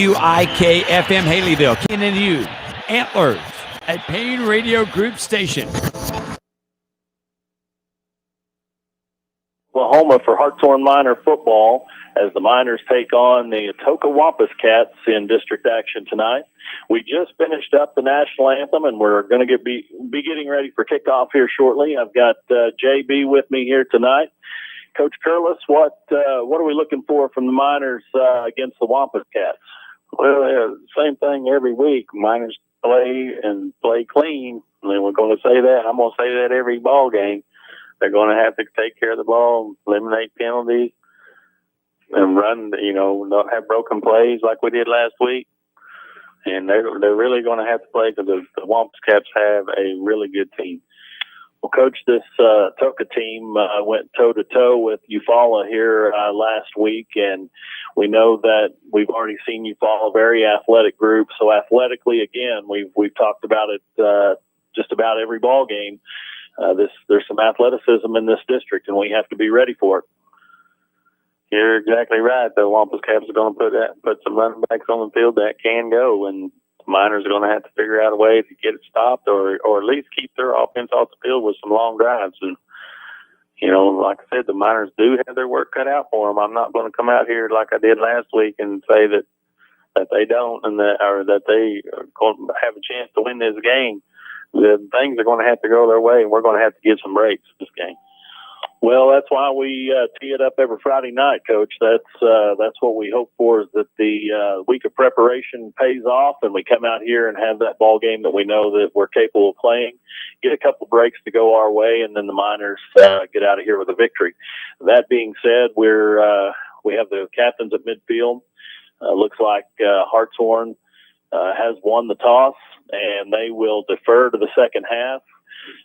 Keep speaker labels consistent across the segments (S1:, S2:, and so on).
S1: WIKFM Haleyville, KNNU, Antlers, a Payne Radio Group station.
S2: Oklahoma for Hartshorne Miner football as the Miners take on the Atoka Wampus Cats in district action tonight. We just finished up the national anthem, and we're going to be getting ready for kickoff here shortly. I've got JB with me here tonight. Coach Curlis, what are we looking for from the Miners against the Wampus Cats?
S3: Well, same thing every week. Miners play clean. And then we're going to say that. I'm going to say that every ball game. They're going to have to take care of the ball, eliminate penalties, and run, not have broken plays like we did last week. And they're really going to have to play because the Wampus Cats have a really good team.
S2: Well, Coach, this Atoka team went toe-to-toe with Eufaula here last week, and we know that we've already seen Eufaula, a very athletic group. So athletically, again, we've talked about it just about every ball game. There's some athleticism in this district, and we have to be ready for it.
S3: You're exactly right. The Wampus Cats are going to put some running backs on the field that can go, and the Miners are going to have to figure out a way to get it stopped or at least keep their offense off the field with some long drives. And, like I said, the Miners do have their work cut out for them. I'm not going to come out here like I did last week and say that they don't that they are going to have a chance to win this game. The things are going to have to go their way, and we're going to have to give some breaks this game.
S2: Well, that's why we tee it up every Friday night, Coach. That's what we hope for, is that the week of preparation pays off, and we come out here and have that ball game that we know that we're capable of playing, get a couple breaks to go our way, and then the Miners get out of here with a victory. That being said, we have the captains at midfield. Looks like Hartshorne has won the toss, and they will defer to the second half.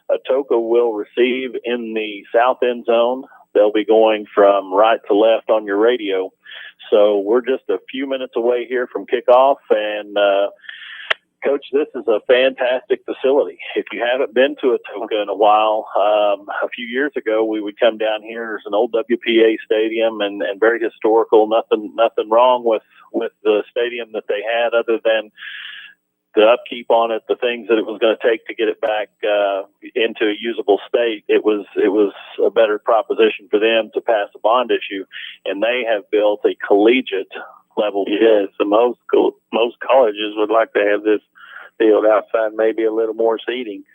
S2: Atoka will receive in the south end zone. They'll be going from right to left on your radio. So we're just a few minutes away here from kickoff. And, Coach, this is a fantastic facility. If you haven't been to Atoka in a while, a few years ago, we would come down here. There's an old WPA stadium and very historical. Nothing wrong with the stadium that they had other than the upkeep on it, the things that it was going to take to get it back into a usable state. It was a better proposition for them to pass a bond issue, and they have built a collegiate level.
S3: Yes, most colleges would like to have this field outside, maybe a little more seating.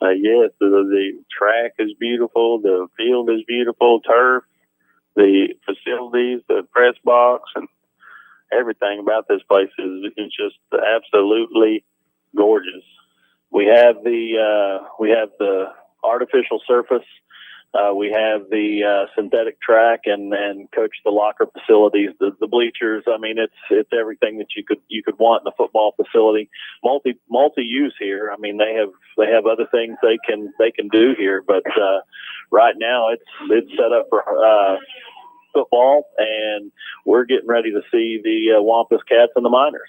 S3: Yes, the track is beautiful, the field is beautiful, turf, the facilities, the press box, and everything about this place is just absolutely gorgeous.
S2: We have the artificial surface. We have the synthetic track and Coach, the locker facilities, the bleachers. I mean, it's everything that you could want in a football facility. Multi-use here. I mean, they have other things they can do here, but right now it's set up for football, and we're getting ready to see the Wampus Cats and the Miners.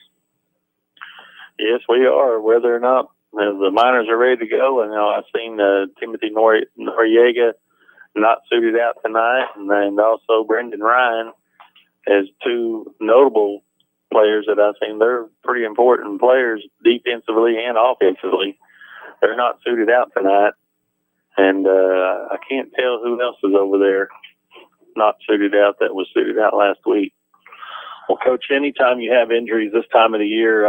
S3: Yes, we are. Whether or not the Miners are ready to go, and I've seen Timothy Noriega not suited out tonight, and also Brendan Ryan as two notable players that I've seen. They're pretty important players defensively and offensively. They're not suited out tonight, and I can't tell who else is over there not suited out that was suited out last week.
S2: Well, Coach, anytime you have injuries this time of the year,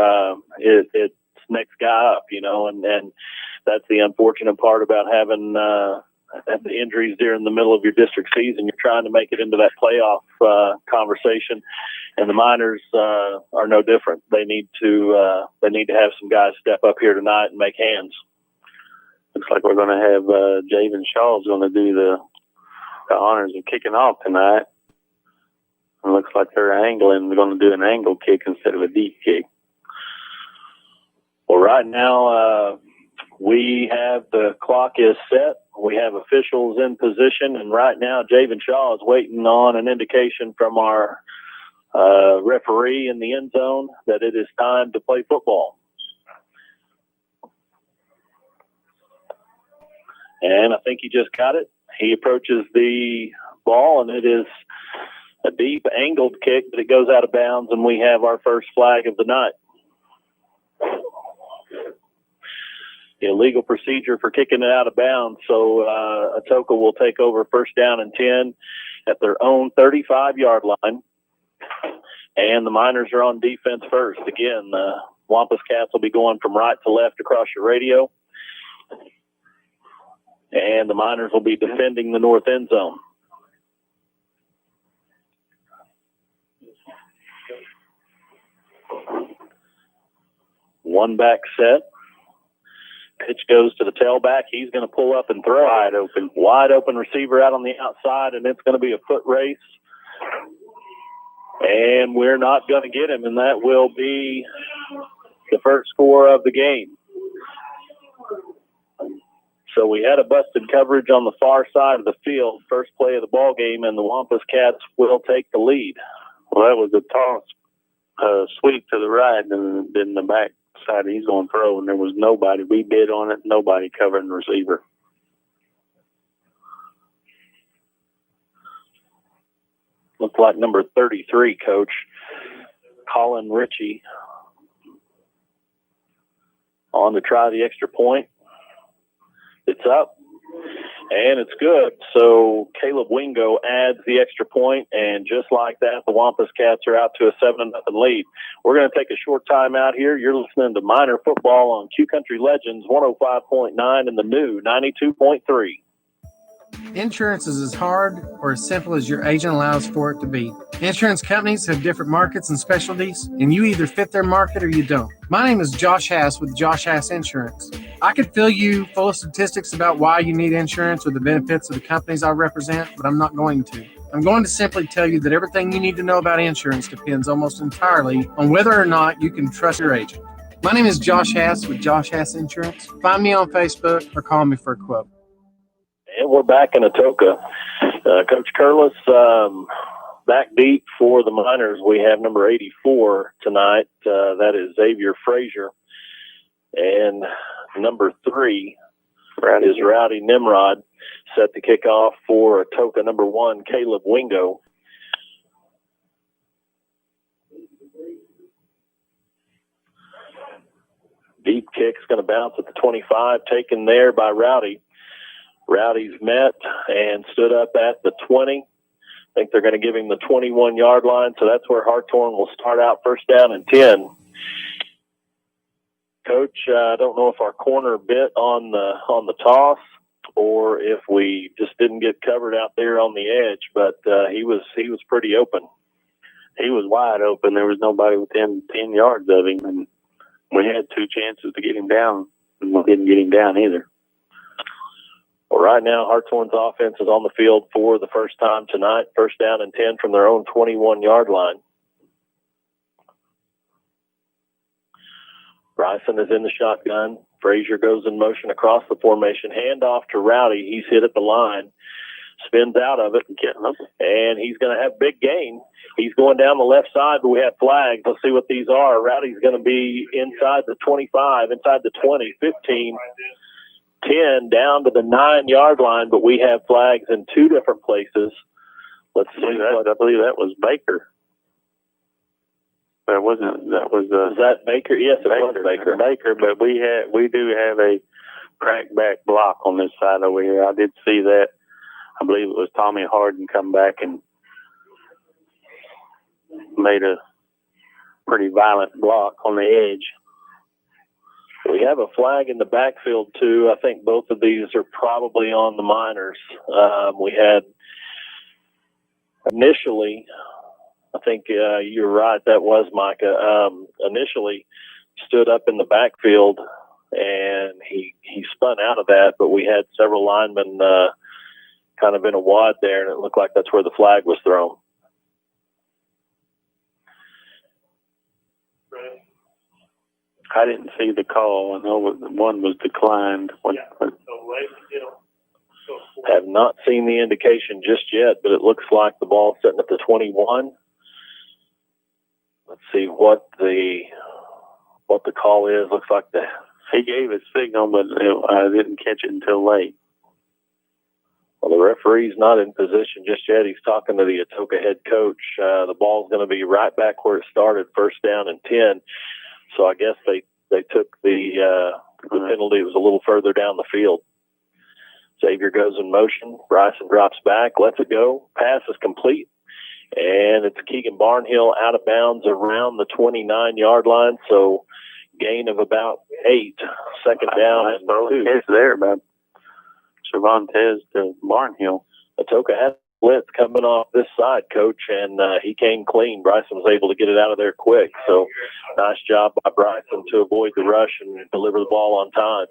S2: it's next guy up, and that's the unfortunate part about having the injuries during the middle of your district season. You're trying to make it into that playoff conversation, and the Miners are no different. They need to have some guys step up here tonight and make hands.
S3: Looks like we're going to have Javen Shaw's going to do the honors of kicking off tonight. It looks like they're angling. They're going to do an angle kick instead of a deep kick.
S2: Well, right now we have the clock is set. We have officials in position, and right now Javen Shaw is waiting on an indication from our referee in the end zone that it is time to play football. And I think he just got it. He approaches the ball, and it is A deep angled kick, but it goes out of bounds, and we have our first flag of the night. Illegal procedure for kicking it out of bounds, so Atoka will take over first down and 10 at their own 35-yard line. And the Miners are on defense first. Again, the Wampus Cats will be going from right to left across your radio. And the Miners will be defending the north end zone. One back set. Pitch goes to the tailback. He's going to pull up and throw. Wide open receiver out on the outside, and it's going to be a foot race. And we're not going to get him, and that will be the first score of the game. So we had a busted coverage on the far side of the field, first play of the ball game, and the Wampus Cats will take the lead.
S3: Well, that was a toss, sweep to the right, and then the back side he's going to throw, and there was nobody. We bid on it, nobody covering the receiver.
S2: Looked like number 33, Coach Colin Ritchie, on to try the extra point. It's up, and it's good. So Caleb Wingo adds the extra point, and just like that, the Wampus Cats are out to a 7-0 lead. We're going to take a short time out here. You're listening to Miner Football on Q Country Legends 105.9 and the new 92.3.
S4: Insurance is as hard or as simple as your agent allows for it to be. Insurance companies have different markets and specialties, and you either fit their market or you don't. My name is Josh Hass with Josh Hass Insurance. I could fill you full of statistics about why you need insurance or the benefits of the companies I represent, but I'm not going to. I'm going to simply tell you that everything you need to know about insurance depends almost entirely on whether or not you can trust your agent. My name is Josh Hass with Josh Hass Insurance. Find me on Facebook or call me for a quote.
S2: And we're back in Atoka. Coach Curlis, back deep for the Miners. We have number 84 tonight. That is Xavier Frazier. And number 3 is Rowdy Nimrod, set to kick off for Atoka. Number 1, Caleb Wingo. Deep kick's going to bounce at the 25, taken there by Rowdy. Rowdy's met and stood up at the 20. I think they're going to give him the 21-yard line, so that's where Hartshorne will start out first down and 10. Coach, I don't know if our corner bit on the toss or if we just didn't get covered out there on the edge, but he was pretty open.
S3: He was wide open. There was nobody within 10 yards of him, and we had 2 chances to get him down, and we didn't get him down either.
S2: Well, right now, Hartshorne's offense is on the field for the first time tonight. First down and 10 from their own 21-yard line. Bryson is in the shotgun. Frazier goes in motion across the formation. Handoff to Rowdy. He's hit at the line. Spins out of it. And he's going to have big gain. He's going down the left side, but we have flags. Let's see what these are. Rowdy's going to be inside the 25, inside the 20, 15. 10 down to the 9-yard line, but we have flags in 2 different places. Let's see.
S3: I believe that was Baker. That wasn't. That was.
S2: Is that Baker? Yes, it was Baker.
S3: Baker, but we do have a crackback block on this side over here. I did see that. I believe it was Tommy Harden come back and made a pretty violent block on the edge.
S2: We have a flag in the backfield, too. I think both of these are probably on the Miners. We had initially, I think you're right, that was Micah, initially stood up in the backfield, and he spun out of that, but we had several linemen kind of in a wad there, and it looked like that's where the flag was thrown.
S3: I didn't see the call. I know one was declined.
S2: Have not seen the indication just yet, but it looks like the ball's sitting at the 21. Let's see what the call is. Looks like he
S3: gave a signal, but I didn't catch it until late.
S2: Well, the referee's not in position just yet. He's talking to the Atoka head coach. The ball's going to be right back where it started, first down and 10. So I guess they took the penalty. It was a little further down the field. Xavier goes in motion. Bryson drops back, lets it go. Pass is complete. And it's Keegan Barnhill out of bounds around the 29-yard line. So gain of about 8. Second down and 2.
S3: It's there about Cervantes to Barnhill.
S2: Atoka had blitz coming off this side, Coach, and he came clean. Bryson was able to get it out of there quick. So nice job by Bryson to avoid the rush and deliver the ball on time.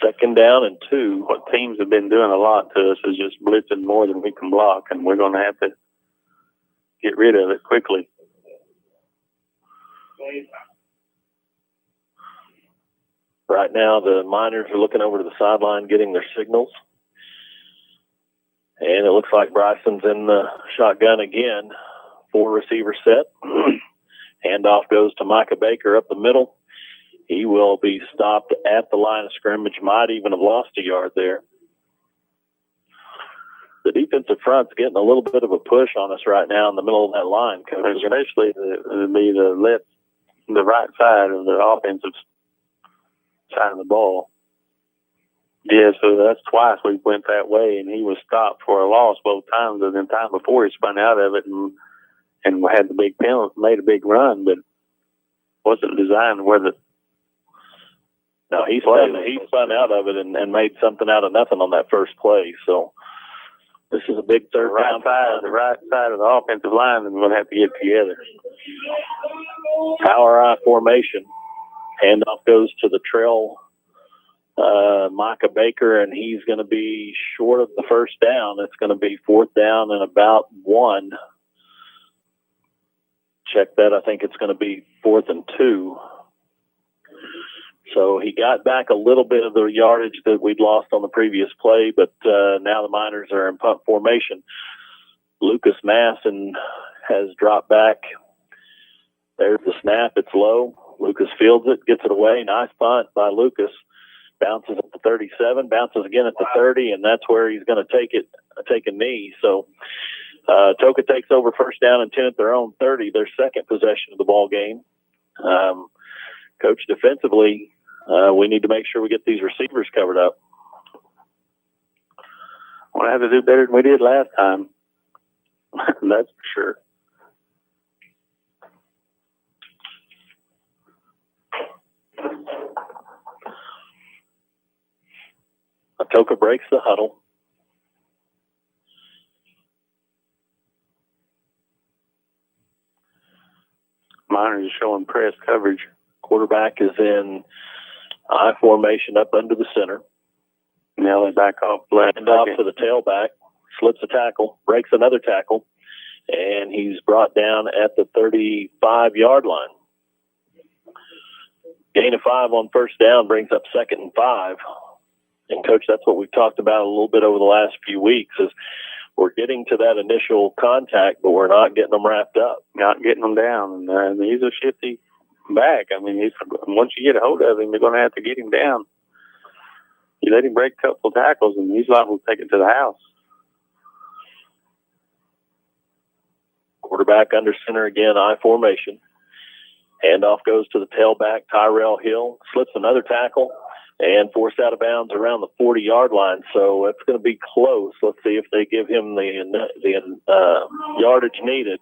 S2: Second down and 2.
S3: What teams have been doing a lot to us is just blitzing more than we can block, and we're going to have to get rid of it quickly.
S2: Right now, the Miners are looking over to the sideline getting their signals. And it looks like Bryson's in the shotgun again. 4 receiver set. Handoff goes to Micah Baker up the middle. He will be stopped at the line of scrimmage. Might even have lost a yard there. The defensive front's getting a little bit of a push on us right now in the middle of that line, Coach.
S3: Especially the right side of the offensive side of the ball. Yeah, so that's twice we went that way, and he was stopped for a loss both times. And then time before he spun out of it and had the big penalty, made a big run, but wasn't designed where the.
S2: No, he spun out of it and made something out of nothing on that first play. So this is a big third down.
S3: The right side of the offensive line, and we're going to have to get together.
S2: Power I formation. Handoff goes to the trail, Micah Baker, and he's going to be short of the first down. It's going to be 4th down and about 1. Check that. I think it's going to be 4th and 2. So he got back a little bit of the yardage that we'd lost on the previous play, but now the Miners are in punt formation. Lucas Masson has dropped back. There's the snap. It's low. Lucas fields it, gets it away. Nice punt by Lucas. Bounces at the 37, bounces again at the 30, and that's where he's going to take a knee. So Atoka takes over first down and 10 at their own 30, their second possession of the ball game. Coach, defensively, we need to make sure we get these receivers covered up.
S3: We'll have to do better than we did last time. That's for sure.
S2: Atoka breaks the huddle.
S3: Miners is showing press coverage.
S2: Quarterback is in I formation up under the center.
S3: Now they back off.
S2: Hand off to the tailback. Slips a tackle. Breaks another tackle. And he's brought down at the 35-yard line. Gain of 5 on first down brings up 2nd and 5. And, Coach, that's what we've talked about a little bit over the last few weeks is we're getting to that initial contact, but we're not getting them wrapped up.
S3: Not getting them down. And he's a shifty back. I mean, once you get a hold of him, you're going to have to get him down. You let him break a couple tackles, and he's liable to take it to the house.
S2: Quarterback under center again, I formation. Handoff goes to the tailback, Tyrell Hill. Slips another tackle and forced out of bounds around the 40-yard line. So it's going to be close. Let's see if they give him the yardage needed.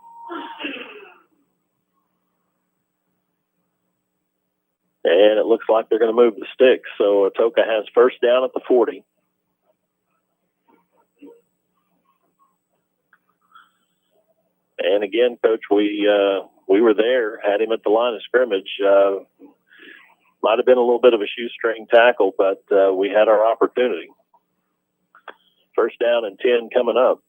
S2: And it looks like they're going to move the sticks. So Atoka has first down at the 40. And again, Coach, we were there, had him at the line of scrimmage. Might have been a little bit of a shoestring tackle, but we had our opportunity. First down and 10 coming up.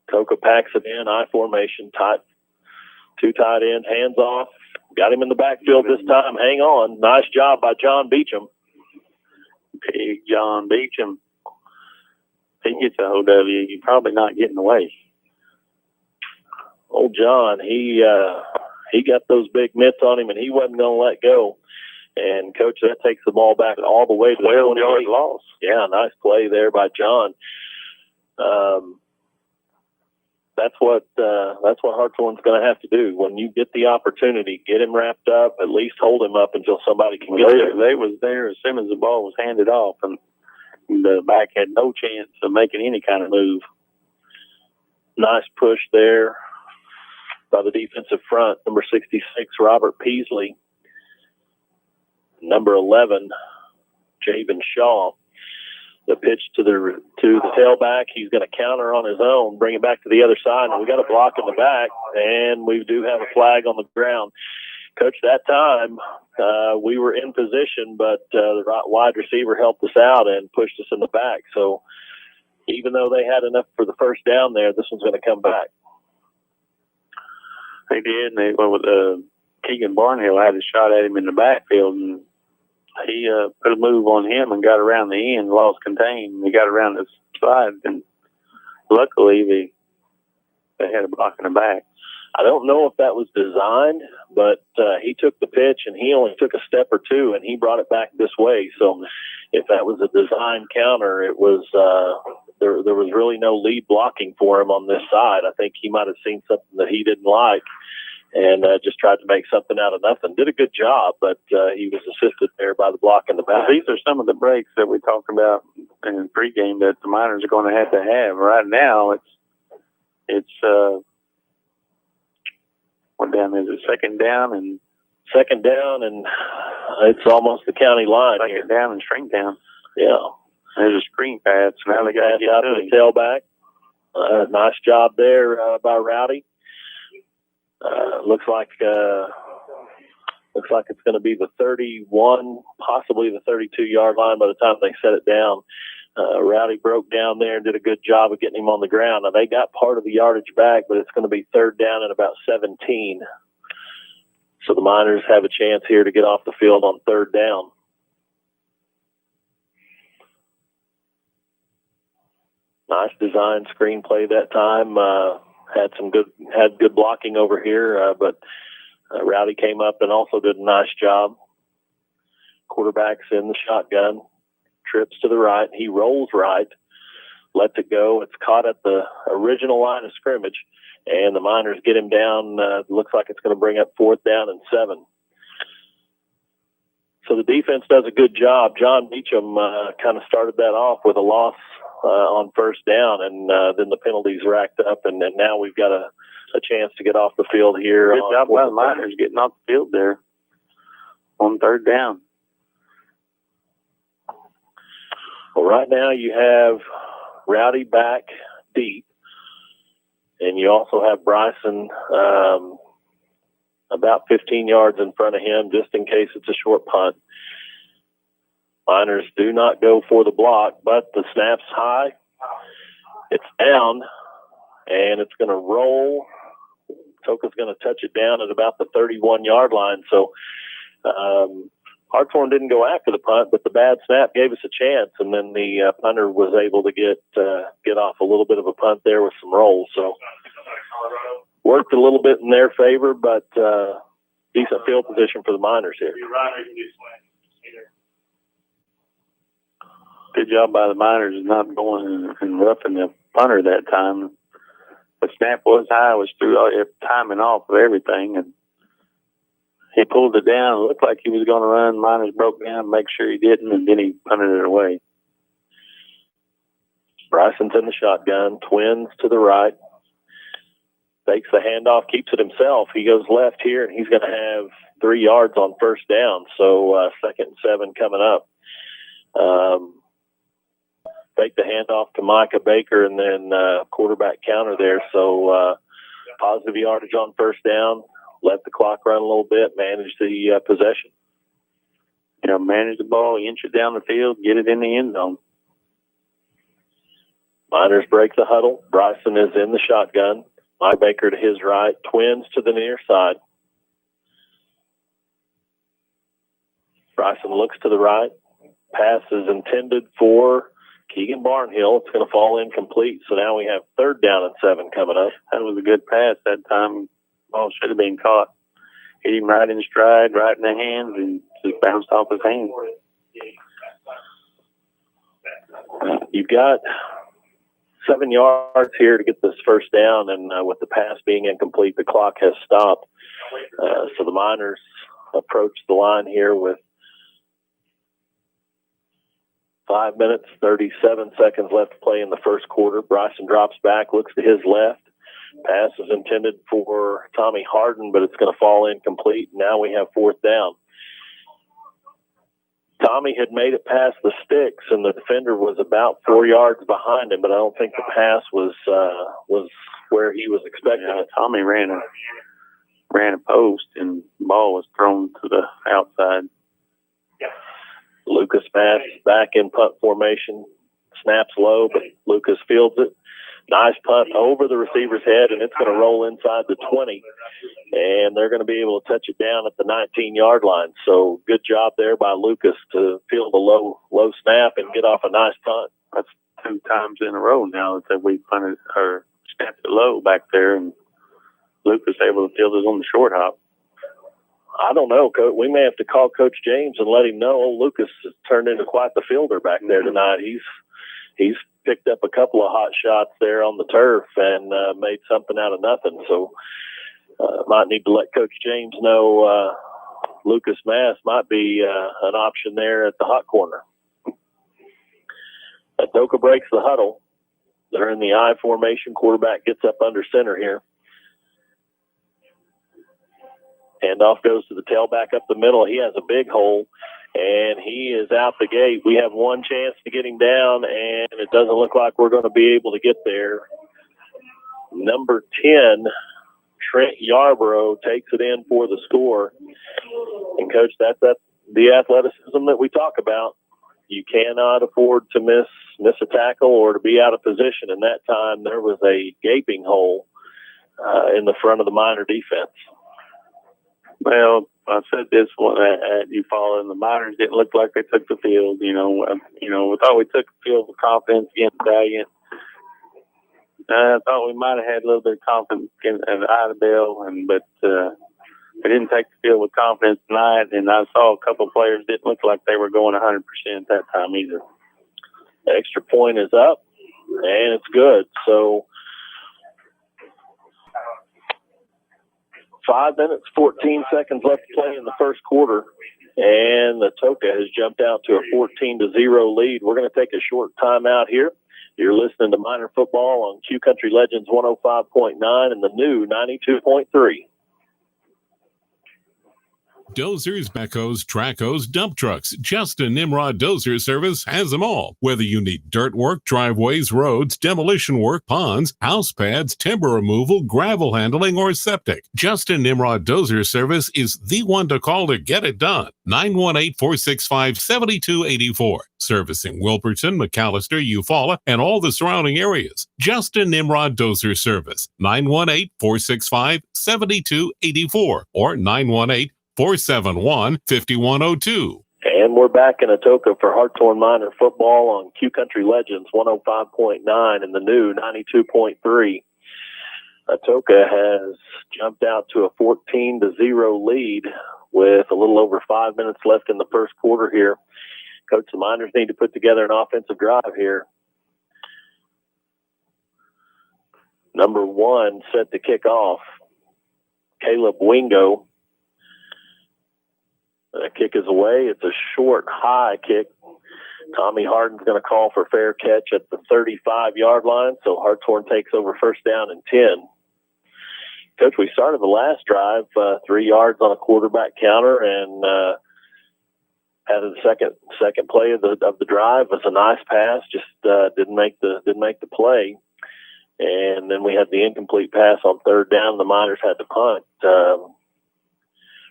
S2: Atoka packs it in, I formation, tight. 2 tight end, hands off. Got him in the backfield this time. Hang on. Nice job by John Beecham.
S3: Big John Beecham. He gets a hold of you, you're probably not getting away.
S2: Old John, he got those big mitts on him, and he wasn't going to let go. And, Coach, that takes the ball back all the way to the
S3: 12-yard loss.
S2: Yeah, nice play there by John. That's what Hartshorne's going to have to do. When you get the opportunity, get him wrapped up, at least hold him up until somebody can get there.
S3: They was there as soon as the ball was handed off, and the back had no chance of making any kind of move.
S2: Nice push there by the defensive front, number 66, Robert Peasley. Number 11, Javen Shaw. The pitch to the tailback. He's going to counter on his own, bring it back to the other side, and we got a block in the back, and we do have a flag on the ground. Coach, that time we were in position, but the wide receiver helped us out and pushed us in the back. So even though they had enough for the first down there, this one's going to come back.
S3: They did, and Keegan Barnhill had a shot at him in the backfield, and he put a move on him and got around the end, lost contain. He got around the side, and luckily they had a block in the back.
S2: I don't know if that was designed, but he took the pitch, and he only took a step or two, and he brought it back this way. So if that was a design counter, it was there was really no lead blocking for him on this side. I think he might have seen something that he didn't like, and just tried to make something out of nothing. Did a good job, but he was assisted there by the block in the back.
S3: These are some of the breaks that we talked about in pregame that the Miners are going to have. Right now, it's what down is it? Second down, and
S2: it's almost the county line.
S3: Second down and string down.
S2: Yeah,
S3: there's a screen pass. So now they got to get
S2: out to the tailback. Nice job there by Rowdy. Looks like it's going to be the 31, possibly the 32-yard line by the time they set it down. Rowdy broke down there and did a good job of getting him on the ground. Now, they got part of the yardage back, but it's going to be third down and about 17. So the Miners have a chance here to get off the field on third down. Nice design screenplay that time. Had good blocking over here, but Rowdy came up and also did a nice job. Quarterback's in the shotgun, trips to the right. He rolls right, lets it go. It's caught at the original line of scrimmage, and the Miners get him down. Looks like it's going to bring up fourth down and 7. So the defense does a good job. John Beecham kind of started that off with a loss on first down, and then the penalties racked up, and now we've got a chance to get off the field here.
S3: Good job by the Miners getting off the field there on third down.
S2: Well, right now you have Rowdy back deep, and you also have Bryson about 15 yards in front of him, just in case it's a short punt. Miners do not go for the block, but the snap's high. It's down, and it's going to roll. Atoka's going to touch it down at about the 31-yard line. So Hartshorne didn't go after the punt, but the bad snap gave us a chance, and then the punter was able to get off a little bit of a punt there with some rolls. So worked a little bit in their favor, but decent field position for the Miners here.
S3: Good job by the Miners not going and roughing the punter that time. The snap was high, was through timing off of everything, and he pulled it down. It looked like he was going to run. Miners broke down, make sure he didn't, and then he punted it away.
S2: Bryson's in the shotgun, twins to the right. Takes the handoff, keeps it himself. He goes left here, and he's going to have 3 yards on first down. So second and 7 coming up. Take the handoff to Micah Baker, and then quarterback counter there. So positive yardage on first down. Let the clock run a little bit, manage the possession.
S3: Manage the ball, inch it down the field, get it in the end zone.
S2: Miners break the huddle. Bryson is in the shotgun. Mike Baker to his right. Twins to the near side. Bryson looks to the right. Pass is intended for Keegan Barnhill. It's going to fall incomplete. So now we have third down and 7 coming up.
S3: That was a good pass that time. Ball should have been caught hit him right in stride, right in the hands, and just bounced off his hands.
S2: You've got 7 yards here to get this first down, and with the pass being incomplete, the clock has stopped. So the Miners approach the line here with 5 minutes, 37 seconds left to play in the first quarter. Bryson drops back, looks to his left. Pass is intended for Tommy Harden, but it's going to fall incomplete. Now we have fourth down. Tommy had made it past the sticks, and the defender was about 4 yards behind him, but I don't think the pass was where he was expecting it.
S3: Tommy ran a post, and the ball was thrown to the outside.
S2: Lucas Mass back in punt formation. Snaps low, but Lucas fields it. Nice punt over the receiver's head, and it's going to roll inside the 20. And they're going to be able to touch it down at the 19-yard line. So good job there by Lucas to field a low snap and get off a nice punt.
S3: That's 2 times in a row now that we punted or snapped it low back there, and Lucas able to field it on the short hop.
S2: I don't know, Coach. We may have to call Coach James and let him know. Old Lucas has turned into quite the fielder back there tonight. He's picked up a couple of hot shots there on the turf and made something out of nothing. So might need to let Coach James know Lucas Mass might be an option there at the hot corner. Atoka breaks the huddle. They're in the I formation. Quarterback gets up under center here. Handoff goes to the tailback up the middle. He has a big hole, and he is out the gate. We have one chance to get him down, and it doesn't look like we're going to be able to get there. Number 10, Trent Yarborough, takes it in for the score. And, Coach, that's the athleticism that we talk about. You cannot afford to miss a tackle or to be out of position. And that time there was a gaping hole in the front of the Miner defense.
S3: Well, I said this one at you following the Miners didn't look like they took the field. We thought we took the field with confidence against Valiant. I thought we might have had a little bit of confidence against Idabel, but they didn't take the field with confidence tonight. And I saw a couple of players didn't look like they were going 100% that time either.
S2: The extra point is up, and it's good. So 5 minutes, 14 seconds left to play in the first quarter, and Atoka has jumped out to a 14-0 lead. We're going to take a short timeout here. You're listening to Miner Football on Q Country Legends 105.9 and the new 92.3.
S5: Dozers, backhoes, trackhoes, dump trucks. Justin Nimrod Dozer Service has them all. Whether you need dirt work, driveways, roads, demolition work, ponds, house pads, timber removal, gravel handling, or septic, Justin Nimrod Dozer Service is the one to call to get it done. 918-465-7284. Servicing Wilburton, McAllister, Eufaula, and all the surrounding areas. Justin Nimrod Dozer Service. 918-465-7284 or 918-471-5102.
S2: And we're back in Atoka for Hartshorne Miner Football on Q Country Legends 105.9 and the new 92.3. Atoka has jumped out to a 14-0 lead with a little over 5 minutes left in the first quarter here. Coach, the Miners need to put together an offensive drive here. Number 1 set to kick off, Caleb Wingo. The kick is away. It's a short, high kick. Tommy Harden's going to call for fair catch at the 35-yard line, so Hartshorne takes over first down and 10. Coach, we started the last drive 3 yards on a quarterback counter, and had the second play of the drive was a nice pass, just didn't make the play. And then we had the incomplete pass on third down. The Miners had to punt.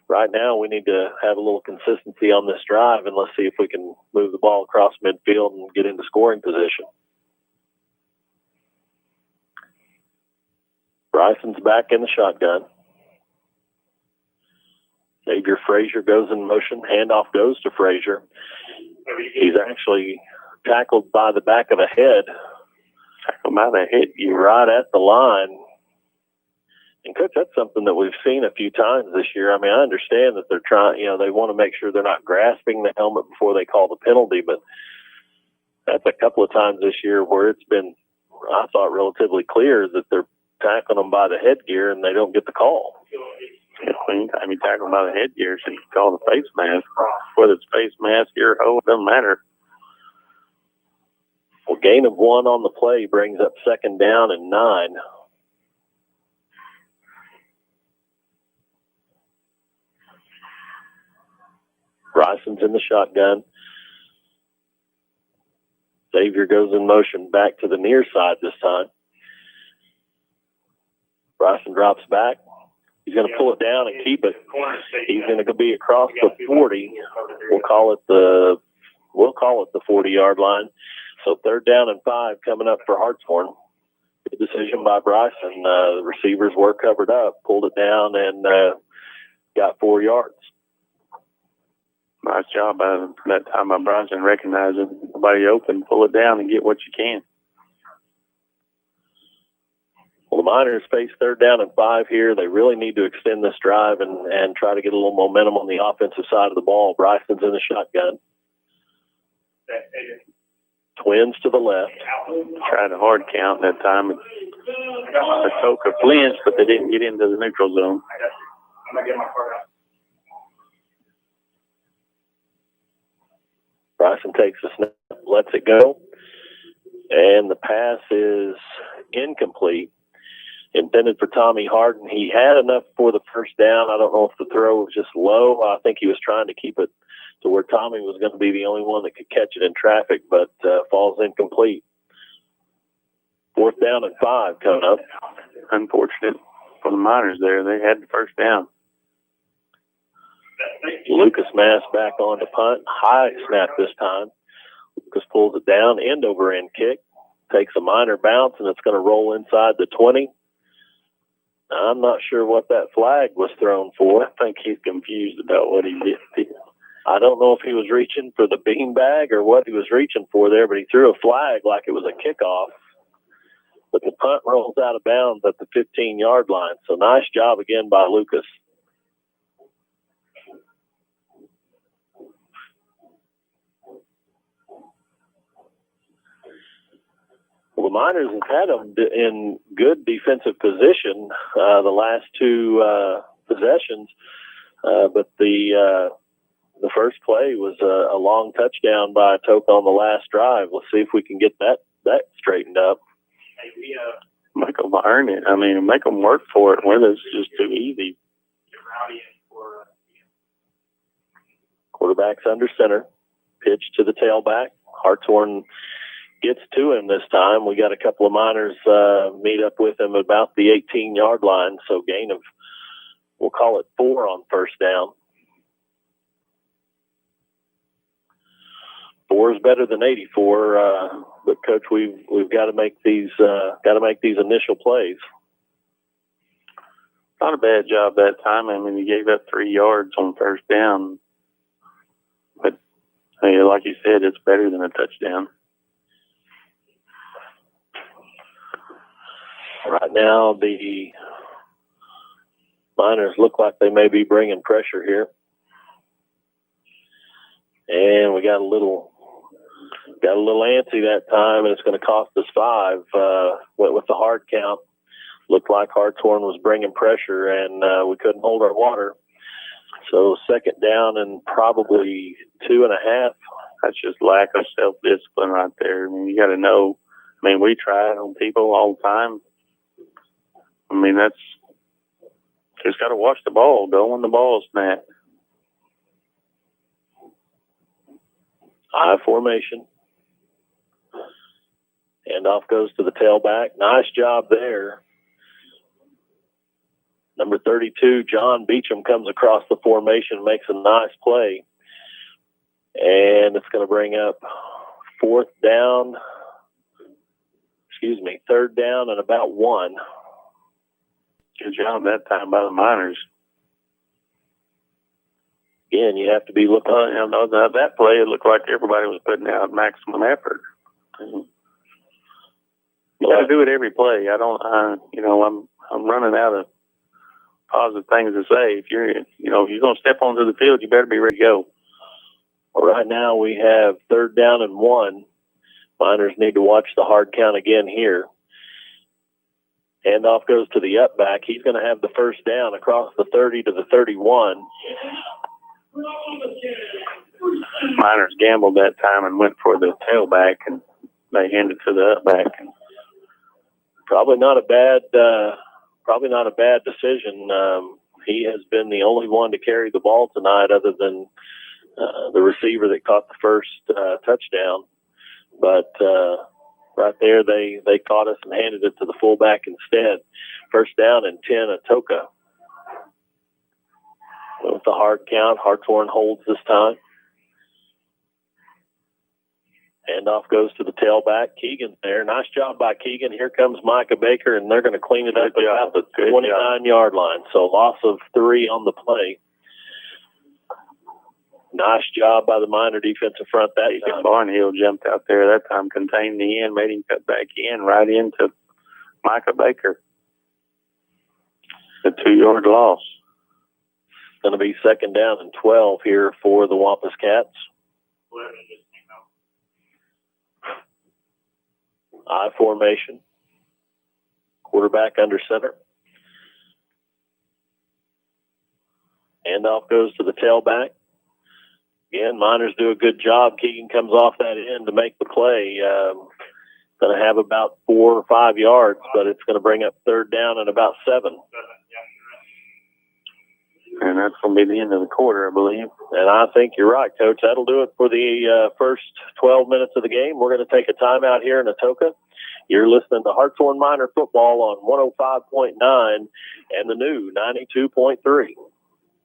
S2: Right now, we need to have a little consistency on this drive, and let's see if we can move the ball across midfield and get into scoring position. Bryson's back in the shotgun. Xavier Frazier goes in motion. Handoff goes to Frazier. He's actually tackled by the back of the head. Tackled by the head. You're right at the line. And Coach, that's something that we've seen a few times this year. I mean, I understand that they're trying, they want to make sure they're not grasping the helmet before they call the penalty, but that's a couple of times this year where it's been, I thought, relatively clear that they're tackling them by the headgear and they don't get the call.
S3: Anytime you tackle them by the headgear, so you call the face mask. Whether it's face mask, ear hole, it doesn't matter.
S2: Well, gain of 1 on the play brings up 2nd down and 9. Bryson's in the shotgun. Xavier goes in motion back to the near side this time. Bryson drops back. He's going to pull it down and keep it. He's going to be across the 40. We'll call it the 40-yard line. So 3rd down and 5 coming up for Hartshorne. Good decision by Bryson. The receivers were covered up, pulled it down, and got 4 yards.
S3: Nice job that time by Bryson, recognizing nobody open, pull it down and get what you can.
S2: Well, the Miners face 3rd down and 5 here. They really need to extend this drive and try to get a little momentum on the offensive side of the ball. Bryson's in the shotgun. Twins to the left.
S3: Tried a hard count that time. Atoka flinched, but they didn't get into the neutral zone. I'm going to get my card out.
S2: Bryson takes the snap, lets it go, and the pass is incomplete. Intended for Tommy Harden. He had enough for the 1st down. I don't know if the throw was just low. I think he was trying to keep it to where Tommy was going to be the only one that could catch it in traffic, but falls incomplete. 4th down and 5 coming up.
S3: Unfortunate for the Miners there. They had the 1st down.
S2: Lucas Mass back on the punt. High snap this time. Lucas pulls it down. End over end kick. Takes a minor bounce, and it's going to roll inside the 20. I'm not sure what that flag was thrown for.
S3: I think he's confused about what he did.
S2: I don't know if he was reaching for the beanbag or what he was reaching for there, but he threw a flag like it was a kickoff. But the punt rolls out of bounds at the 15-yard line. So nice job again by Lucas. Well, the Miners have had them in good defensive position the last 2 possessions, but the first play was a long touchdown by Atoka on the last drive. Let's see if we can get that straightened up.
S3: Make them earn it. I mean, make them work for it. Whether it's just too easy.
S2: Quarterback's under center. Pitch to the tailback. Hartshorne gets to him this time. We got a couple of Miners meet up with him about the 18-yard line. So gain of, we'll call it 4 on 1st down. 4 is better than 84, but Coach, we've got to make these initial plays.
S3: Not a bad job that time. I mean, he gave up 3 yards on 1st down, but hey, like you said, it's better than a touchdown.
S2: Right now, the Miners look like they may be bringing pressure here, and we got a little antsy that time, and it's going to cost us 5. Went with the hard count. Looked like Hartshorne was bringing pressure, and we couldn't hold our water. So 2nd down and probably 2.5.
S3: That's just lack of self-discipline right there. I mean, you got to know. I mean, we try it on people all the time. I mean, that's just got to watch the ball. Go when the ball snapped.
S2: High formation. Handoff goes to the tailback. Nice job there. Number 32, John Beecham, comes across the formation, makes a nice play. And it's going to bring up 3rd down and about 1.
S3: Good job that time by the Miners.
S2: Again, you have to be looking.
S3: That play, it looked like everybody was putting out maximum effort. You got to do it every play. I'm running out of positive things to say. If you're going to step onto the field, you better be ready to go.
S2: Well, right now we have 3rd down and 1. Miners need to watch the hard count again here. Handoff goes to the up back. He's going to have the first down across the 30 to the 31.
S3: Miners gambled that time and went for the tailback, and they handed to the up back.
S2: Probably not a bad decision. He has been the only one to carry the ball tonight, other than the receiver that caught the first touchdown. But right there, they caught us and handed it to the fullback instead. First down and 10, Atoka. With the hard count, Hartshorne holds this time. Handoff goes to the tailback. Keegan's there. Nice job by Keegan. Here comes Micah Baker, and they're going to clean it up about the 29-yard line. So loss of 3 on the play. Nice job by the Miner defensive front that time.
S3: Barnhill jumped out there that time, contained the end, made him cut back in right into Micah Baker. A 2-yard loss.
S2: It's going to be 2nd down and 12 here for the Wampus Cats. I formation. Quarterback under center. Handoff goes to the tailback. Again, Miners do a good job. Keegan comes off that end to make the play. Going to have about 4 or 5 yards, but it's going to bring up 3rd down and about 7.
S3: And that's going to be the end of the quarter, I believe.
S2: And I think you're right, Coach. That'll do it for the first 12 minutes of the game. We're going to take a timeout here in Atoka. You're listening to Hartshorne Miner football on 105.9 and the new 92.3.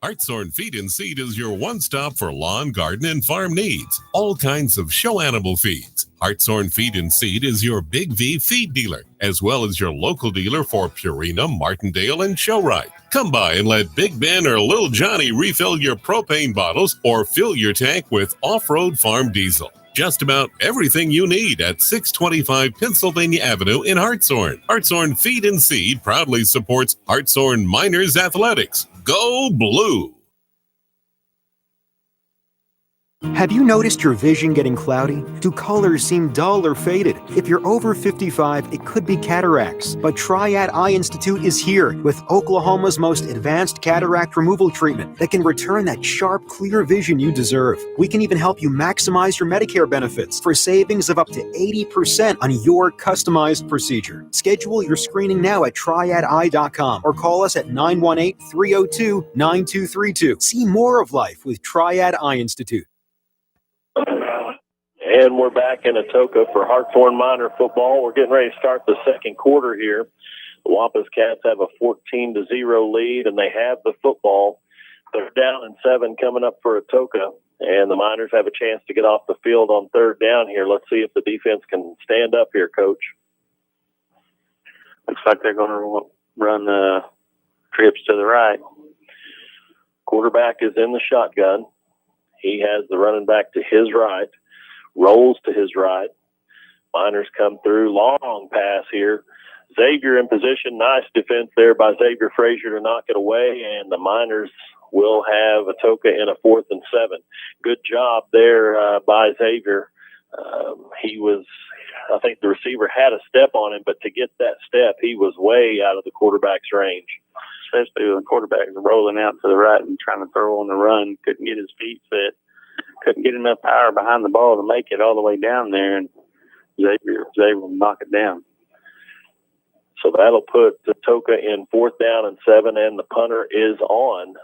S5: Hartshorne Feed and Seed is your one-stop for lawn, garden, and farm needs. All kinds of show animal feeds. Hartshorne Feed and Seed is your Big V feed dealer, as well as your local dealer for Purina, Martindale, and Showrite. Come by and let Big Ben or Little Johnny refill your propane bottles or fill your tank with off-road farm diesel. Just about everything you need at 625 Pennsylvania Avenue in Hartshorne. Hartshorne Feed and Seed proudly supports Hartshorne Miners Athletics. Go Blue!
S6: Have you noticed your vision getting cloudy? Do colors seem dull or faded? If you're over 55, it could be cataracts. But Triad Eye Institute is here with Oklahoma's most advanced cataract removal treatment that can return that sharp, clear vision you deserve. We can even help you maximize your Medicare benefits for savings of up to 80% on your customized procedure. Schedule your screening now at triadeye.com or call us at 918-302-9232. See more of life with Triad Eye Institute.
S2: And we're back in Atoka for Hartshorne Miner football. We're getting ready to start the second quarter here. The Wampus Cats have a 14-0 lead, and they have the football. They're down and 7 coming up for Atoka, and the Miners have a chance to get off the field on 3rd down here. Let's see if the defense can stand up here, Coach.
S3: Looks like they're going to run trips to the right.
S2: Quarterback is in the shotgun. He has the running back to his right. Rolls to his right. Miners come through. Long pass here. Xavier in position. Nice defense there by Xavier Frazier to knock it away. And the Miners will have Atoka in a 4th and 7. Good job there by Xavier. I think the receiver had a step on him, but to get that step, he was way out of the quarterback's range.
S3: Especially when the quarterback was rolling out to the right and trying to throw on the run. Couldn't get his feet set. Couldn't get enough power behind the ball to make it all the way down there, and Xavier was able to knock it down.
S2: So that'll put Atoka in 4th down and 7, and the punter is on.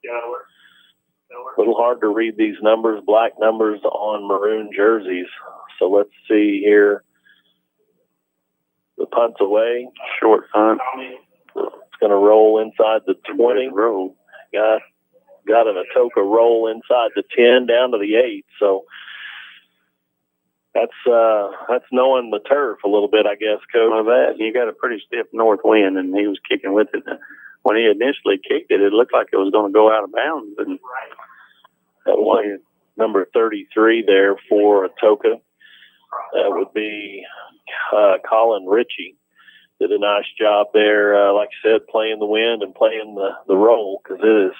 S2: A little hard to read these numbers, black numbers on maroon jerseys. So let's see here. The punt's away.
S3: Short punt.
S2: It's going to roll inside the 20. Got an Atoka roll inside the 10 down to the 8. So that's knowing the turf a little bit, I guess, Coach.
S3: Well, that you got a pretty stiff north wind, and he was kicking with it. When he initially kicked it, it looked like it was going to go out of bounds. And
S2: that was number 33 there for Atoka. That would be Colin Ritchie. did a nice job there, like I said, playing the wind and playing the role, because it has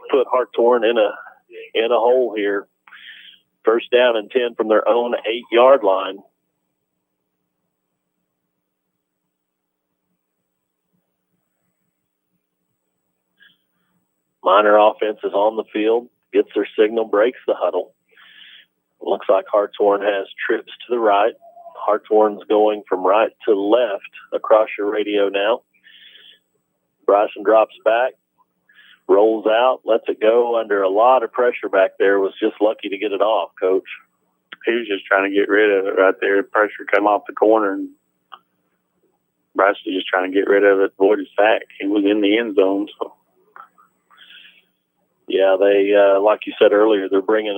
S2: put Hartshorne in a hole here. First down and 10 from their own 8-yard line. Minor offense is on the field, gets their signal, breaks the huddle. Looks like Hartshorne has trips to the right. Hartshorne's going from right to left across your radio now. Bryson drops back, rolls out, lets it go under a lot of pressure back there. Was just lucky to get it off, Coach.
S3: He was just trying to get rid of it right there. Pressure come off the corner, and Bryson was just trying to get rid of it, avoid a sack. He was in the end zone. So.
S2: Yeah, they, like you said earlier, they're bringing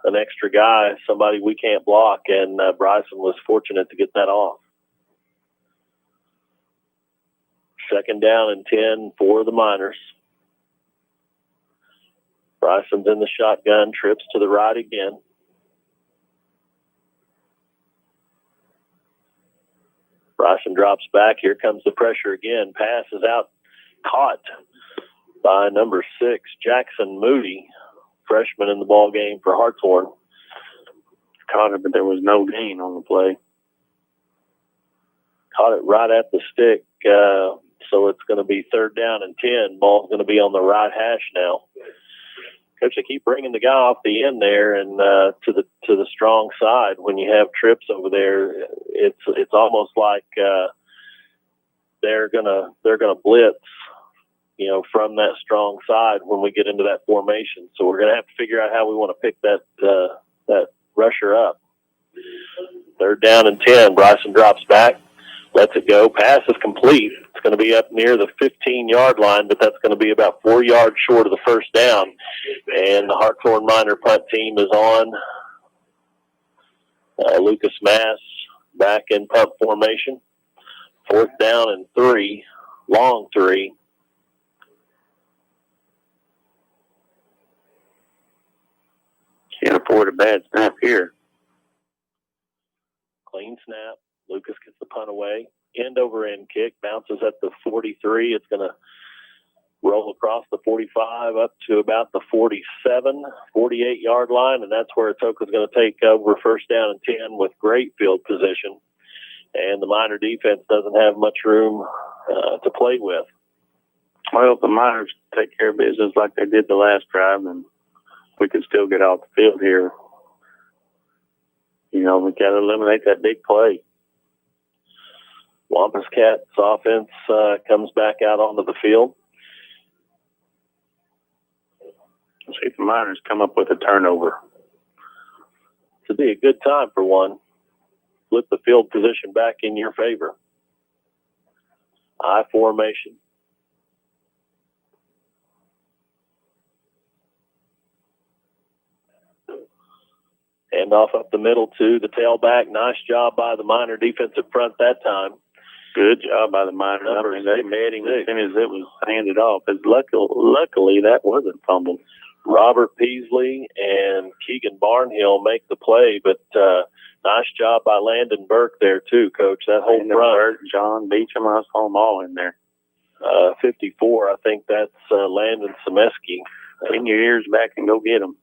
S2: an extra guy, somebody we can't block, and Bryson was fortunate to get that off. Second down and 10 for the Miners. Bryson's in the shotgun, trips to the right again. Bryson drops back. Here comes the pressure again. Pass is out, caught by number 6, Jackson Moody, freshman in the ball game for Hartshorne.
S3: Caught it, but there was no gain on the play.
S2: Caught it right at the stick, so it's going to be third down and 10. Ball's going to be on the right hash now. Coach, they keep bringing the guy off the end there and to the strong side. When you have trips over there, it's almost like they're gonna blitz, from that strong side when we get into that formation. So we're gonna have to figure out how we want to pick that rusher up. Third down and 10. Bryson drops back, lets it go. Pass is complete. It's going to be up near the 15-yard line, but that's going to be about 4 yards short of the first down. And the Hartshorne Miner punt team is on. Lucas Mass back in punt formation. Fourth down and 3, long 3.
S3: Can't afford a bad snap here.
S2: Clean snap. Lucas gets the punt away. End over end kick, bounces at the 43. It's going to roll across the 45 up to about the 47, 48-yard line, and that's where Atoka is going to take over first down and 10 with great field position. And the Miner defense doesn't have much room to play with.
S3: Well, if the Miners take care of business like they did the last drive, then we can still get off the field here. We got to eliminate that big play.
S2: Wampus Cats offense comes back out onto the field.
S3: Let's see if the Miners come up with a turnover.
S2: This would be a good time for one. Flip the field position back in your favor. I formation. Hand off up the middle to the tailback. Nice job by the Miner defensive front that time.
S3: Good job by the Miners. They made him as soon as it was handed off. Luckily, that wasn't fumbled.
S2: Robert Peasley and Keegan Barnhill make the play, but nice job by Landon Burke there too, Coach. That whole
S3: Landon
S2: front.
S3: Burke, John Beecham, I saw them all in there.
S2: 54, I think that's Landon Semeski.
S3: Pin your ears back and go get them.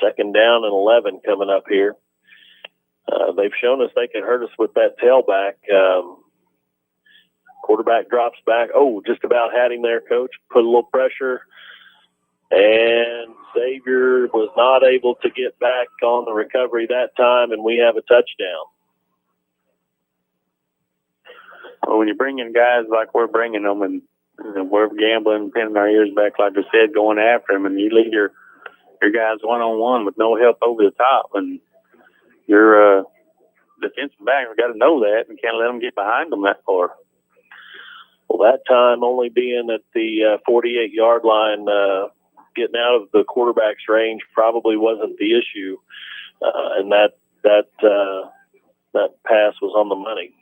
S2: Second down and 11 coming up here. They've shown us they can hurt us with that tailback. Quarterback drops back. Oh, just about had him there, Coach. Put a little pressure. And Xavier was not able to get back on the recovery that time, and we have a touchdown.
S3: Well, when you bring in guys like we're bringing them, and we're gambling, pinning our ears back, like I said, going after them, and you lead your guys one-on-one with no help over the top, and your defensive back has got to know that and can't let them get behind them that far.
S2: Well, that time only being at the 48-yard line, getting out of the quarterback's range probably wasn't the issue, and that pass was on the money.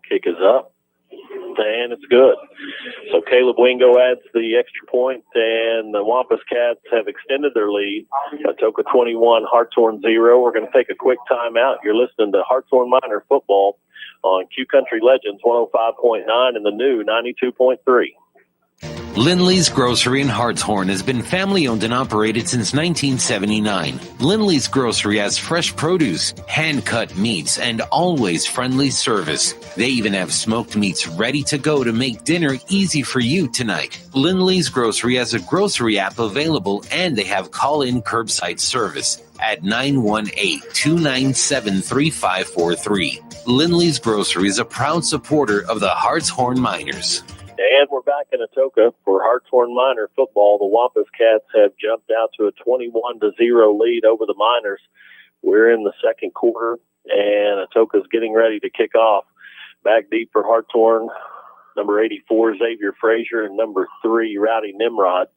S2: Kick is up, and it's good. So Caleb Wingo adds the extra point, and the Wampus Cats have extended their lead. Atoka 21, Hartshorne 0. We're going to take a quick timeout. You're listening to Hartshorne Minor Football on Q Country Legends 105.9 and the new 92.3.
S7: Lindley's Grocery in Hartshorne has been family-owned and operated since 1979. Lindley's Grocery has fresh produce, hand-cut meats, and always friendly service. They even have smoked meats ready to go to make dinner easy for you tonight. Lindley's Grocery has a grocery app available, and they have call-in curbside service at 918-297-3543. Lindley's Grocery is a proud supporter of the Hartshorne Miners.
S2: And we're back in Atoka for Hartshorne Minor football. The Wampus Cats have jumped out to a 21-0 lead over the Miners. We're in the second quarter, and Atoka's getting ready to kick off. Back deep for Hartshorne, number 84, Xavier Frazier, and number 3, Rowdy Nimrod.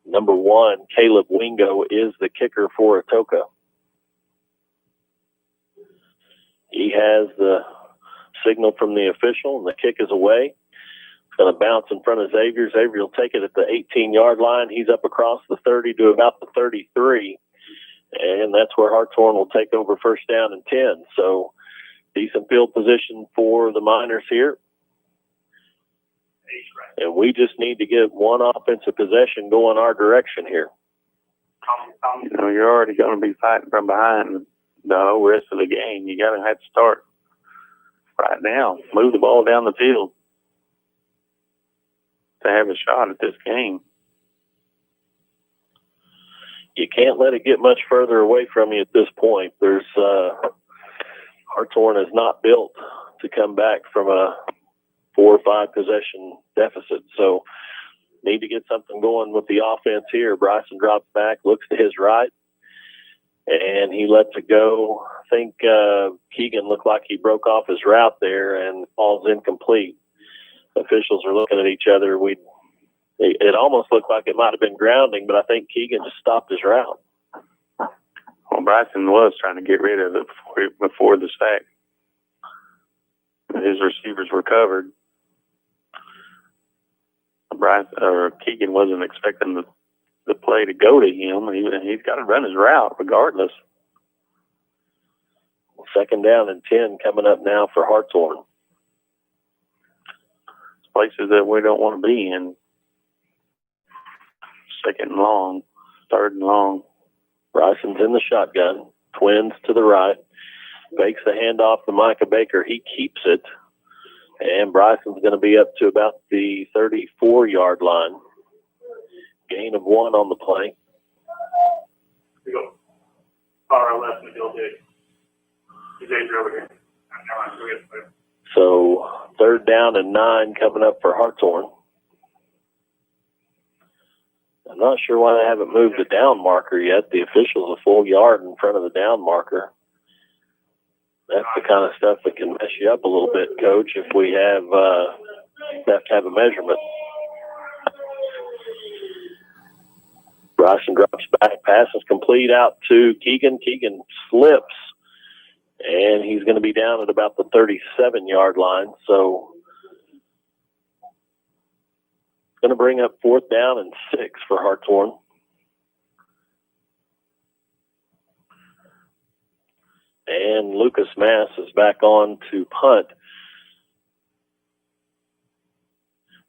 S2: Number 1, Caleb Wingo, is the kicker for Atoka. He has the signal from the official, and the kick is away. Going to bounce in front of Xavier. Xavier will take it at the 18-yard line. He's up across the 30 to about the 33, and that's where Hartshorne will take over first down and 10. So decent field position for the Miners here. And we just need to get one offensive possession going our direction here.
S3: You know, you're already going to be fighting from behind the whole rest of the game. You got to have to start right now. Move the ball down the field to have a shot at this game.
S2: You can't let it get much further away from you at this point. There's Hartshorne is not built to come back from a 4 or 5 possession deficit. So need to get something going with the offense here. Bryson drops back, looks to his right, and he lets it go. I think Keegan looked like he broke off his route there and falls incomplete. Officials are looking at each other. It almost looked like it might have been grounding, but I think Keegan just stopped his route.
S3: Well, Bryson was trying to get rid of it before the sack. His receivers were covered. Keegan wasn't expecting the play to go to him. He's got to run his route regardless.
S2: Second down and 10 coming up now for Hartshorne.
S3: Places that we don't want to be in. Second and long, third and long.
S2: Bryson's in the shotgun. Twins to the right. Fakes the handoff to Micah Baker. He keeps it. And Bryson's going to be up to about the 34-yard line. Gain of 1 on the play.
S8: We go far left midfield, dude. He's over here.
S2: So third down and 9 coming up for Hartshorne. I'm not sure why they haven't moved the down marker yet. The official's a full yard in front of the down marker. That's the kind of stuff that can mess you up a little bit, Coach, if we have to have a measurement. Bryson drops back, pass is complete out to Keegan. Keegan slips, and he's going to be down at about the 37-yard line. So it's going to bring up 4th down and 6 for Hartshorne. And Lucas Mass is back on to punt.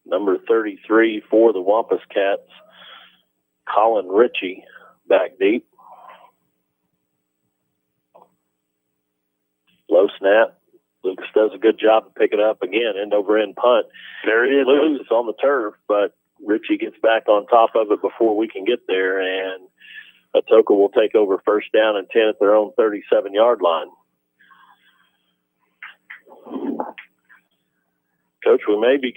S2: Number 33 for the Wampus Cats, Colin Ritchie, back deep. Low snap. Lucas does a good job of picking up again, end over end punt.
S3: There it is.
S2: Loose on the turf, but Ritchie gets back on top of it before we can get there, and Atoka will take over first down and 10 at their own 37-yard line. Coach, we may be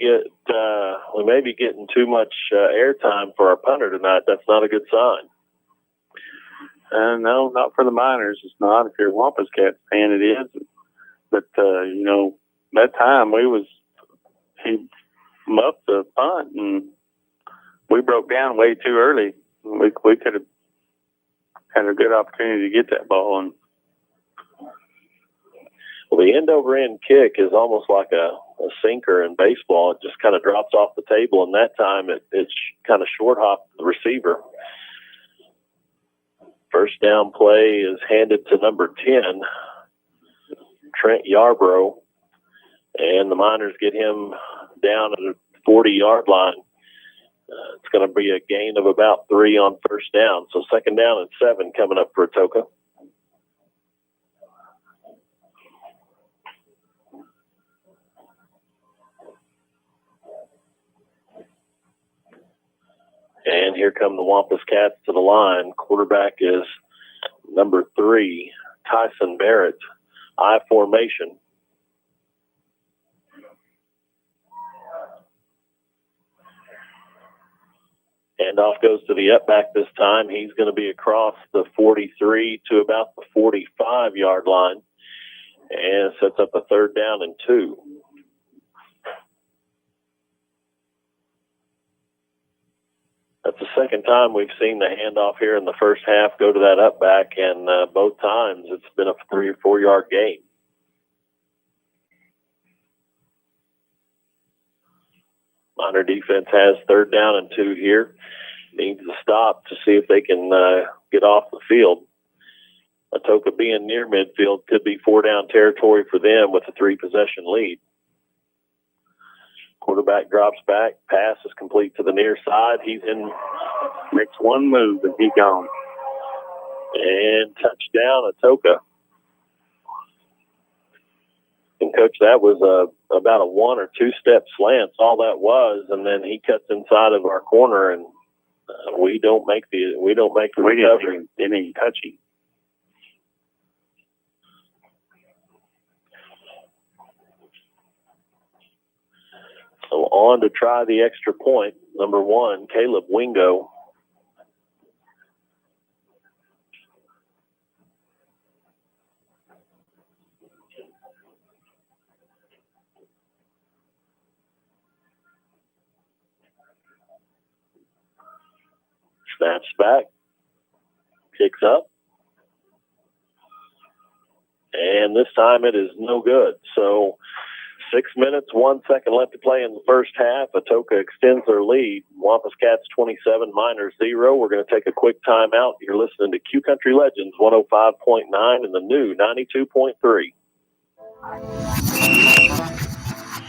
S2: getting too much airtime for our punter tonight. That's not a good sign.
S3: No, not for the Miners. It's not. If you're a Wampus Cat fan, it is. But that time he muffed the punt, and we broke down way too early. We could have had a good opportunity to get that ball. And
S2: Well, the end-over-end kick is almost like a sinker in baseball. It just kind of drops off the table, and that time it's kind of short-hopped the receiver. First down play is handed to number 10, Trent Yarbrough, and the Miners get him down at the 40-yard line. It's going to be a gain of about 3 on first down. So second down and 7 coming up for Atoka. And here come the Wampus Cats to the line. Quarterback is number 3, Tyson Barrett, I formation. Handoff goes to the up back this time. He's going to be across the 43 to about the 45-yard line and sets up a third down and 2. That's the second time we've seen the handoff here in the first half go to that up back, and both times it's been a 3 or 4 yard gain. Miner defense has third down and 2 here. Needs to stop to see if they can get off the field. Atoka being near midfield could be 4-down territory for them with a 3-possession lead. Quarterback drops back. Pass is complete to the near side. He's in.
S3: Makes one move and he gone.
S2: And touchdown, Atoka. And, Coach, that was about a 1 or 2 step slant. All that was, and then he cuts inside of our corner, and we don't make the recovery.
S3: Didn't even touch him.
S2: So on to try the extra point, number 1, Caleb Wingo. Snaps back, kicks up, and this time it is no good. So 6 minutes, 1 second left to play in the first half. Atoka extends their lead. Wampus Cats 27, Miners 0. We're going to take a quick timeout. You're listening to Q Country Legends 105.9 and the new 92.3.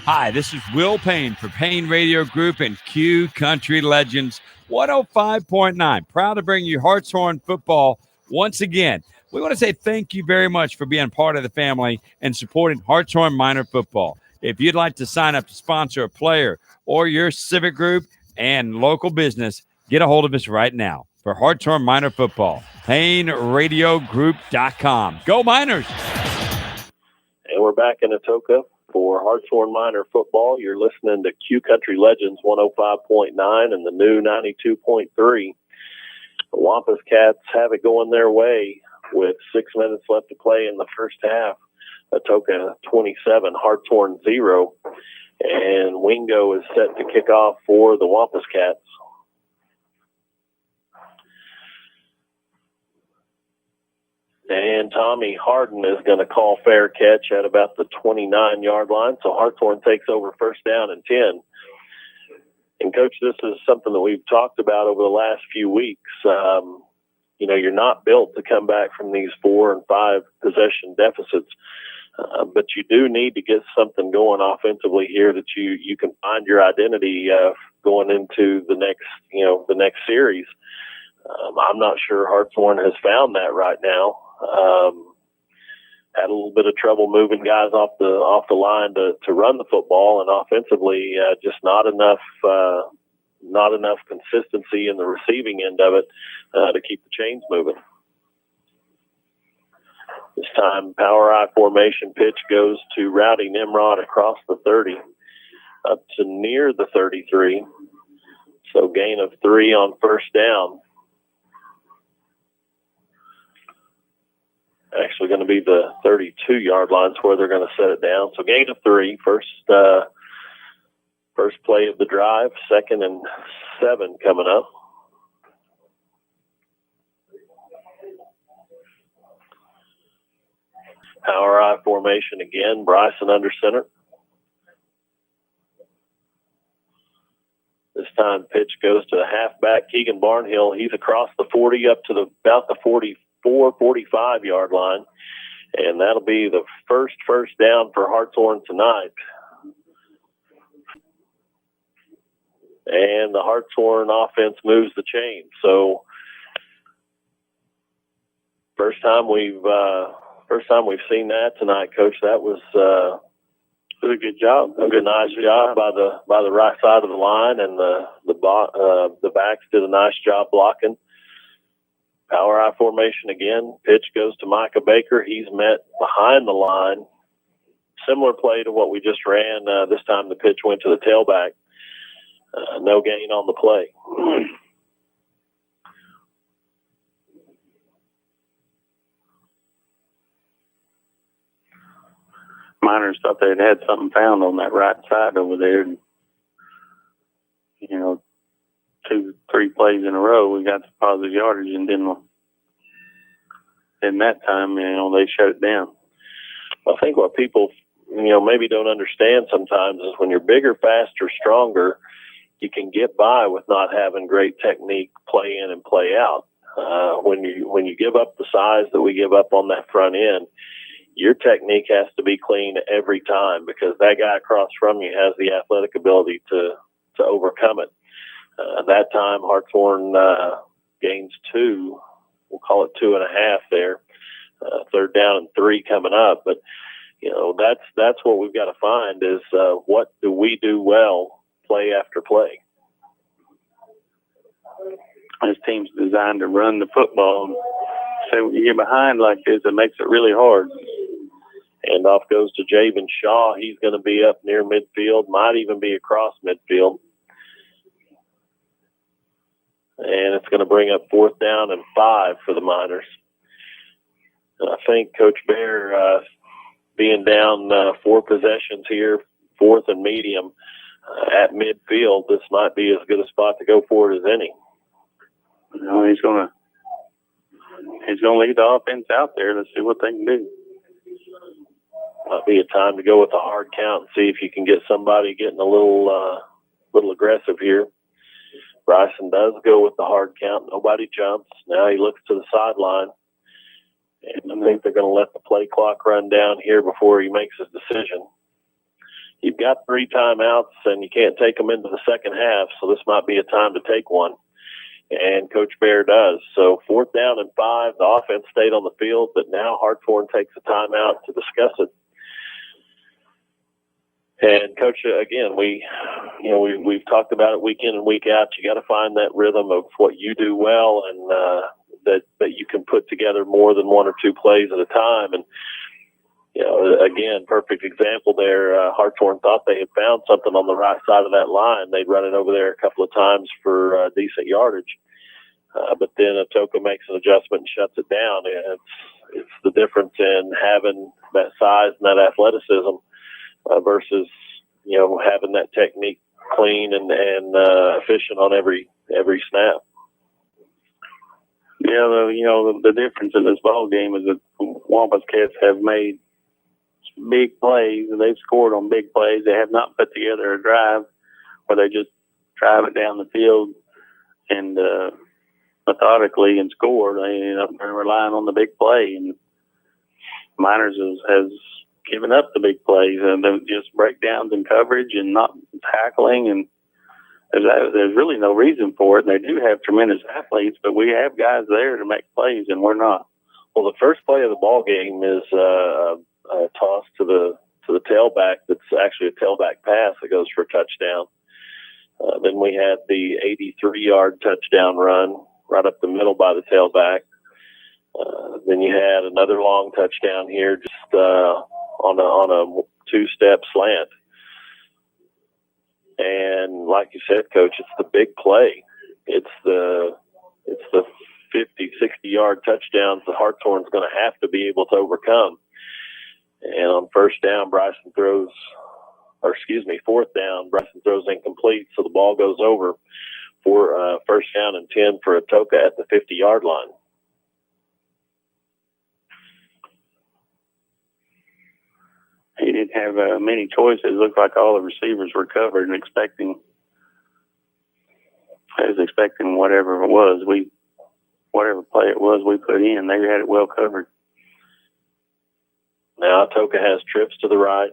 S1: Hi, this is Will Payne for Payne Radio Group and Q Country Legends 105.9. Proud to bring you Hartshorne football once again. We want to say thank you very much for being part of the family and supporting Hartshorne Miner football. If you'd like to sign up to sponsor a player or your civic group and local business, get a hold of us right now for Hartshorne Miner football. PayneRadioGroup.com. Go Miners!
S2: And we're back in Atoka for Hartshorne Miner football. You're listening to Q Country Legends 105.9 and the new 92.3. The Wampus Cats have it going their way with 6 minutes left to play in the first half. Atoka 27, Hartshorne 0. And Wingo is set to kick off for the Wampus Cats. And Tommy Harden is going to call fair catch at about the 29-yard line. So Hartshorne takes over first down and 10. And, Coach, this is something that we've talked about over the last few weeks. You're not built to come back from these 4 and 5 possession deficits. But you do need to get something going offensively here that you can find your identity going into the next series. I'm not sure Hartshorne has found that right now. Had a little bit of trouble moving guys off the line to run the football, and offensively just not enough consistency in the receiving end of it to keep the chains moving. This time, power I formation pitch goes to Rowdy Nimrod across the 30 up to near the 33. So gain of 3 on first down. Actually going to be the 32-yard lines where they're going to set it down. So gain of 3, first play of the drive, 2nd and 7 coming up. Power I formation again. Bryson under center. This time pitch goes to the halfback, Keegan Barnhill. He's across the 40 up to about the 44, 45-yard line. And that'll be the first down for Hartshorne tonight. And the Hartshorne offense moves the chain. So first time we've seen that tonight, Coach. That was
S3: a good job.
S2: A good, nice job by the right side of the line, and the backs did a nice job blocking. Power I formation again. Pitch goes to Micah Baker. He's met behind the line. Similar play to what we just ran. This time the pitch went to the tailback. No gain on the play.
S3: Miners thought they'd had something found on that right side over there. And, 2-3 plays in a row, we got the positive yardage, and then in that time, they shut it down.
S2: I think what people, maybe don't understand sometimes is when you're bigger, faster, stronger, you can get by with not having great technique play in and play out. When you give up the size that we give up on that front end, your technique has to be clean every time, because that guy across from you has the athletic ability to overcome it. That time, Hartshorne gains 2. We'll call it 2.5 there. 3rd down and 3 coming up. But, that's what we've got to find is what do we do well play after play.
S3: This team's designed to run the football. So when you get behind like this, it makes it really hard.
S2: And off goes to Javen Shaw. He's going to be up near midfield, might even be across midfield. And it's going to bring up 4th down and 5 for the Miners. And I think Coach Bear, being down 4 possessions here, 4th and medium, at midfield, this might be as good a spot to go for it as any.
S3: He's going to lead the offense out there. Let's see what they can do.
S2: Might be a time to go with a hard count and see if you can get somebody getting a little aggressive here. Bryson does go with the hard count. Nobody jumps. Now he looks to the sideline. And I think they're going to let the play clock run down here before he makes his decision. You've got 3 timeouts, and you can't take them into the second half, so this might be a time to take one. And Coach Bear does. So 4th down and 5, the offense stayed on the field, but now Hartshorne takes a timeout to discuss it. And Coach, again, we've talked about it week in and week out. You got to find that rhythm of what you do well, and that you can put together more than 1 or 2 plays at a time. And again, perfect example there. Hartshorne thought they had found something on the right side of that line. They'd run it over there a couple of times for decent yardage, but then Atoka makes an adjustment and shuts it down. It's the difference in having that size and that athleticism versus having that technique clean and efficient on every snap.
S3: Yeah, the difference in this ball game is that Wampus Cats have made big plays, and they've scored on big plays. They have not put together a drive where they just drive it down the field and methodically and score. They're relying on the big play, and Miners has given up the big plays, and they're just breakdowns in coverage and not tackling, and there's really no reason for it. They do have tremendous athletes, but we have guys there to make plays, and we're not.
S2: Well, the first play of the ball game is a toss to the tailback. That's actually a tailback pass that goes for a touchdown. Then we had the 83-yard touchdown run right up the middle by the tailback. Then you had another long touchdown here, just on a 2-step slant. And like you said, Coach, it's the big play. It's the 50, 60-yard touchdowns that Hartshorne's going to have to be able to overcome. And on 4th down, Bryson throws incomplete, so the ball goes over for 1st down and 10 for Atoka at the 50-yard line.
S3: didn't have many choices. It looked like all the receivers were covered and expecting whatever it was. Whatever play it was we put in, they had it well covered.
S2: Now Atoka has trips to the right.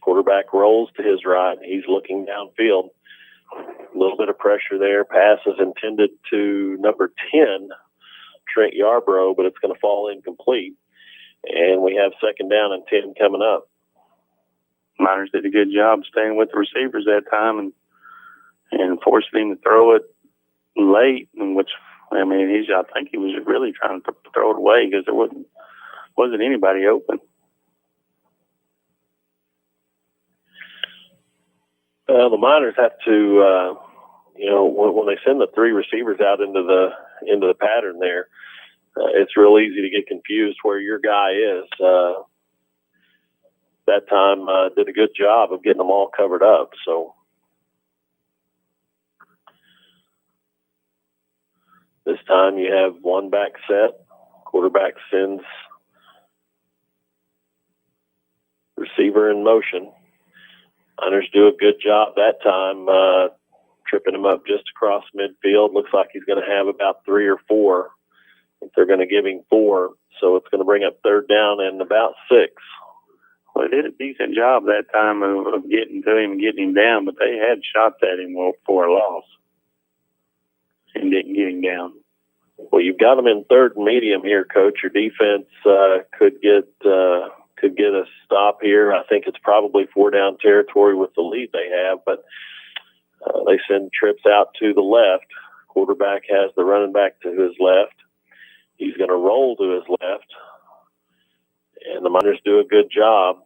S2: Quarterback rolls to his right. He's looking downfield. A little bit of pressure there. Pass is intended to number 10, Trent Yarbrough, but it's going to fall incomplete. And we have second down and 10 coming up.
S3: Miners did a good job staying with the receivers that time and forcing him to throw it late, which, I think he was really trying to throw it away because there wasn't anybody open.
S2: The Miners have to, when they send the three receivers out into the pattern there, it's real easy to get confused where your guy is. That time did a good job of getting them all covered up. So this time you have one back set. Quarterback sends receiver in motion. Miners do a good job that time, tripping him up just across midfield. Looks like he's going to have about 3 or 4. If they're going to give him 4, so it's going to bring up third down and about 6.
S3: Well, they did a decent job that time of getting to him and getting him down, but they had shots at him for a loss and didn't get him down.
S2: Well, you've got them in third and medium here, Coach. Your defense could get a stop here. I think it's probably 4-down territory with the lead they have, but they send trips out to the left. Quarterback has the running back to his left. He's going to roll to his left, and the Miners do a good job.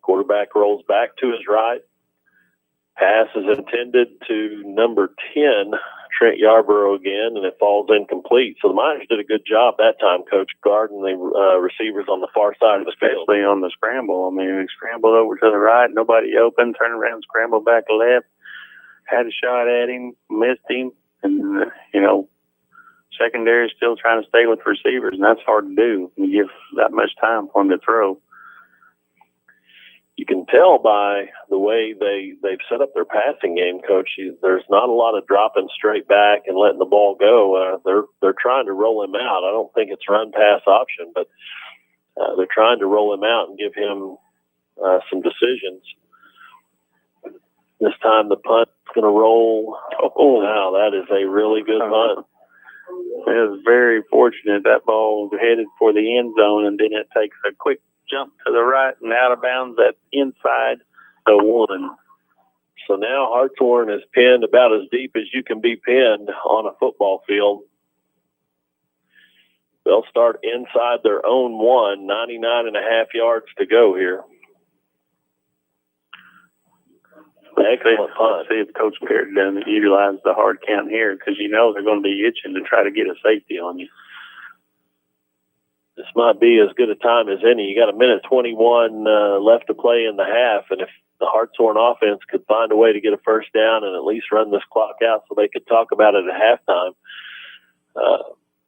S2: Quarterback rolls back to his right. Pass is intended to number 10, Trent Yarbrough again, and it falls incomplete. So the Miners did a good job that time, Coach, guarding the receivers on the far side of the field.
S3: Especially on the scramble. We scrambled over to the right, nobody open, turned around, scrambled back left, had a shot at him, missed him, and, secondary is still trying to stay with receivers, and that's hard to do. You give that much time for them to throw.
S2: You can tell by the way they've set up their passing game, Coach. There's not a lot of dropping straight back and letting the ball go. They're trying to roll him out. I don't think it's run pass option, but they're trying to roll him out and give him some decisions. This time the punt's going to roll. Oh, wow, that is a really good punt.
S3: It was very fortunate that ball was headed for the end zone, and then it takes a quick jump to the right and out of bounds at inside the 1.
S2: So now Hartshorne is pinned about as deep as you can be pinned on a football field. They'll start inside their own 1, 99.5 yards to go here. Excellent punt.
S3: Let's see if Coach Perry doesn't utilize the hard count here, because they're going to be itching to try to get a safety on you.
S2: This might be as good a time as any. You got 1:21 left to play in the half, and if the Hartshorne offense could find a way to get a first down and at least run this clock out so they could talk about it at halftime,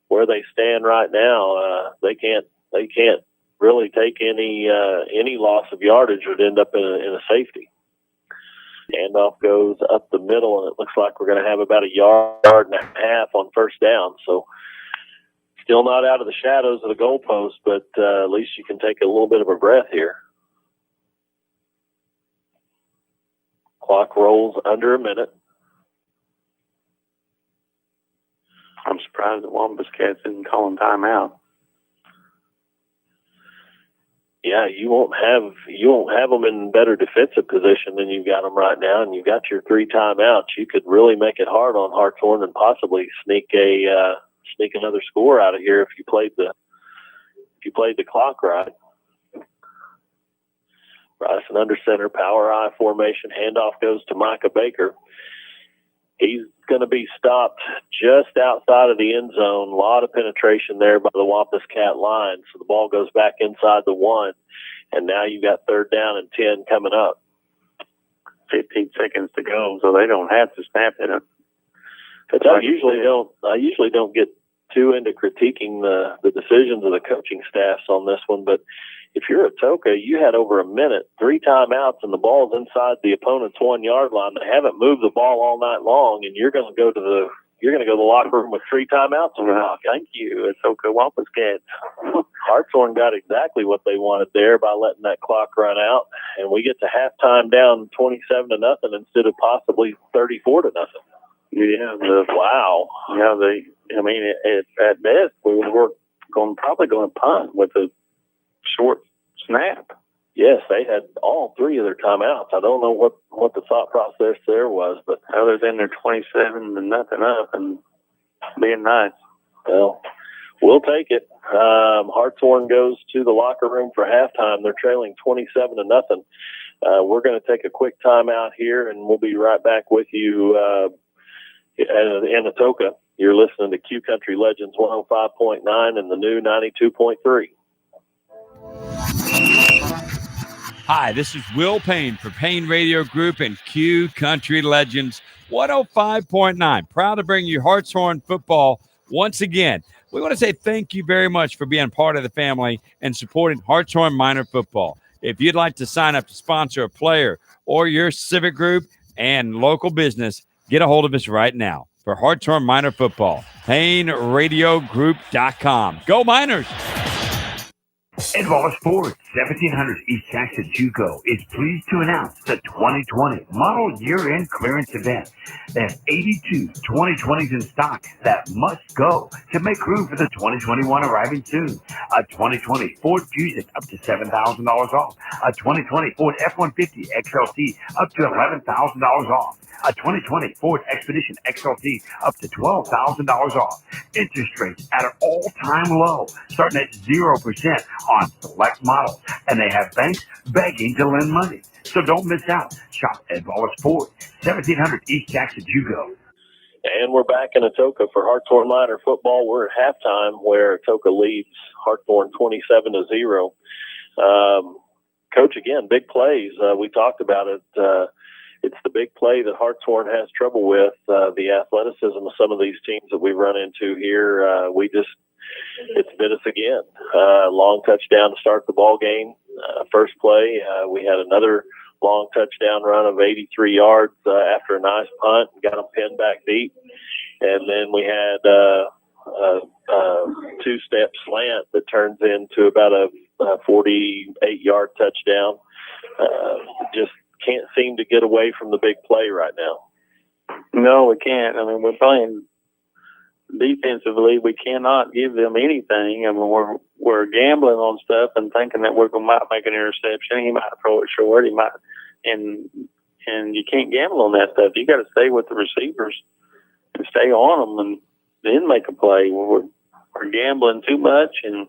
S2: where they stand right now, they can't really take any loss of yardage would end up in a safety. Handoff goes up the middle, and it looks like we're going to have about a yard and a half on first down. So still not out of the shadows of the goalpost, but at least you can take a little bit of a breath here. Clock rolls under a minute.
S3: I'm surprised the Wampus Cats isn't calling timeout.
S2: Yeah, you won't have them in better defensive position than you've got them right now, and you've got your 3 timeouts. You could really make it hard on Hartshorne and possibly sneak another score out of here if you played the clock right. Bryson under center, power I formation. Handoff goes to Micah Baker. He's going to be stopped just outside of the end zone. A lot of penetration there by the Wampus Cat line. So the ball goes back inside the 1. And now you got third down and 10 coming up.
S3: 15 seconds to go, so they don't have to snap it.
S2: But I usually don't get too into critiquing the decisions of the coaching staffs on this one, but if you're Atoka, you had over a minute, 3 timeouts, and the ball's inside the opponent's 1 yard line. They haven't moved the ball all night long, and you're going to go to the locker room with 3 timeouts.
S3: Thank you, Atoka Wampus Cats.
S2: Hartshorne got exactly what they wanted there by letting that clock run out, and we get to halftime down 27-0 instead of possibly 34-0.
S3: Yeah.
S2: Wow.
S3: Yeah. At best, we were probably going to punt with a short snap.
S2: Yes, they had all 3 of their timeouts. I don't know what the thought process there was, but
S3: other than they're 27-0 up and being nice.
S2: Well, we'll take it. Hartshorne goes to the locker room for halftime. They're trailing 27-0. We're going to take a quick timeout here, and we'll be right back with you in Atoka. You're listening to Q Country Legends 105.9 and the new 92.3.
S1: Hi, this is Will Payne for Payne Radio Group and Q Country Legends 105.9. Proud to bring you Hartshorne football once again. We want to say thank you very much for being part of the family and supporting Hartshorne Minor football. If you'd like to sign up to sponsor a player or your civic group and local business, get a hold of us right now for Hartshorne Minor football. PayneRadioGroup.com. Go Miners!
S9: Edward Sports, 1700 East Jackson Juco, is pleased to announce the 2020 model year-end clearance event. They have 82 2020s in stock that must go to make room for the 2021 arriving soon. A 2020 Ford Fusion up to $7,000 off. A 2020 Ford F-150 XLT up to $11,000 off. A 2020 Ford Expedition XLT up to $12,000 off. Interest rates at an all-time low, starting at 0% on select models. And they have banks begging to lend money. So don't miss out. Shop at Wallace Ford, 1700 East Jackson Juco.
S2: And we're back in Atoka for Hartshorne Minor football. We're at halftime where Atoka leads Hartshorne 27-0. Coach, again, big plays. We talked about it. It's the big play that Hartshorne has trouble with, the athleticism of some of these teams that we run into here. It's bit us again. Long touchdown to start the ball game. First play, we had another long touchdown run of 83 yards after a nice punt and got them pinned back deep. And then we had a two-step slant that turns into about a 48-yard touchdown. Just can't seem to get away from the big play right now.
S3: No, we can't. I mean, we're playing defensively. We cannot give them anything. I mean, we're gambling on stuff and thinking that we might make an interception. He might throw it short. He might, and you can't gamble on that stuff. You got to stay with the receivers and stay on them, and then make a play. We're gambling too much and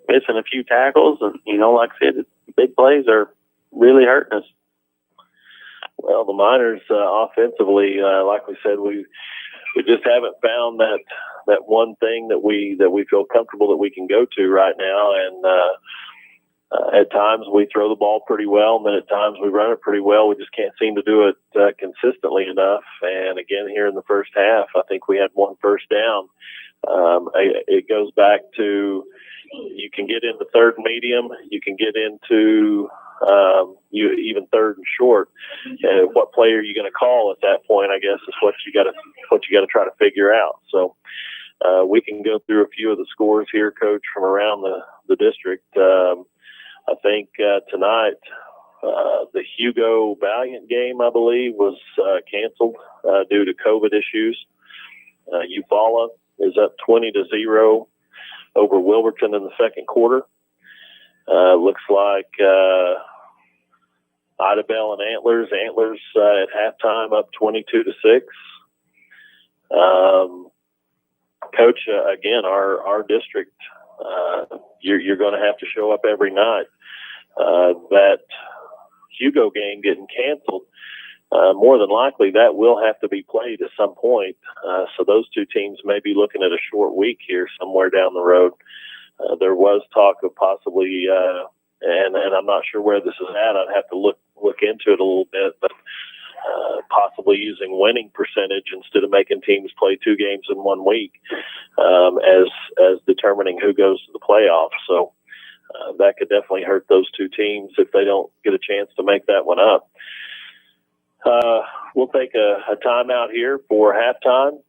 S3: missing a few tackles, and like I said, big plays are really hurting us.
S2: Well, the Miners offensively, like we said, we just haven't found that one thing that we feel comfortable that we can go to right now. And at times we throw the ball pretty well, and then at times we run it pretty well. We just can't seem to do it consistently enough. And again, here in the first half, I think we had 1 first down. It goes back to you can get into third medium, you can get into even third and short. What play are you going to call at that point? I guess is what you got to try to figure out. So we can go through a few of the scores here, Coach, from around the district. I think tonight the Hugo Valiant game, I believe, was canceled due to COVID issues. Eufaula is up 20-0 over Wilburton in the second quarter. Looks like Idabel and Antlers at halftime up 22-6. Coach, again, our district, you're going to have to show up every night. That Hugo game getting canceled, more than likely that will have to be played at some point. So those two teams may be looking at a short week here somewhere down the road. There was talk of possibly, and I'm not sure where this is at. I'd have to look into it a little bit, but possibly using winning percentage instead of making teams play 2 games in 1 week as determining who goes to the playoffs. So that could definitely hurt those 2 teams if they don't get a chance to make that one up. We'll take a timeout here for halftime.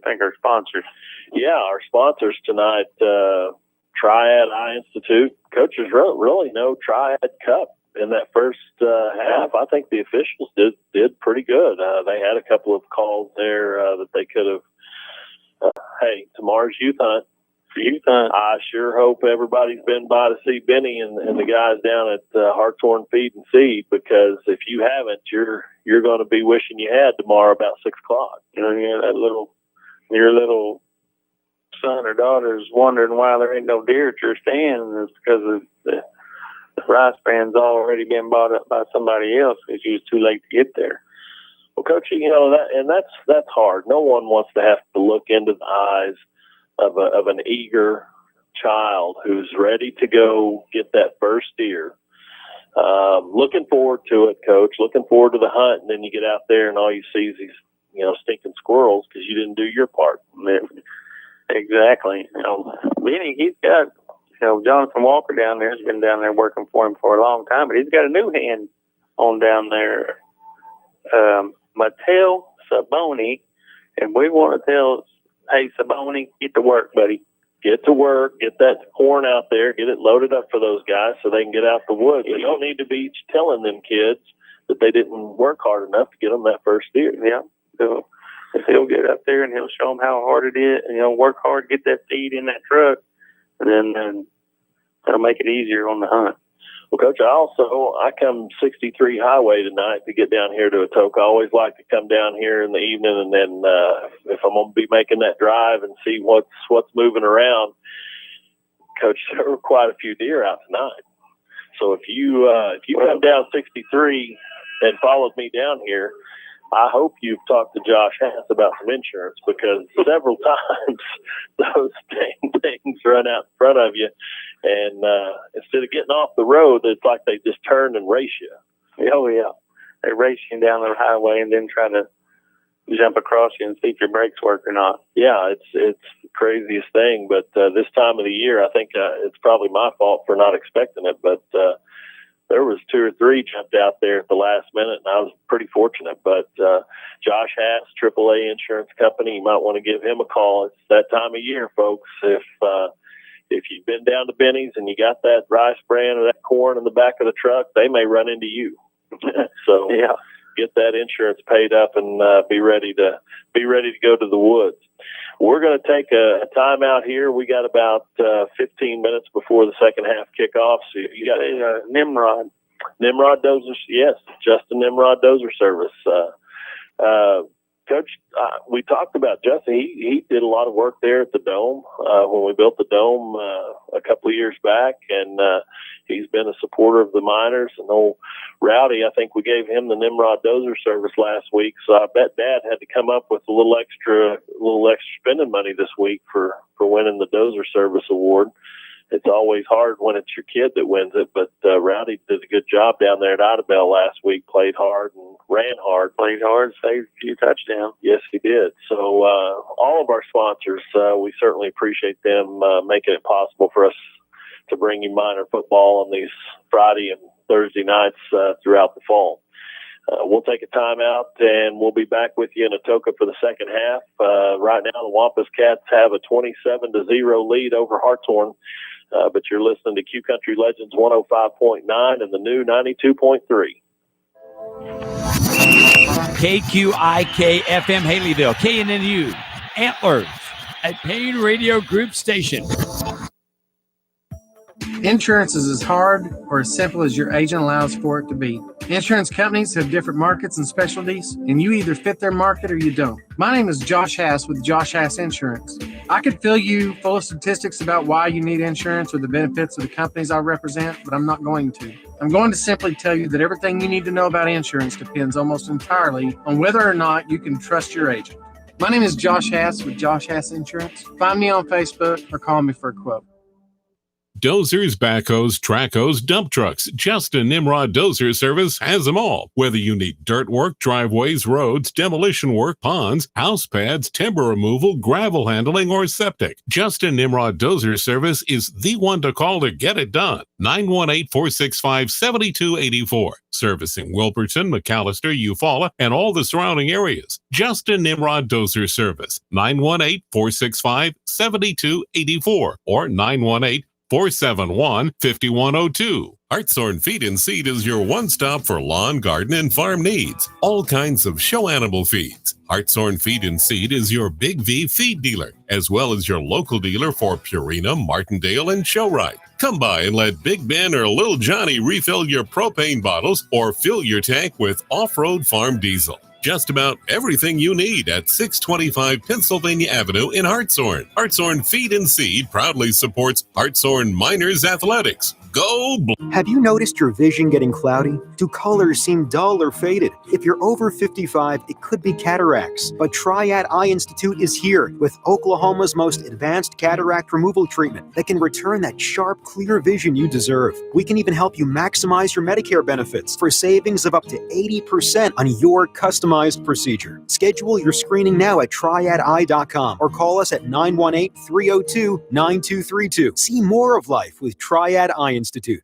S3: Thank our sponsors.
S2: Yeah, our sponsors tonight, Triad Eye Institute. Coaches really no Triad Cup in that first half. I think the officials did pretty good. They had a couple of calls there that they could have. Hey, tomorrow's youth hunt. I sure hope everybody's been by to see Benny and the guys down at Hartshorne Feed and Seed, because if you haven't, you're going to be wishing you had tomorrow about 6 o'clock.
S3: You know, your little son or daughter's wondering why there ain't no deer at your stand, and it's because of the rice band's already been bought up by somebody else because you was too late to get there.
S2: Well, Coach, you know that's hard. No one wants to have to look into the eyes of an eager child who's ready to go get that first deer. Looking forward to it, Coach. Looking forward to the hunt, and then you get out there and all you see is these, stinking squirrels because you didn't do your part.
S3: Exactly. Benny, he's got, Jonathan Walker down there has been down there working for him for a long time, but he's got a new hand on down there, Mattel Saboni, and we want to tell, hey, Saboni, get to work, buddy. Get to work. Get that corn out there. Get it loaded up for those guys so they can get out the woods. You don't need to be telling them kids that they didn't work hard enough to get them that first deer. Yeah. So he'll get up there and he'll show them how hard it is, and work hard, get that feed in that truck, and then that'll make it easier on the hunt.
S2: Well, Coach, I come 63 highway tonight to get down here to Atoka. I always like to come down here in the evening, and then if I'm going to be making that drive and see what's moving around, Coach, there were quite a few deer out tonight. So if you come down 63 and followed me down here, I hope you've talked to Josh Hass about some insurance, because several times those dang things run out in front of you, and instead of getting off the road, it's like they just turn and race you.
S3: Oh, yeah. They race you down the highway and then try to jump across you and see if your brakes work or not.
S2: Yeah, it's the craziest thing, but this time of the year, I think it's probably my fault for not expecting it, but there was 2 or 3 jumped out there at the last minute, and I was pretty fortunate. But Josh Hass, AAA Insurance Company, you might want to give him a call. It's that time of year, folks. If you've been down to Benny's and you got that rice bran or that corn in the back of the truck, they may run into you. So yeah, get that insurance paid up and be ready to go to the woods. We're going to take a timeout here. We got about 15 minutes before the second half kickoff. So you got
S3: Nimrod
S2: Dozer, yes, Justin Nimrod Dozer Service. Coach, we talked about Justin. He did a lot of work there at the Dome when we built the Dome a couple of years back, and he's been a supporter of the Miners. And old Rowdy, I think we gave him the Nimrod Dozer Service last week, so I bet Dad had to come up with a little extra spending money this week for winning the Dozer Service Award. It's always hard when it's your kid that wins it, but Rowdy did a good job down there at Idabel last week, played hard and ran hard.
S3: Played hard, saved a few touchdowns.
S2: Yes, he did. So all of our sponsors, we certainly appreciate them making it possible for us to bring you Miner football on these Friday and Thursday nights throughout the fall. We'll take a timeout, and we'll be back with you in Atoka for the second half. Right now, the Wampus Cats have a 27-0 lead over Hartshorne. But you're listening to Q Country Legends 105.9 and the new 92.3.
S1: KQIK FM Haleyville, KNNU, Antlers, at Payne Radio Group Station.
S4: Insurance is as hard or as simple as your agent allows for it to be. Insurance companies have different markets and specialties, and you either fit their market or you don't. My name is Josh Hass with Josh Hass Insurance. I could fill you full of statistics about why you need insurance or the benefits of the companies I represent, but I'm not going to. I'm going to simply tell you that everything you need to know about insurance depends almost entirely on whether or not you can trust your agent. My name is Josh Hass with Josh Hass Insurance. Find me on Facebook or call me for a quote.
S5: Dozers, backhoes, track hoes, dump trucks. Justin Nimrod Dozer Service has them all. Whether you need dirt work, driveways, roads, demolition work, ponds, house pads, timber removal, gravel handling, or septic, Justin Nimrod Dozer Service is the one to call to get it done. 918-465-7284. Servicing Wilburton, McAllister, Eufaula, and all the surrounding areas. Justin Nimrod Dozer Service. 918-465-7284 or 918-471-5102. Hartshorne Feed and Seed is your one-stop for lawn, garden, and farm needs. All kinds of show animal feeds. Hartshorne Feed and Seed is your Big V feed dealer, as well as your local dealer for Purina, Martindale, and Showrite. Come by and let Big Ben or Little Johnny refill your propane bottles or fill your tank with off-road farm diesel. Just about everything you need at 625 Pennsylvania Avenue in Hartshorne. Hartshorne Feed and Seed proudly supports Hartshorne Miners Athletics. Go Blue!
S6: Have you noticed your vision getting cloudy? Do colors seem dull or faded? If you're over 55, it could be cataracts. But Triad Eye Institute is here with Oklahoma's most advanced cataract removal treatment that can return that sharp, clear vision you deserve. We can even help you maximize your Medicare benefits for savings of up to 80% on your customized procedure. Schedule your screening now at triadeye.com or call us at 918-302-9232. See more of life with Triad Eye Institute.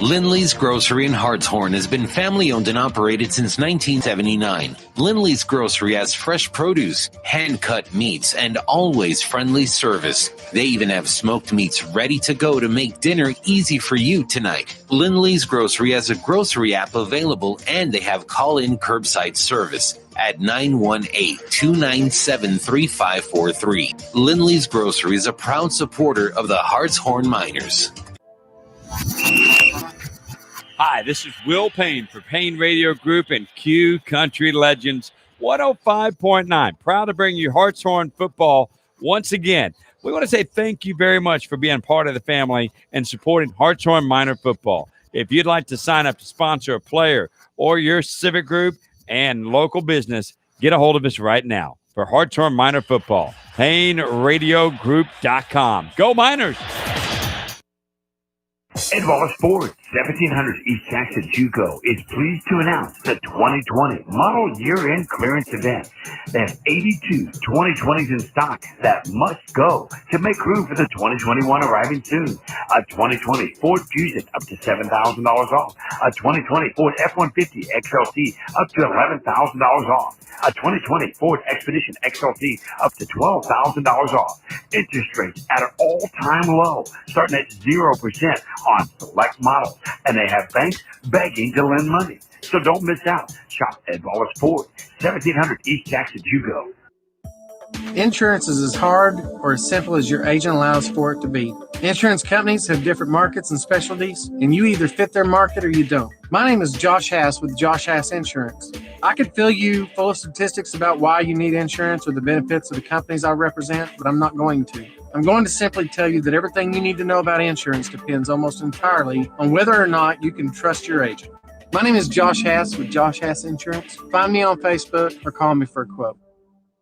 S7: Lindley's Grocery in Hartshorne has been family-owned and operated since 1979. Lindley's Grocery has fresh produce, hand-cut meats, and always friendly service. They even have smoked meats ready to go to make dinner easy for you tonight. Lindley's Grocery has a grocery app available, and they have call-in curbside service at 918-297-3543. Lindley's Grocery is a proud supporter of the Hartshorne Miners.
S1: Hi, this is Will Payne for Payne Radio Group and Q Country Legends 105.9. Proud to bring you Hartshorne football once again. We want to say thank you very much for being part of the family and supporting Hartshorne Miner football. If you'd like to sign up to sponsor a player or your civic group and local business, get a hold of us right now for Hartshorne Miner football. PayneRadioGroup.com. Go Miners!
S9: Edwalla Sports, 1700 East Jackson JUCO, is pleased to announce the 2020 model year-end clearance event. They have 82 2020s in stock that must go to make room for the 2021 arriving soon. A 2020 Ford Fusion up to $7,000 off. A 2020 Ford F-150 XLT up to $11,000 off. A 2020 Ford Expedition XLT up to $12,000 off. Interest rates at an all-time low, starting at 0% on select models. And they have banks begging to lend money. So don't miss out. Shop at Edwalla Sports, 1700 East Jackson JUCO.
S4: Insurance is as hard or as simple as your agent allows for it to be. Insurance companies have different markets and specialties, and you either fit their market or you don't. My name is Josh Hass with Josh Hass Insurance. I could fill you full of statistics about why you need insurance or the benefits of the companies I represent, but I'm not going to. I'm going to simply tell you that everything you need to know about insurance depends almost entirely on whether or not you can trust your agent. My name is Josh Hass with Josh Hass Insurance. Find me on Facebook or call me for a quote.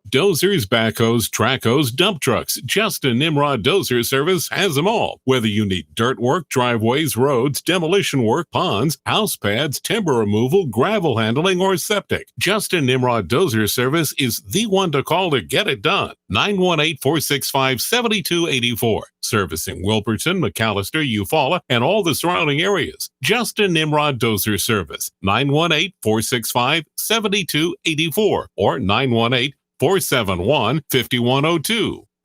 S5: Dozers, backhoes, track hoes, dump trucks. Justin Nimrod Dozer Service has them all. Whether you need dirt work, driveways, roads, demolition work, ponds, house pads, timber removal, gravel handling, or septic, Justin Nimrod Dozer Service is the one to call to get it done. 918-465-7284. Servicing Wilburton, McAllister, Eufaula, and all the surrounding areas. Justin Nimrod Dozer Service. 918-465-7284 or 918-471-5102.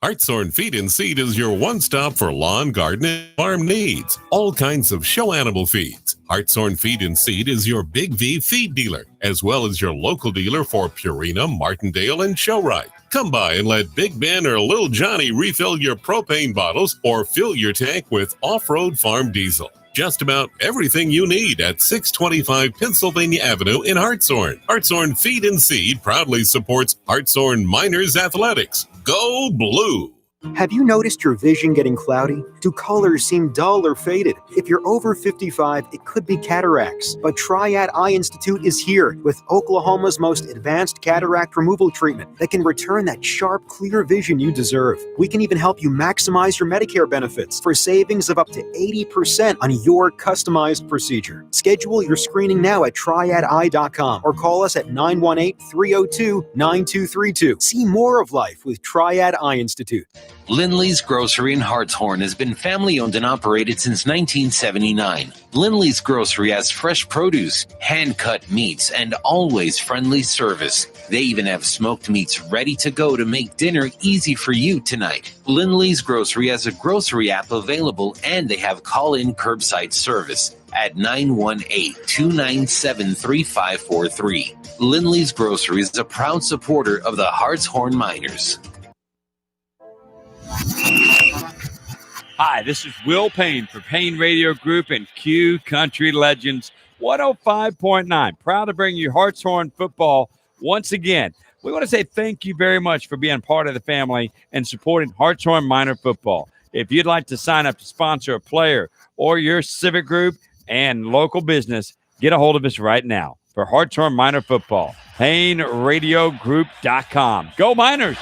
S5: Hartshorne Feed and Seed is your one-stop for lawn, garden, and farm needs. All kinds of show animal feeds. Hartshorne Feed and Seed is your Big V feed dealer, as well as your local dealer for Purina, Martindale, and Showrite. Come by and let Big Ben or Little Johnny refill your propane bottles or fill your tank with off-road farm diesel. Just about everything you need at 625 Pennsylvania Avenue in Hartshorne. Hartshorne Feed and Seed proudly supports Hartshorne Miners Athletics. Go Blue!
S6: Have you noticed your vision getting cloudy? Do colors seem dull or faded? If you're over 55, it could be cataracts. But Triad Eye Institute is here with Oklahoma's most advanced cataract removal treatment that can return that sharp, clear vision you deserve. We can even help you maximize your Medicare benefits for savings of up to 80% on your customized procedure. Schedule your screening now at triadeye.com or call us at 918-302-9232. See more of life with Triad Eye Institute.
S7: Lindley's Grocery in Hartshorne has been family-owned and operated since 1979. Lindley's Grocery has fresh produce, hand-cut meats, and always friendly service. They even have smoked meats ready to go to make dinner easy for you tonight. Lindley's Grocery has a grocery app available, and they have call-in curbside service at 918-297-3543. Lindley's Grocery is a proud supporter of the Hartshorne Miners.
S1: Hi, this is Will Payne for Payne Radio Group and Q Country Legends 105.9. Proud to bring you Hartshorne football once again. We want to say thank you very much for being part of the family and supporting Hartshorne Minor football. If you'd like to sign up to sponsor a player or your civic group and local business, get a hold of us right now for Hartshorne Minor football. PayneRadioGroup.com. Go Miners!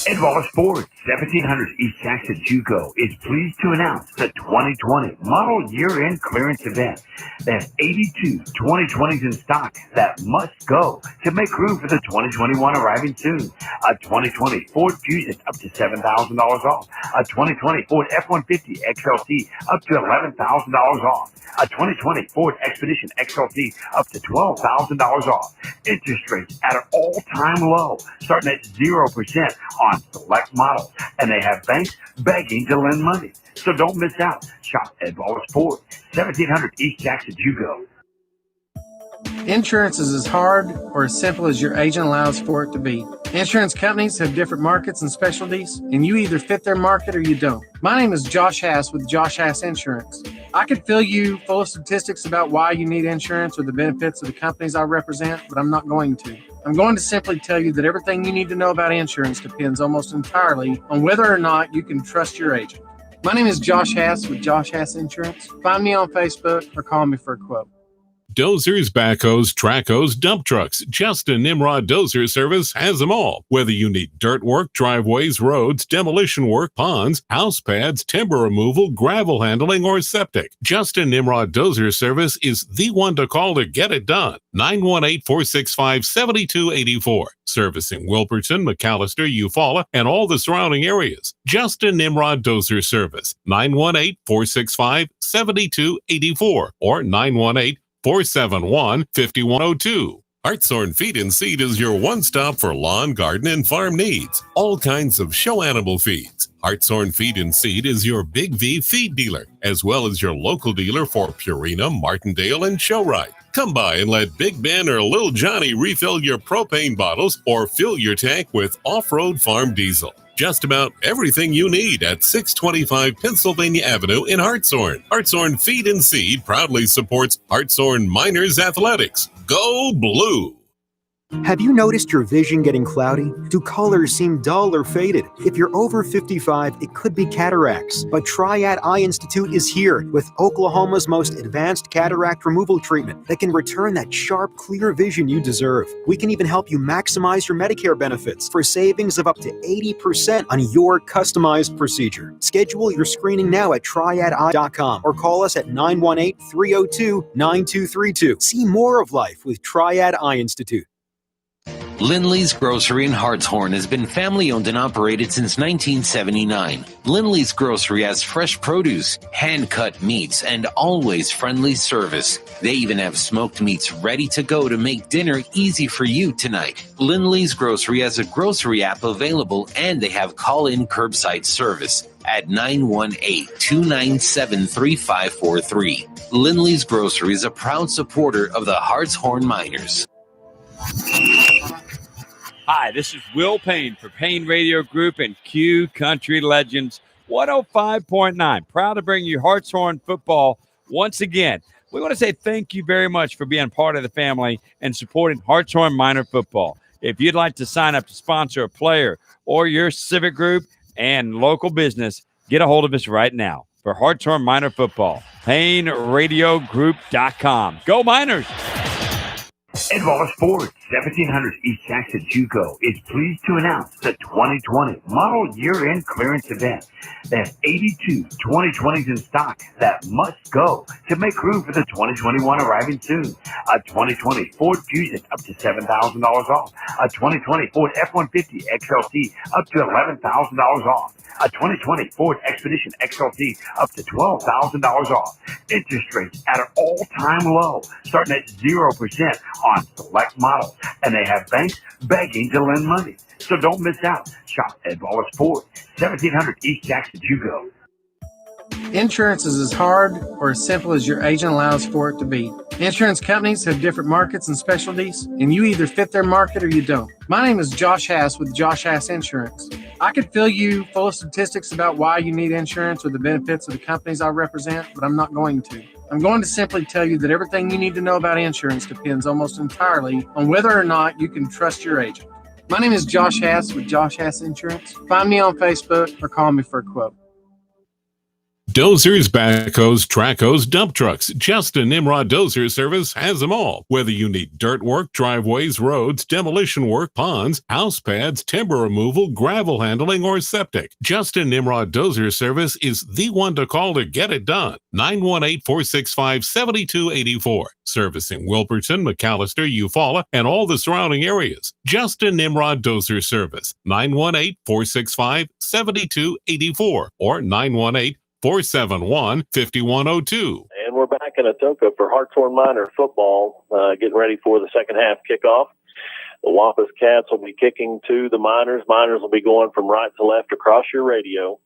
S9: Edwalla Sports, 1700 East Jackson JUCO, is pleased to announce the 2020 model year-end clearance event. They have 82 2020s in stock that must go to make room for the 2021 arriving soon. A 2020 Ford Fusion up to $7,000 off. A 2020 Ford F-150 XLT up to $11,000 off. A 2020 Ford Expedition XLT up to $12,000 off. Interest rates at an all-time low, starting at 0% on select models. And they have banks begging to lend money. So don't miss out. Shop Edwalla Sports, 1700 East Jackson JUCO.
S4: Insurance is as hard or as simple as your agent allows for it to be. Insurance companies have different markets and specialties, and you either fit their market or you don't. My name is Josh Hass with Josh Hass Insurance. I could fill you full of statistics about why you need insurance or the benefits of the companies I represent, but I'm not going to. I'm going to simply tell you that everything you need to know about insurance depends almost entirely on whether or not you can trust your agent. My name is Josh Hass with Josh Hass Insurance. Find me on Facebook or call me for a quote.
S5: Dozers, backhoes, trackhoes, dump trucks. Justin Nimrod Dozer Service has them all. Whether you need dirt work, driveways, roads, demolition work, ponds, house pads, timber removal, gravel handling, or septic, Justin Nimrod Dozer Service is the one to call to get it done. 918-465-7284. Servicing Wilburton, McAllister, Eufaula, and all the surrounding areas. Justin Nimrod Dozer Service. 918-465-7284 or 918-471-5102. Hartshorne Feed and Seed is your one-stop for lawn, garden, and farm needs. All kinds of show animal feeds. Hartshorne Feed and Seed is your Big V feed dealer, as well as your local dealer for Purina, Martindale, and Showrite. Come by and let Big Ben or Little Johnny refill your propane bottles or fill your tank with off-road farm diesel. Just about everything you need at 625 Pennsylvania Avenue in Hartshorne. Hartshorne Feed and Seed proudly supports Hartshorne Miners Athletics. Go Blue!
S6: Have you noticed your vision getting cloudy? Do colors seem dull or faded? If you're over 55, it could be cataracts. But Triad Eye Institute is here with Oklahoma's most advanced cataract removal treatment that can return that sharp, clear vision you deserve. We can even help you maximize your Medicare benefits for savings of up to 80% on your customized procedure. Schedule your screening now at triadeye.com or call us at 918-302-9232. See more of life with Triad Eye Institute.
S7: Lindley's Grocery in Hartshorne has been family-owned and operated since 1979. Lindley's Grocery has fresh produce, hand-cut meats, and always friendly service. They even have smoked meats ready to go to make dinner easy for you tonight. Lindley's Grocery has a grocery app available, and they have call-in curbside service at 918-297-3543. Lindley's Grocery is a proud supporter of the Hartshorne Miners.
S1: Hi, this is Will Payne for Payne Radio Group and Q Country Legends 105.9. Proud to bring you Hartshorne football once again. We want to say thank you very much for being part of the family and supporting Hartshorne Minor football. If you'd like to sign up to sponsor a player or your civic group and local business, get a hold of us right now. For Hartshorne Miner Football, PayneRadioGroup.com. Go Miners!
S9: Ed Wallace Ford, 1700 East Jackson, JUCO, is pleased to announce the 2020 model year-end clearance event. They have 82 2020s in stock that must go to make room for the 2021 arriving soon. A 2020 Ford Fusion up to $7,000 off. A 2020 Ford F-150 XLT up to $11,000 off. A 2020 Ford Expedition XLT up to $12,000 off. Interest rates at an all-time low, starting at 0% on select models. And they have banks begging to lend money. So don't miss out. Shop Ed Wallace Ford, 1700 East Jackson, JUCO.
S4: Insurance is as hard or as simple as your agent allows for it to be. Insurance companies have different markets and specialties, and you either fit their market or you don't. My name is Josh Hass with Josh Hass Insurance. I could fill you full of statistics about why you need insurance or the benefits of the companies I represent, but I'm not going to. I'm going to simply tell you that everything you need to know about insurance depends almost entirely on whether or not you can trust your agent. My name is Josh Hass with Josh Hass Insurance. Find me on Facebook or call me for a quote.
S5: Dozers, backhoes, trackhoes, dump trucks. Justin Nimrod Dozer Service has them all. Whether you need dirt work, driveways, roads, demolition work, ponds, house pads, timber removal, gravel handling, or septic, Justin Nimrod Dozer Service is the one to call to get it done. 918-465-7284. Servicing Wilburton, McAllister, Eufaula, and all the surrounding areas. Justin Nimrod Dozer Service. 918-465-7284 or 918-471-5102.
S2: And we're back in Atoka for Hartshorne Miner football, getting ready for the second half kickoff. The Wampus Cats will be kicking to the Miners. Miners will be going from right to left across your radio.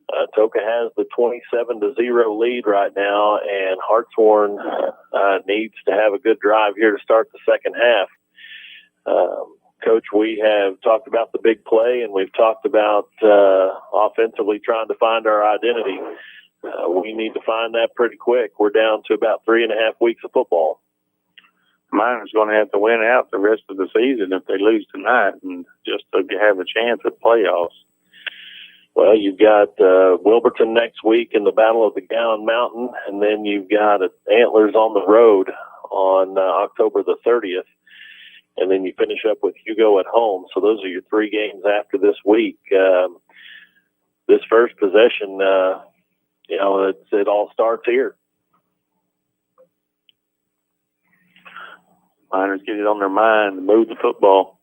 S2: Atoka has the 27-0 lead right now, and Hartshorne needs to have a good drive here to start the second half. Coach, we have talked about the big play, and we've talked about offensively trying to find our identity. We need to find that pretty quick. We're down to about 3.5 weeks of football.
S3: Miners going to have to win out the rest of the season if they lose tonight, and just to have a chance at playoffs.
S2: Well, you've got Wilburton next week in the Battle of the Gowan Mountain, and then you've got Antlers on the road on October the 30th. And then you finish up with Hugo at home. So those are your 3 games after this week. This first possession, it all starts here.
S3: Miners get it on their mind to move the football.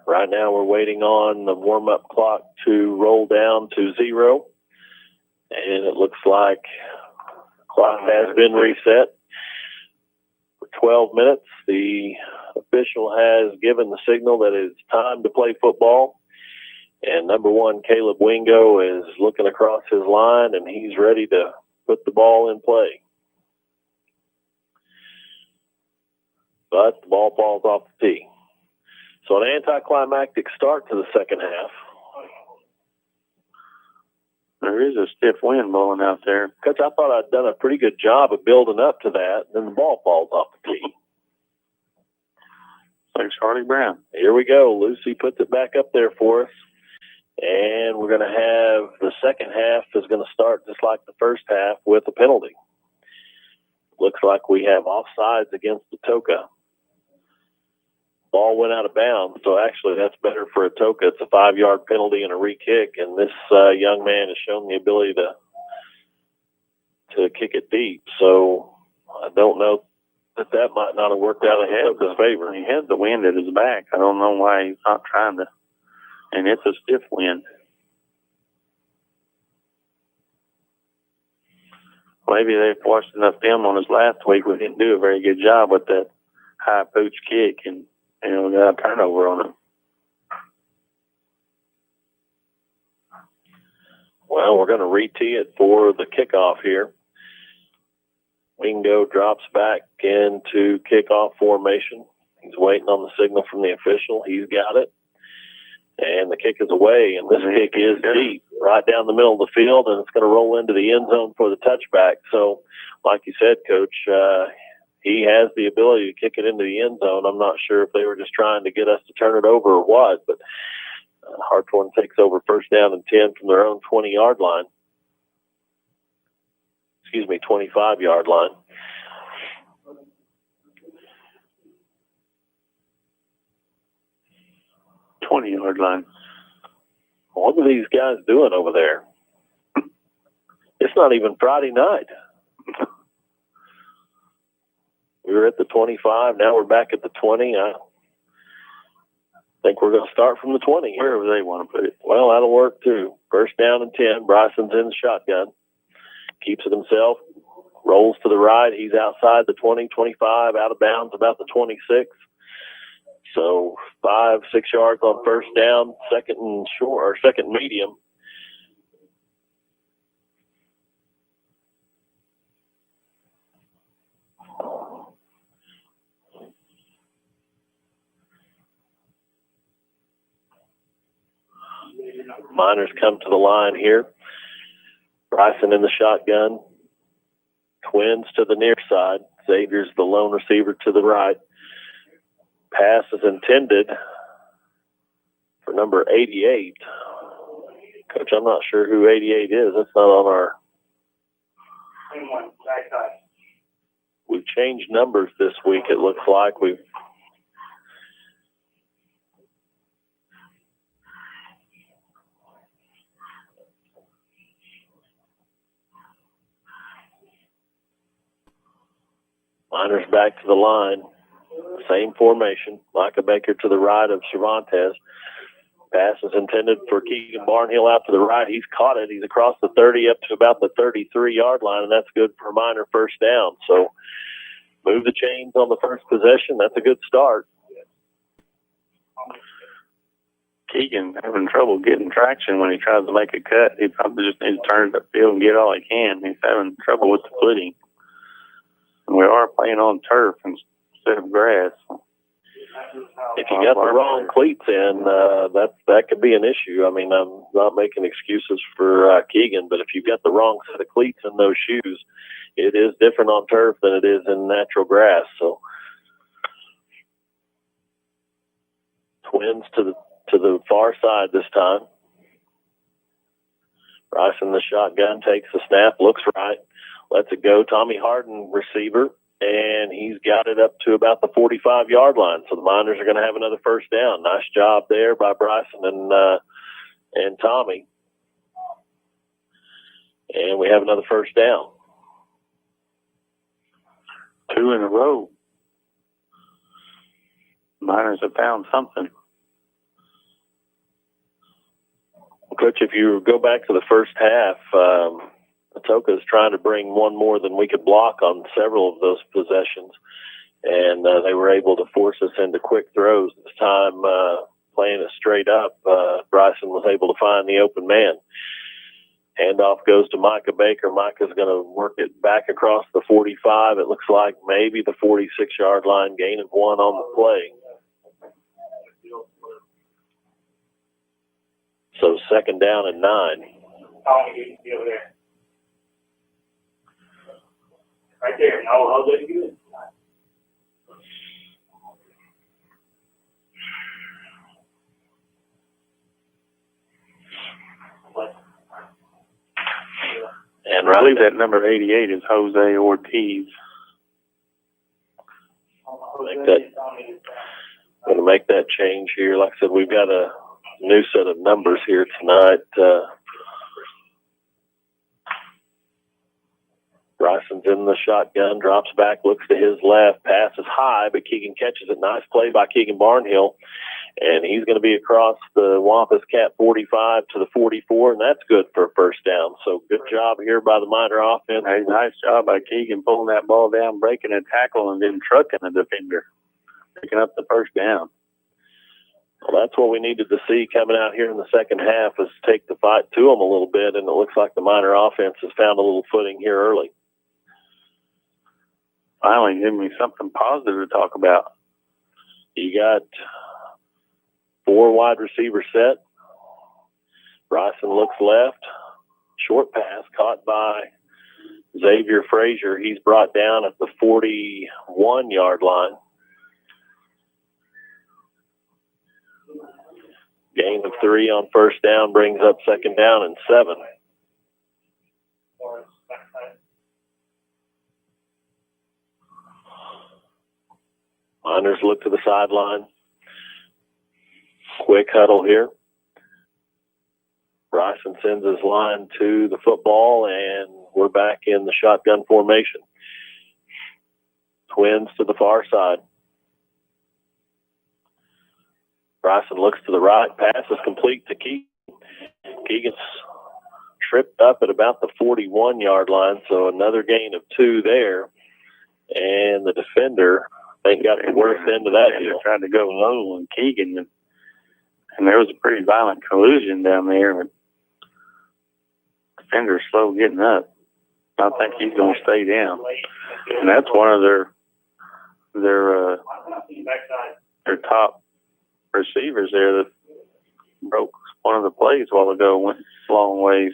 S2: Right now we're waiting on the warm-up clock to roll down to 0. And it looks like the clock has been reset. 12 minutes. The official has given the signal that it's time to play football. And number 1, Caleb Wingo, is looking across his line, and he's ready to put the ball in play. But the ball falls off the tee. So an anticlimactic start to the second half.
S3: There is a stiff wind blowing out there.
S2: Coach, I thought I'd done a pretty good job of building up to that, and then the ball falls off the tee.
S3: Like Charlie Brown.
S2: Here we go. Lucy puts it back up there for us. And we're going to have the second half is going to start just like the first half with a penalty. Looks like we have offsides against Atoka. Ball went out of bounds, so actually that's better for Atoka. It's a 5-yard penalty and a re-kick, and this young man has shown the ability to kick it deep. So I don't know that might not have worked out in Atoka's favor.
S3: He had the wind at his back. I don't know why he's not trying to. And it's a stiff wind. Maybe they've watched enough film on us last week. We didn't do a very good job with that high pooch kick, and got a turnover on him.
S2: Well, we're going to re-tee it for the kickoff here. Wingo drops back into kickoff formation. He's waiting on the signal from the official. He's got it. And the kick is away, and this kick is deep, right down the middle of the field, and it's going to roll into the end zone for the touchback. So, like you said, Coach, he has the ability to kick it into the end zone. I'm not sure if they were just trying to get us to turn it over or what, but Hartshorne takes over first down and 10 from their own 20-yard line. 25-yard line.
S3: Yard line.
S2: What are these guys doing over there? It's not even Friday night. We were at the 25. Now we're back at the 20. I think we're going to start from the 20.
S3: Wherever they want to put it.
S2: Well, that'll work too. First down and 10. Bryson's in the shotgun. Keeps it himself. Rolls to the right. He's outside the 20, 25, out of bounds about the 26. So 5-6 yards on first down, second and short, or second medium. Miners come to the line here. Bryson in the shotgun. Twins to the near side. Xavier's the lone receiver to the right. Pass is intended for number 88. Coach, I'm not sure who 88 is. That's not on our... We've changed numbers this week, it looks like. Miners back to the line. Same formation. Micah Baker to the right of Cervantes. Pass is intended for Keegan Barnhill out to the right. He's caught it. He's across the 30 up to about the 33-yard line, and that's good for a Miner first down. So move the chains on the first possession. That's a good start.
S3: Keegan having trouble getting traction when he tries to make a cut. He probably just needs to turn it upfield and get all he can. He's having trouble with the footing. And we are playing on turf instead of grass.
S2: If you got the wrong cleats in, that could be an issue. I mean, I'm not making excuses for Keegan, but if you've got the wrong set of cleats in those shoes, it is different on turf than it is in natural grass. So, Twins to the far side this time. Bryson, the shotgun, takes the snap, looks right, lets it go. Tommy Harden, receiver. And he's got it up to about the 45-yard line. So the Miners are going to have another first down. Nice job there by Bryson and Tommy. And we have another first down.
S3: 2 in a row. Miners have found something.
S2: Coach, if you go back to the first half, Atoka is trying to bring one more than we could block on several of those possessions, and they were able to force us into quick throws. This time, playing it straight up, Bryson was able to find the open man. Handoff goes to Micah Baker. Micah's going to work it back across the 45. It looks like maybe the 46-yard line, gain of 1 on the play. So second down and 9.
S8: Over there. Right there. I'll let you in.
S2: And
S3: I believe that number 88 is Jose Ortiz.
S2: I'm going to make that change here. Like I said, we've got a new set of numbers here tonight. Bryson's in the shotgun, drops back, looks to his left, passes high, but Keegan catches it. Nice play by Keegan Barnhill. And he's going to be across the Wampus Cat 45 to the 44, and that's good for a first down. So good job here by the Miner offense.
S3: Hey, nice job by Keegan pulling that ball down, breaking a tackle, and then trucking a defender, picking up the first down.
S2: Well, that's what we needed to see coming out here in the second half, is take the fight to them a little bit, and it looks like the Miner offense has found a little footing here early.
S3: Finally, give me something positive to talk about.
S2: You got 4 wide receiver set. Bryson looks left. Short pass caught by Xavier Frazier, he's brought down at the 41-yard line. Gain of 3 on first down brings up second down and 7. Miners look to the sideline. Quick huddle here. Bryson sends his line to the football, and we're back in the shotgun formation. Twins to the far side. Bryson looks to the right. Pass is complete to Keegan. Keegan's tripped up at about the 41-yard line, so another gain of 2 there. And the defender, they got the worst end of that deal.
S3: Tried to go low on Keegan, and there was a pretty violent collision down there. But defender's slow getting up. I think he's going to stay down, and that's one of their top receivers there that broke one of the plays a while ago, went a long ways.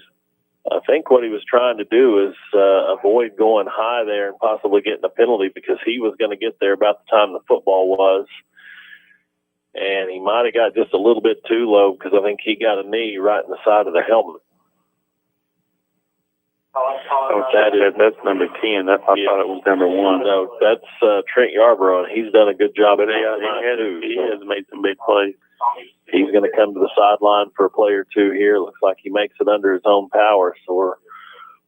S2: I think what he was trying to do is avoid going high there and possibly getting a penalty, because he was going to get there about the time the football was. And he might have got just a little bit too low, because I think he got a knee right in the side of the helmet.
S3: That's number 10. I thought it was number 1.
S2: No, that's Trent Yarbrough, and he's done a good job.
S3: But he has made some big plays.
S2: He's going to come to the sideline for a play or two here. Looks like he makes it under his own power. So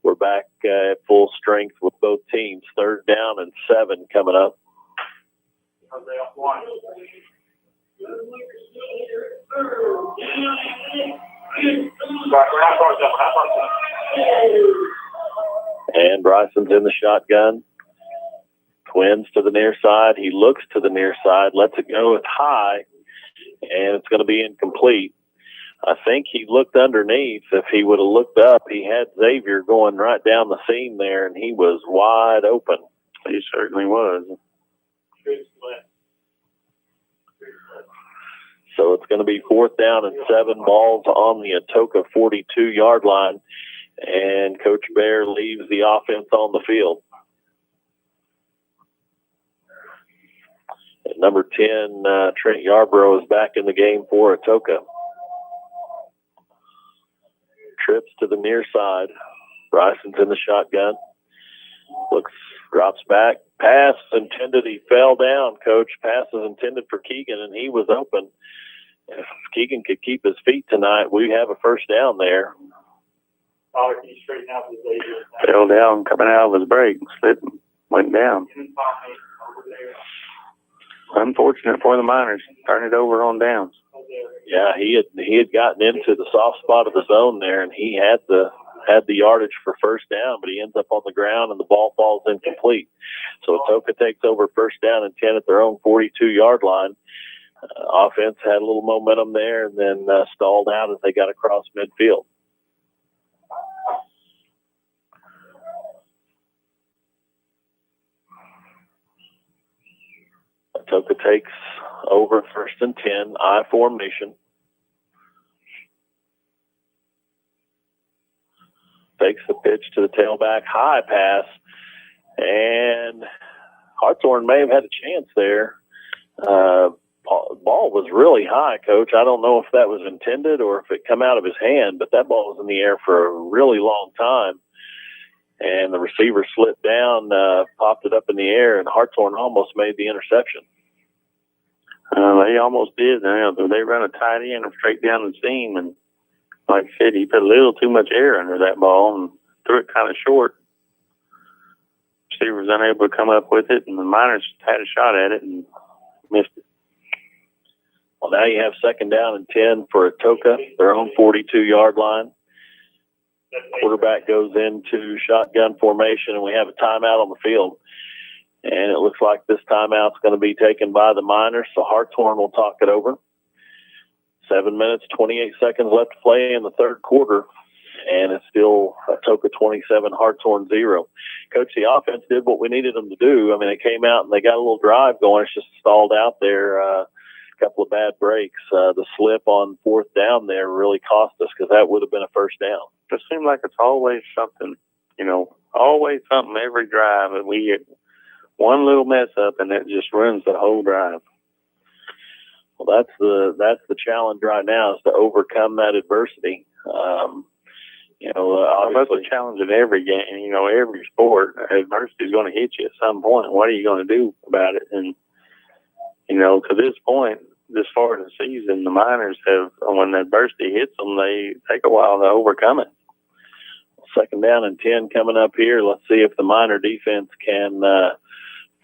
S2: we're back at full strength with both teams. 3rd down and 7 coming up. And Bryson's in the shotgun. Twins to the near side. He looks to the near side, lets it go. It's high, and it's going to be incomplete. I think he looked underneath. If he would have looked up, he had Xavier going right down the seam there, and he was wide open.
S3: He certainly was.
S2: So it's going to be 4th down and 7, balls on the Atoka 42-yard line, and Coach Bear leaves the offense on the field. At number 10, Trent Yarbrough is back in the game for Atoka. Trips to the near side. Bryson's in the shotgun. Drops back. Pass intended. He fell down, Coach. Pass is intended for Keegan, and he was open. If Keegan could keep his feet tonight, we have a first down there.
S3: Fell down, coming out of his break, slipped, went down. Unfortunate for the Miners. Turn it over on downs.
S2: Yeah, he had gotten into the soft spot of the zone there, and he had the yardage for first down, but he ends up on the ground and the ball falls incomplete. So Atoka takes over first down and 10 at their own 42-yard line. Offense had a little momentum there and then stalled out as they got across midfield. Atoka takes over 1st and 10, I formation. Takes the pitch to the tailback, high pass, and Hartshorne may have had a chance there. Ball was really high, Coach. I don't know if that was intended or if it come out of his hand, but that ball was in the air for a really long time. And the receiver slipped down, popped it up in the air, and Hartshorne almost made the interception.
S3: They almost did. They run a tight end straight down the seam, and like I said, he put a little too much air under that ball and threw it kind of short. Receiver was unable to come up with it, and the Miners had a shot at it and missed it.
S2: Well, now you have 2nd down and 10 for Atoka, their own 42-yard line. Quarterback goes into shotgun formation, and we have a timeout on the field. And it looks like this timeout's going to be taken by the Miners, so Hartshorne will talk it over. 7 minutes, 28 seconds left to play in the 3rd quarter, and it's still Atoka 27, Hartshorne 0. Coach, the offense did what we needed them to do. I mean, they came out and they got a little drive going. It's just stalled out there. A couple of bad breaks. The slip on 4th down there really cost us because that would have been a first down.
S3: It seems like it's always something, always something every drive, and we get one little mess up, and it just ruins the whole drive.
S2: Well, that's the challenge right now, is to overcome that adversity.
S3: That's a challenge in every game. Every sport, adversity is going to hit you at some point. What are you going to do about it? And to this point, this far in the season, the Miners have, when adversity hits them, they take a while to overcome it.
S2: 2nd down and 10 coming up here. Let's see if the Miner defense can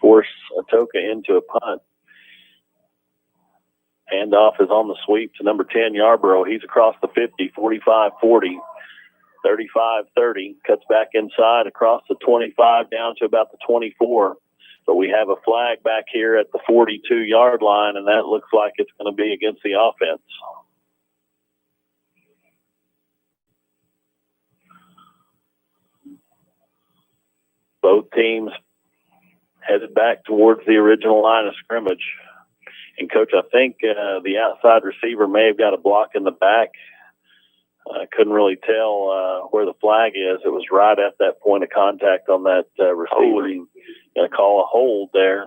S2: force Atoka into a punt. Handoff is on the sweep to number 10, Yarborough. He's across the 50, 45-40, 35-30. Cuts back inside across the 25 down to about the 24. But we have a flag back here at the 42-yard line, and that looks like it's going to be against the offense. Both teams headed back towards the original line of scrimmage. And, Coach, I think the outside receiver may have got a block in the back. I couldn't really tell where the flag is. It was right at that point of contact on that receiver. Going to call a hold there.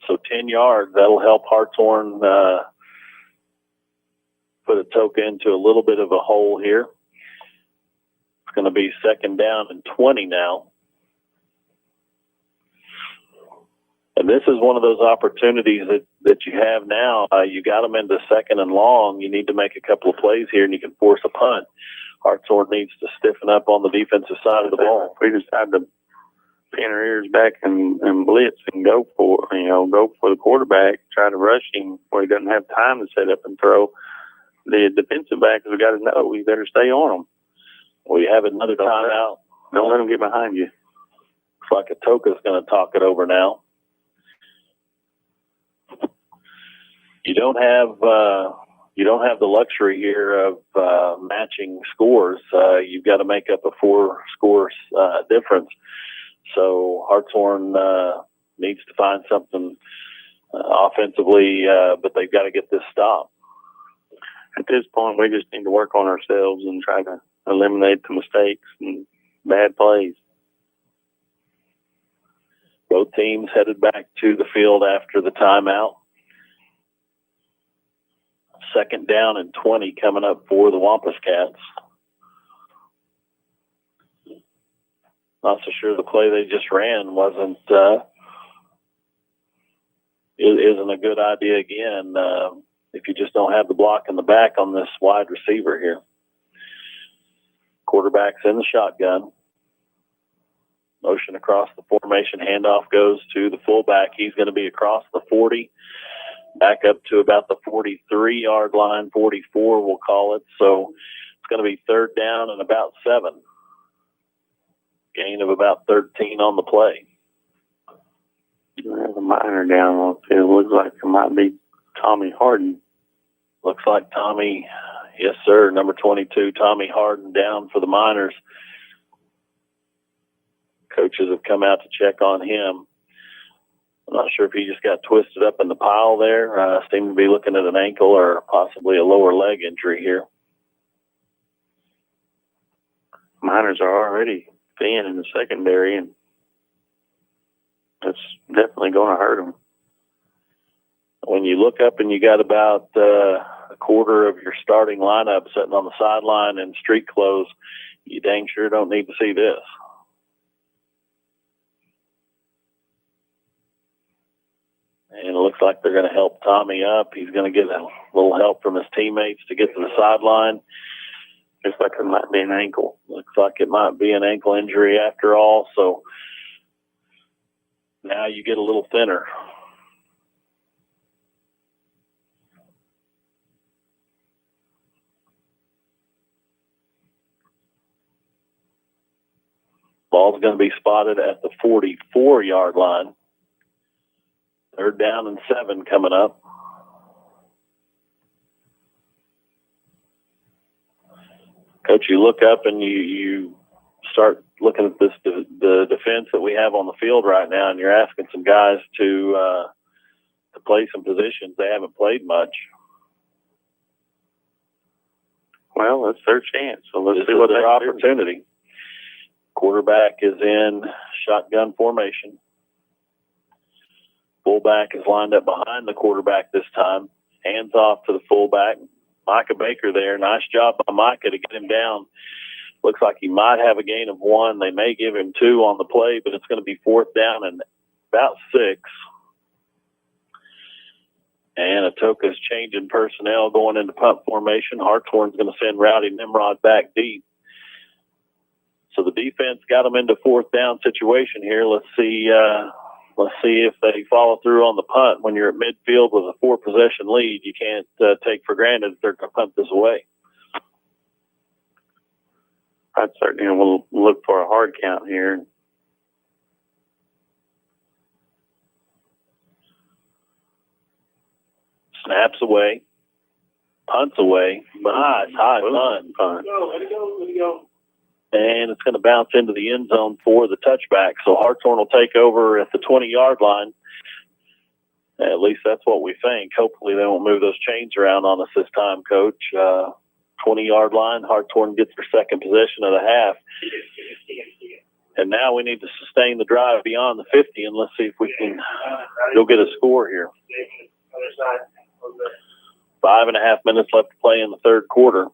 S2: So 10 yards, that'll help Hartshorne put Atoka into a little bit of a hole here. It's going to be 2nd down and 20 now. And this is one of those opportunities that you have now. You got them into 2nd and long. You need to make a couple of plays here, and you can force a punt. Hartshorne needs to stiffen up on the defensive side of the ball.
S3: We decide to pin our ears back and blitz and go for the quarterback, try to rush him where he doesn't have time to set up and throw. The defensive back has got to know we better stay on him.
S2: We have another timeout.
S3: Don't let him get behind you.
S2: Looks like Atoka's going to talk it over now. You don't have the luxury here of matching scores. You've got to make up a 4-score difference. So Hartshorne needs to find something offensively, but they've got to get this stopped.
S3: At this point, we just need to work on ourselves and try to eliminate the mistakes and bad plays.
S2: Both teams headed back to the field after the timeout. 2nd down and 20 coming up for the Wampus Cats. Not so sure the play they just ran isn't a good idea again if you just don't have the block in the back on this wide receiver here. Quarterback's in the shotgun. Motion across the formation. Handoff goes to the fullback. He's going to be across the 40. Back up to about the 43-yard line, 44 we'll call it. So it's going to be 3rd down and about 7. Gain of about 13 on the play.
S3: There's a Miner down on the field. Looks like it might be Tommy Harden.
S2: Looks like Tommy, yes sir, number 22, Tommy Harden down for the Miners. Coaches have come out to check on him. I'm not sure if he just got twisted up in the pile there. Seemed to be looking at an ankle or possibly a lower leg injury here.
S3: Miners are already thin in the secondary, and that's definitely going to hurt them.
S2: When you look up and you got about a quarter of your starting lineup sitting on the sideline in street clothes, you dang sure don't need to see this. And it looks like they're going to help Tommy up. He's going to get a little help from his teammates to get to the sideline.
S3: Looks like it might be an ankle.
S2: Looks like it might be an ankle injury after all. So now you get a little thinner. Ball's going to be spotted at the 44-yard line. 3rd down and 7 coming up. Coach, you look up and you start looking at the defense that we have on the field right now, and you're asking some guys to play some positions. They haven't played much.
S3: Well, that's their chance. So let's
S2: this
S3: see
S2: is
S3: what
S2: their
S3: they
S2: opportunity.
S3: do.
S2: Quarterback is in shotgun formation. Fullback is lined up behind the quarterback this time. Hands off to the fullback. Micah Baker there. Nice job by Micah to get him down. Looks like he might have a gain of 1. They may give him 2 on the play, but it's going to be 4th down and about 6. And Atoka's changing personnel going into punt formation. Hartshorne's going to send Rowdy Nimrod back deep. So the defense got them into 4th down situation here. Let's see if they follow through on the punt. When you're at midfield with a 4-possession lead, you can't take for granted that they're going to punt this away.
S3: I'd certainly will look for a hard count here.
S2: Snaps away. Punts away. High punt.
S8: Let it go.
S2: And it's going to bounce into the end zone for the touchback. So Hartshorne will take over at the 20-yard line. At least that's what we think. Hopefully they won't move those chains around on us this time, Coach. 20-yard line. Hartshorne gets their second possession of the half. And now we need to sustain the drive beyond the 50, and let's see if we can go get a score here. 5.5 minutes left to play in the third quarter.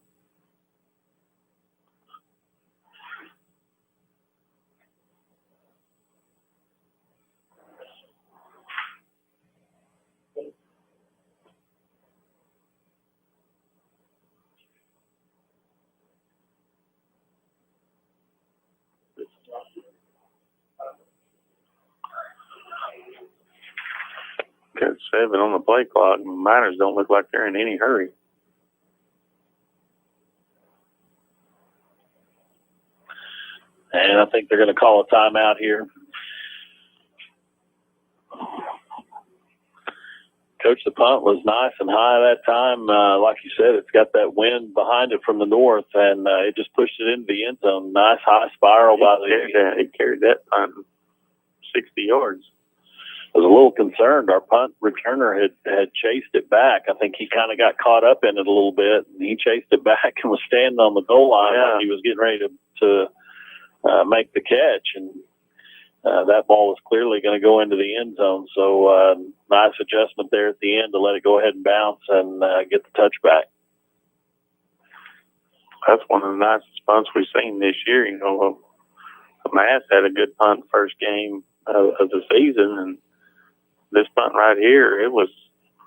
S3: Got 7 on the play clock. Miners don't look like they're in any hurry.
S2: And I think they're going to call a timeout here. Coach, the punt was nice and high that time. Like you said, it's got that wind behind it from the north, and it just pushed it into the end zone. Nice high spiral by the
S3: It carried that punt 60 yards.
S2: I was a little concerned. Our punt returner had chased it back. I think he kind of got caught up in it a little bit, and he chased it back and was standing on the goal line like he was getting ready to make the catch. And that ball was clearly going to go into the end zone. So nice adjustment there at the end to let it go ahead and bounce and get the touchback.
S3: That's one of the nicest punts we've seen this year. You know, Mass had a good punt first game of the season, and this punt right here, it was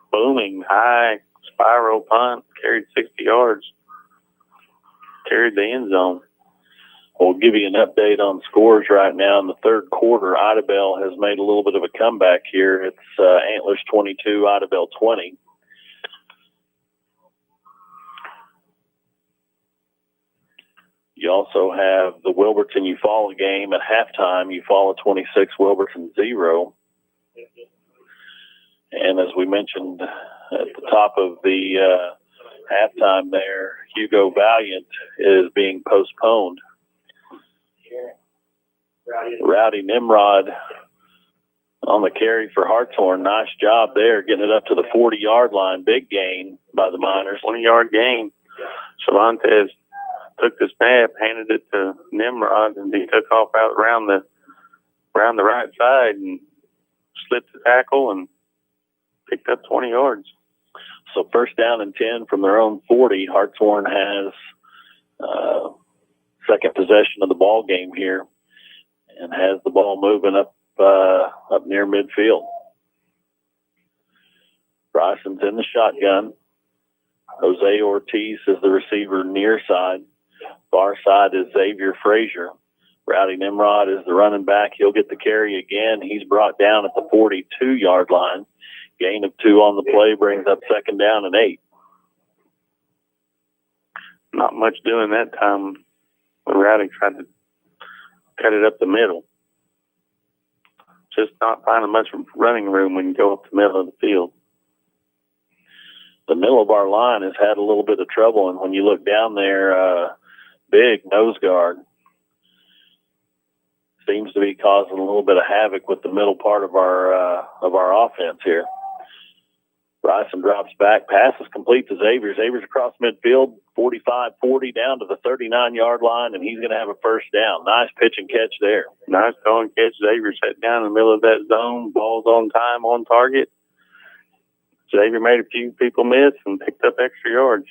S3: booming, high, spiral punt, carried 60 yards, carried the end zone.
S2: We'll give you an update on scores right now. In the third quarter, Idabel has made a little bit of a comeback here. It's Antlers 22, Idabel 20. You also have the Wilburton-Eufaula game at halftime. Eufaula 26, Wilburton 0. And as we mentioned at the top of the halftime there, Hugo Valiant is being postponed. Rowdy Nimrod on the carry for Hartshorne. Nice job there, getting it up to the 40-yard line. Big gain by the Miners.
S3: 20-yard gain. Cervantes took the snap, handed it to Nimrod, and he took off out around the right side and slipped the tackle and picked up 20 yards.
S2: So first down and 10 from their own 40. Hartshorne has second possession of the ball game here and has the ball moving up near midfield. Bryson's in the shotgun. Jose Ortiz is the receiver near side. Far side is Xavier Frazier. Rowdy Nimrod is the running back. He'll get the carry again. He's brought down at the 42-yard line. Gain of 2 on the play brings up second down and 8.
S3: Not much doing that time. Rowdy tried to cut it up the middle. Just not finding much running room when you go up the middle of the field.
S2: The middle of our line has had a little bit of trouble, and when you look down there, big nose guard seems to be causing a little bit of havoc with the middle part of our offense here. Bryson drops back, passes complete to Xavier. Xavier's across midfield, 45-40 down to the 39-yard line, and he's going to have a first down. Nice pitch and catch there.
S3: Nice throw and catch. Xavier sat down in the middle of that zone. Ball's on time, on target. Xavier made a few people miss and picked up extra yards.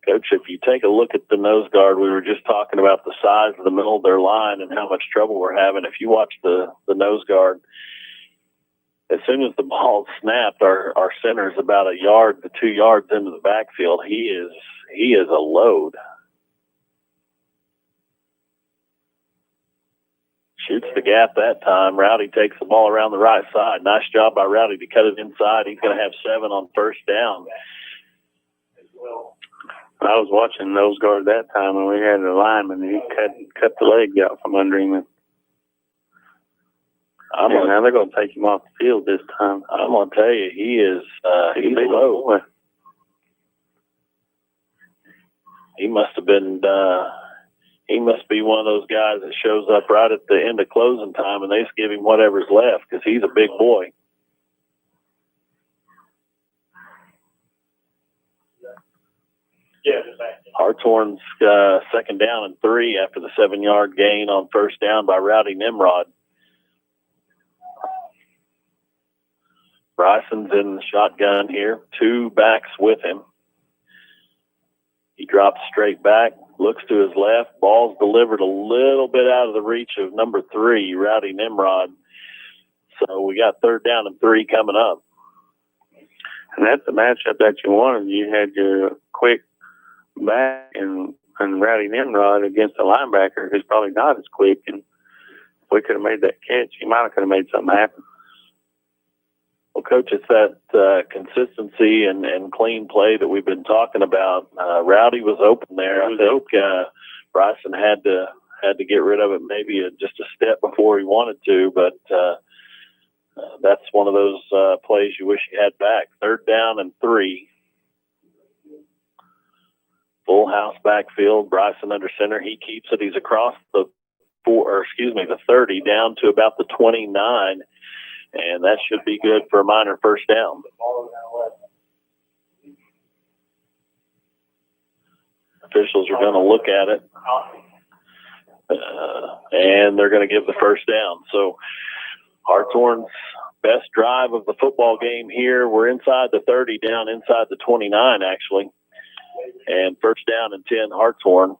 S2: Coach, if you take a look at the nose guard, we were just talking about the size of the middle of their line and how much trouble we're having. If you watch the nose guard, as soon as the ball snapped, our center is about a yard to 2 yards into the backfield. He is a load. Shoots the gap that time. Rowdy takes the ball around the right side. Nice job by Rowdy to cut it inside. He's going to have 7 on first down.
S3: I was watching nose guard that time, and we had a lineman. He cut the leg out from under him. Now they're going to take him off the field this time.
S2: I'm going to tell you, he's low. He must have been. He must be one of those guys that shows up right at the end of closing time, and they just give him whatever's left because he's a big boy. Hartshorne's second down and 3 after the 7-yard gain on first down by Rowdy Nimrod. Bryson's in the shotgun here. 2 backs with him. He drops straight back, looks to his left. Ball's delivered a little bit out of the reach of number 3, Rowdy Nimrod. So we got third down and 3 coming up.
S3: And that's the matchup that you wanted. You had your quick back and Rowdy Nimrod against a linebacker who's probably not as quick. And if we could have made that catch, he might have made something happen.
S2: Well, Coach, it's that consistency and clean play that we've been talking about. Rowdy was open there. I think Bryson had to get rid of it maybe just a step before he wanted to, but that's one of those plays you wish you had back. Third down and 3. Full house backfield. Bryson under center. He keeps it. He's across the 30 down to about the 29. And that should be good for a minor first down. Officials are going to look at it, and they're going to give the first down. So Hartshorne's best drive of the football game here. We're inside the 30, down inside the 29, actually. And first down and 10, Hartshorne.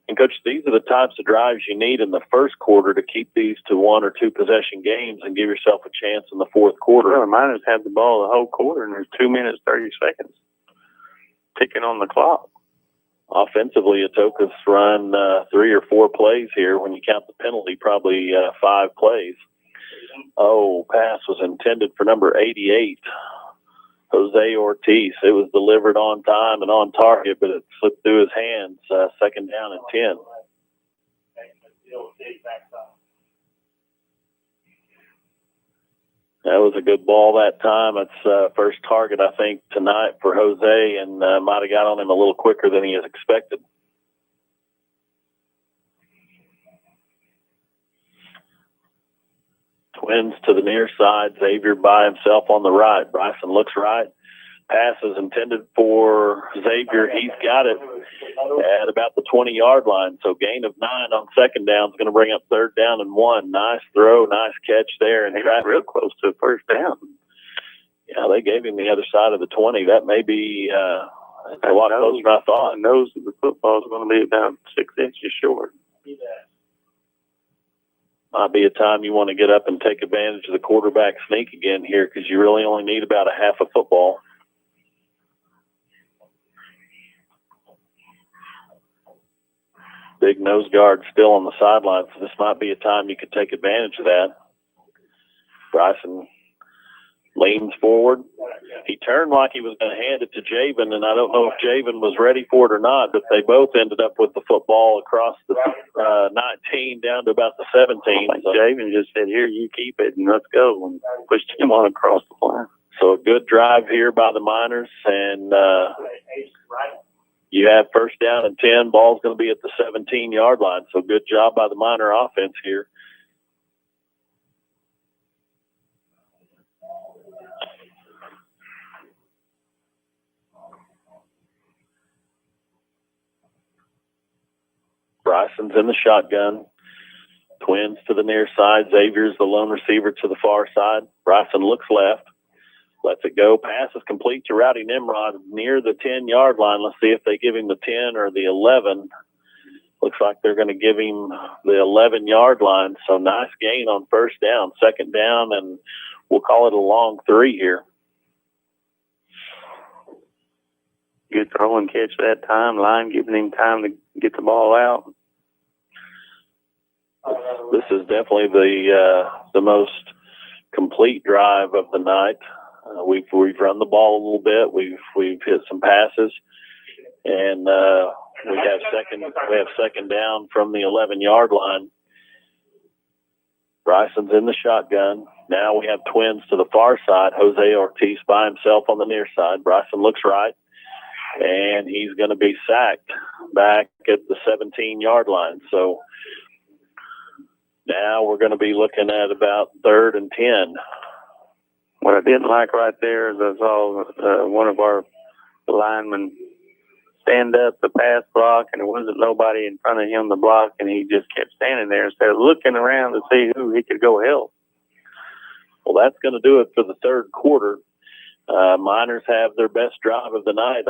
S2: And, Coach, these are the types of drives you need in the first quarter to keep these to 1 or 2 possession games and give yourself a chance in the fourth quarter.
S3: Well, the Miners had the ball the whole quarter, and there's 2 minutes, 30 seconds ticking on the clock.
S2: Offensively, Atoka's run 3 or 4 plays here. When you count the penalty, probably 5 plays. Oh, pass was intended for number 88. Jose Ortiz. It was delivered on time and on target, but it slipped through his hands. Second down and 10. That was a good ball that time. It's first target, I think, tonight for Jose, and might have got on him a little quicker than he has expected. Twins to the near side. Xavier by himself on the right. Bryson looks right. Pass is intended for Xavier. He's got it at about the 20-yard line. So gain of 9 on second down is going to bring up third down and 1. Nice throw, nice catch there. And
S3: he got real close to first down.
S2: Yeah, they gave him the other side of the 20. That may be a lot closer than I thought.
S3: The nose of the football is going to be about 6 inches short.
S2: Might be a time you want to get up and take advantage of the quarterback sneak again here, because you really only need about a half a football. Big nose guard still on the sideline, so this might be a time you could take advantage of that. Bryson leans forward. He turned like he was going to hand it to Javen, and I don't know if Javen was ready for it or not, but they both ended up with the football across the 19 down to about the 17.
S3: So Javen just said, here, you keep it, and let's go, and pushed him on across the line.
S2: So a good drive here by the Miners, and you have first down and 10. Ball's going to be at the 17-yard line, so good job by the Miner offense here. Bryson's in the shotgun. Twins to the near side. Xavier's the lone receiver to the far side. Bryson looks left. Lets it go. Pass is complete to Rowdy Nimrod near the 10-yard line. Let's see if they give him the 10 or the 11. Looks like they're going to give him the 11-yard line. So nice gain on first down. Second down, and we'll call it a long 3 here.
S3: Good throw and catch that time. Line giving him time to get the ball out.
S2: This is definitely the most complete drive of the night. We've run the ball a little bit. We've hit some passes, and we have second down from the 11-yard line. Bryson's in the shotgun. Now we have twins to the far side. Jose Ortiz by himself on the near side. Bryson looks right, and he's going to be sacked back at the 17-yard line. So now we're going to be looking at about 3rd and 10.
S3: What I didn't like right there is I saw one of our linemen stand up the pass block, and there wasn't nobody in front of him to block, and he just kept standing there instead of looking around to see who he could go help.
S2: Well, that's going to do it for the third quarter. Miners have their best drive of the night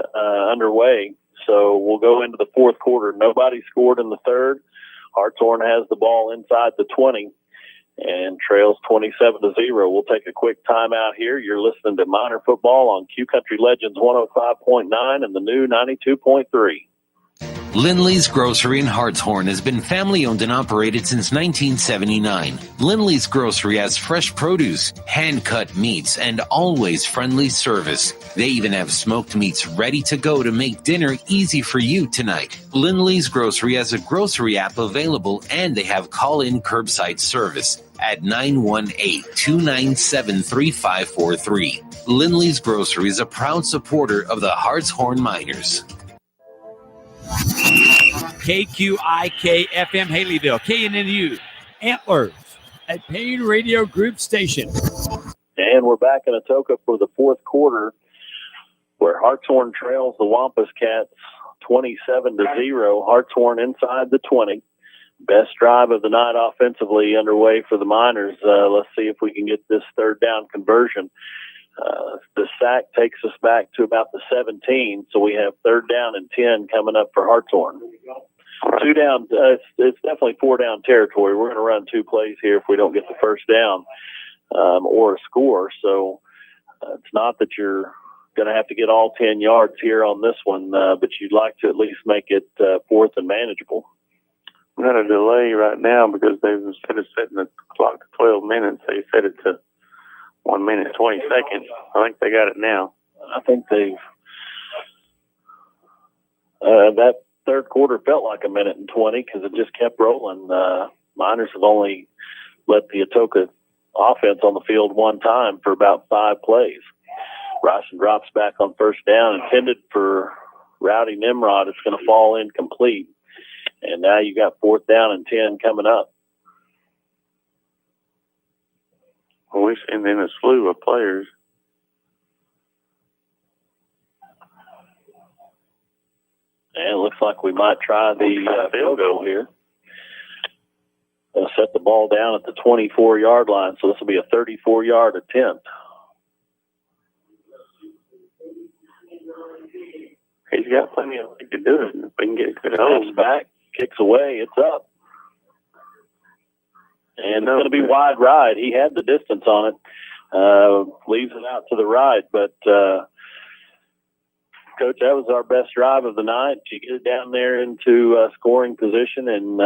S2: underway, so we'll go into the fourth quarter. Nobody scored in the third. Hartshorne has the ball inside the 20 and trails 27-0. We'll take a quick timeout here. You're listening to Miner Football on Q Country Legends 105.9 and the new 92.3.
S7: Lindley's Grocery in Hartshorne has been family-owned and operated since 1979. Lindley's Grocery has fresh produce, hand-cut meats, and always friendly service. They even have smoked meats ready to go to make dinner easy for you tonight. Lindley's Grocery has a grocery app available, and they have call-in curbside service at 918-297-3543. Lindley's Grocery is a proud supporter of the Hartshorne Miners.
S1: KQIK FM Haleyville, KNNU, Antlers, at Payne Radio Group Station.
S2: And we're back in Atoka for the fourth quarter, where Hartshorne trails the Wampus Cats 27-0. Hartshorne inside the 20. Best drive of the night offensively underway for the Miners. Let's see if we can get this third down conversion. The sack takes us back to about the 17, so we have 3rd down and 10 coming up for Hartshorne. 2 down, it's definitely 4 down territory. We're going to run 2 plays here if we don't get the first down or a score. So it's not that you're going to have to get all 10 yards here on this one, but you'd like to at least make it 4th and manageable.
S3: We got a delay right now because they instead of setting the clock to 12 minutes, they set it to 1 minute, 20 seconds. I think they got it now.
S2: I think they've that third quarter felt like 1 minute and 20 because it just kept rolling. Miners have only let the Atoka offense on the field one time for about 5 plays. Bryson drops back on first down, intended for Rowdy Nimrod. It's going to fall incomplete. And now you got 4th down and 10 coming up.
S3: Well, we send in a slew of players.
S2: And it looks like we might try the field goal here. They'll set the ball down at the 24-yard line, so this will be a 34-yard attempt.
S3: He's got plenty of legs to do it. If we can get a good hold.
S2: Back, kicks away, it's up. And it's going to be wide right. He had the distance on it. Leaves it out to the right. But, Coach, that was our best drive of the night. You get it down there into scoring position, and,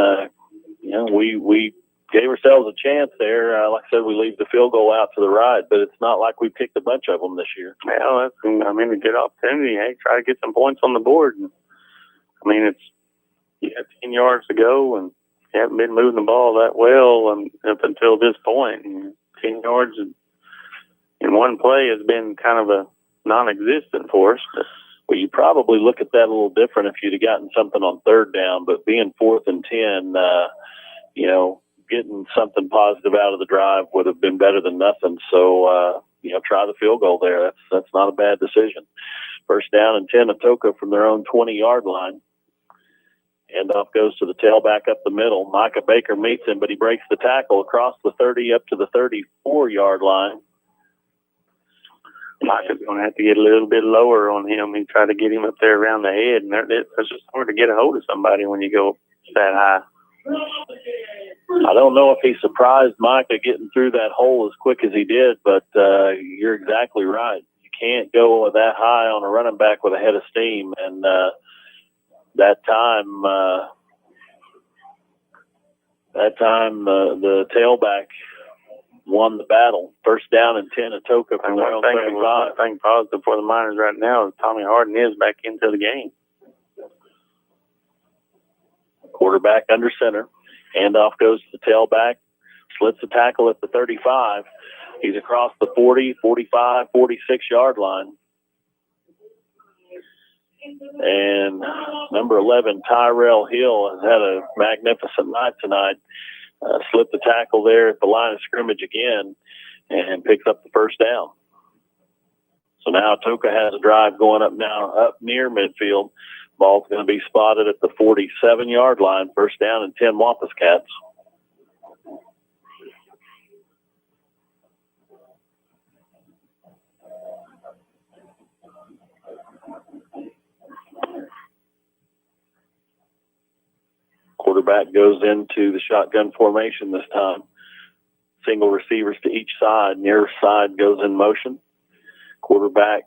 S2: we gave ourselves a chance there. Like I said, we leave the field goal out to the right, but it's not like we picked a bunch of them this year.
S3: Well, a good opportunity. Hey, try to get some points on the board. You have 10 yards to go, and you haven't been moving the ball that well up until this point. And 10 yards in one play has been kind of a non-existent for us.
S2: Well, you probably look at that a little different if you'd have gotten something on 3rd down, but being 4th and 10, getting something positive out of the drive would have been better than nothing. So, try the field goal there. That's not a bad decision. 1st down and 10, Atoka from their own 20-yard line. Handoff goes to the tailback up the middle. Micah Baker meets him, but he breaks the tackle across the 30 up to the 34-yard line.
S3: Micah's going to have to get a little bit lower on him and try to get him up there around the head. And it's just hard to get a hold of somebody when you go that high.
S2: I don't know if he surprised Micah getting through that hole as quick as he did, but you're exactly right. You can't go that high on a running back with a head of steam. And that time the tailback won the battle. First down and 10, Atoka from their own 35.
S3: One thing positive for the Miners right now is Tommy Harden is back into the game.
S2: Quarterback under center. Handoff goes to the tailback. Slits the tackle at the 35. He's across the 40, 45, 46-yard line. And number 11, Tyrell Hill, has had a magnificent night tonight. Slipped the tackle there at the line of scrimmage again and picks up the first down. So now Atoka has a drive going up near midfield. Ball's going to be spotted at the 47-yard line. First down and 10, Wampus Cats. Quarterback goes into the shotgun formation this time. Single receivers to each side. Near side goes in motion. Quarterback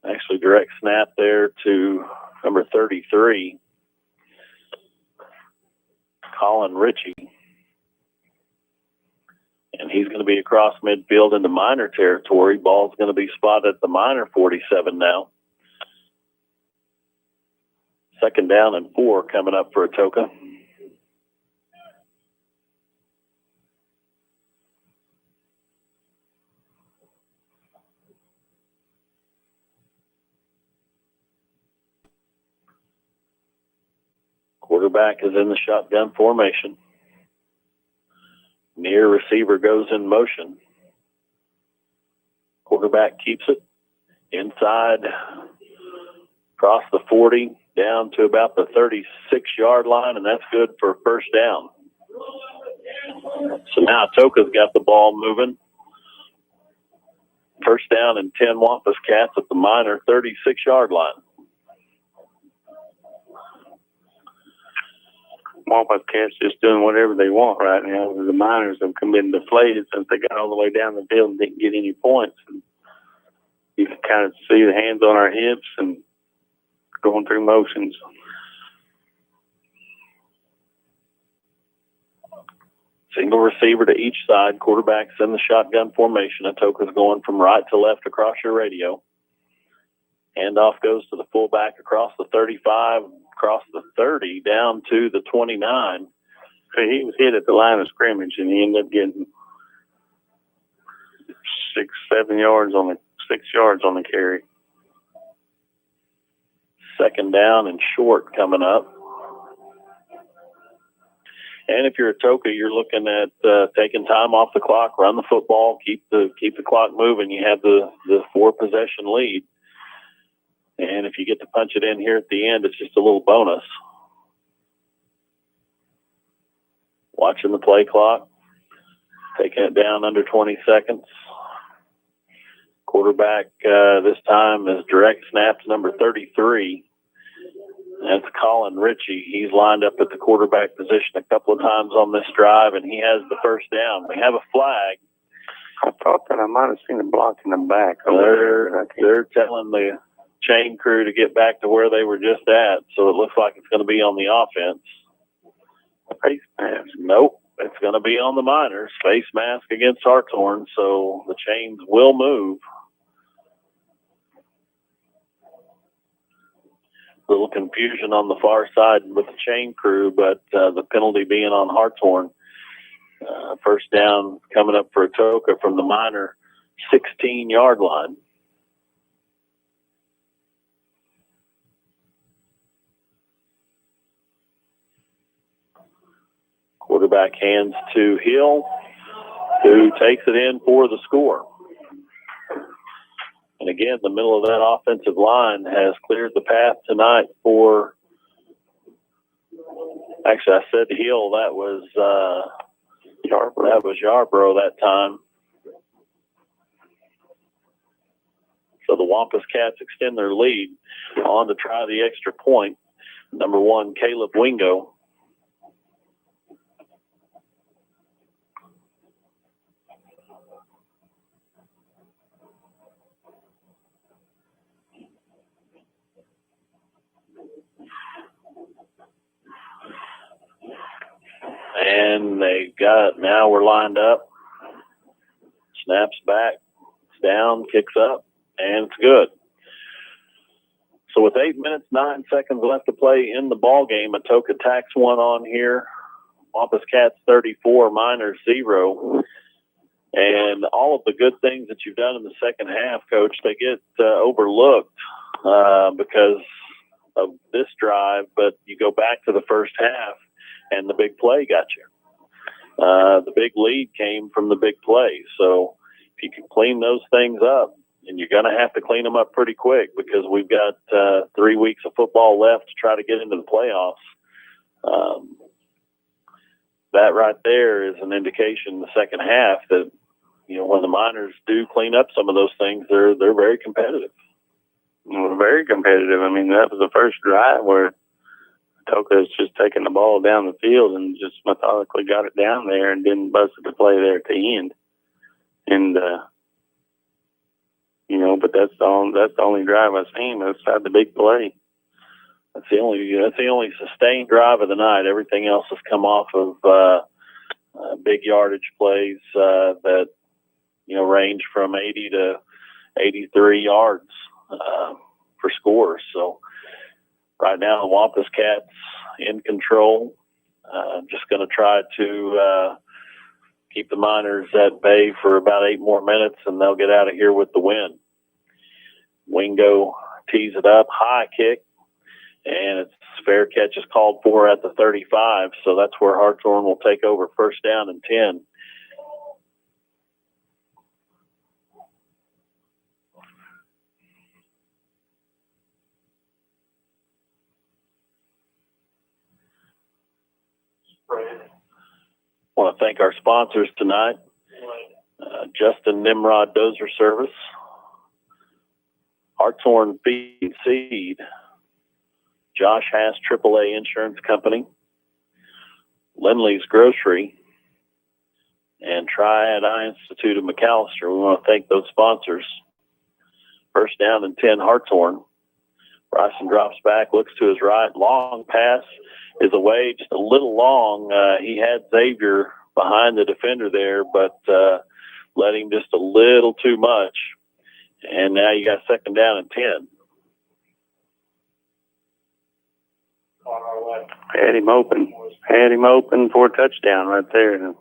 S2: actually direct snap there to number 33, Colin Ritchie. And he's going to be across midfield into Miner territory. Ball's going to be spotted at the Miner 47 now. Second down and 4 coming up for Atoka. Quarterback is in the shotgun formation. Near receiver goes in motion. Quarterback keeps it inside, across the 40, down to about the 36-yard line, and that's good for first down. So now Atoka's got the ball moving. First down and 10, Wampus Cats at the Miner 36-yard line.
S3: Wampus Cats just doing whatever they want right now. The Miners have been deflated since they got all the way down the field and didn't get any points. And you can kind of see the hands on our hips and going through motions.
S2: Single receiver to each side. Quarterback's in the shotgun formation. Atoka's going from right to left across your radio. Handoff goes to the fullback across the 35, across the 30, down to the 29.
S3: So he was hit at the line of scrimmage, and he ended up getting 6 yards on the carry.
S2: Second down and short coming up. And if you're Atoka, you're looking at taking time off the clock, run the football, keep the clock moving. You have the 4-possession lead. And if you get to punch it in here at the end, it's just a little bonus. Watching the play clock, taking it down under 20 seconds. Quarterback this time is direct snap to number 33. That's Colin Ritchie. He's lined up at the quarterback position a couple of times on this drive, and he has the first down. We have a flag.
S3: I thought that I might have seen a block in the back.
S2: They're telling the chain crew to get back to where they were just at, so it looks like it's going to be on the offense. Face mask. Nope, it's going to be on the Miners. Face mask against Hartshorne, so the chains will move. Little confusion on the far side with the chain crew, but the penalty being on Hartshorne. First down coming up for Atoka from the Miner 16-yard line. Quarterback hands to Hill, who takes it in for the score. And again, the middle of that offensive line has cleared the path tonight for Actually, I said Hill. That was Yarborough. That was Yarborough that time. So the Wampus Cats extend their lead on to try the extra point. Number 1, Caleb Wingo. And they got it. Now we're lined up. Snaps back. It's down, kicks up, and it's good. So with 8 minutes, 9 seconds left to play in the ball game, Atoka tacks one on here. Wampus Cats 34, Miners 0. And all of the good things that you've done in the second half, Coach, they get overlooked because of this drive. But you go back to the first half, and the big play got you. The big lead came from the big play. So if you can clean those things up, and you're going to have to clean them up pretty quick because we've got 3 weeks of football left to try to get into the playoffs. That right there is an indication in the second half that, when the Miners do clean up some of those things, they're very competitive.
S3: Well, very competitive. I mean, that was the first drive where Atoka is just taking the ball down the field and just methodically got it down there and didn't bust the play there at the end. And, but that's the only drive I've seen outside the big play.
S2: That's the only sustained drive of the night. Everything else has come off of big yardage plays that range from 80 to 83 yards for scores. So right now the Wampus Cats in control. Just going to try to keep the Miners at bay for about 8 more minutes, and they'll get out of here with the win. Wingo tees it up, high kick, and it's fair catch is called for at the 35, so that's where Hartshorne will take over, first down and 10. I want to thank our sponsors tonight, Justin Nimrod Dozer Service, Hartshorne Feed and Seed, Josh Hass AAA Insurance Company, Lindley's Grocery, and Triad Eye Institute of McAllister. We want to thank those sponsors. First down and 10, Hartshorne. Bryson drops back, looks to his right. Long pass is away, just a little long. He had Xavier behind the defender there, but let him just a little too much. And now you got second down and 10.
S3: Had him open for a touchdown right there.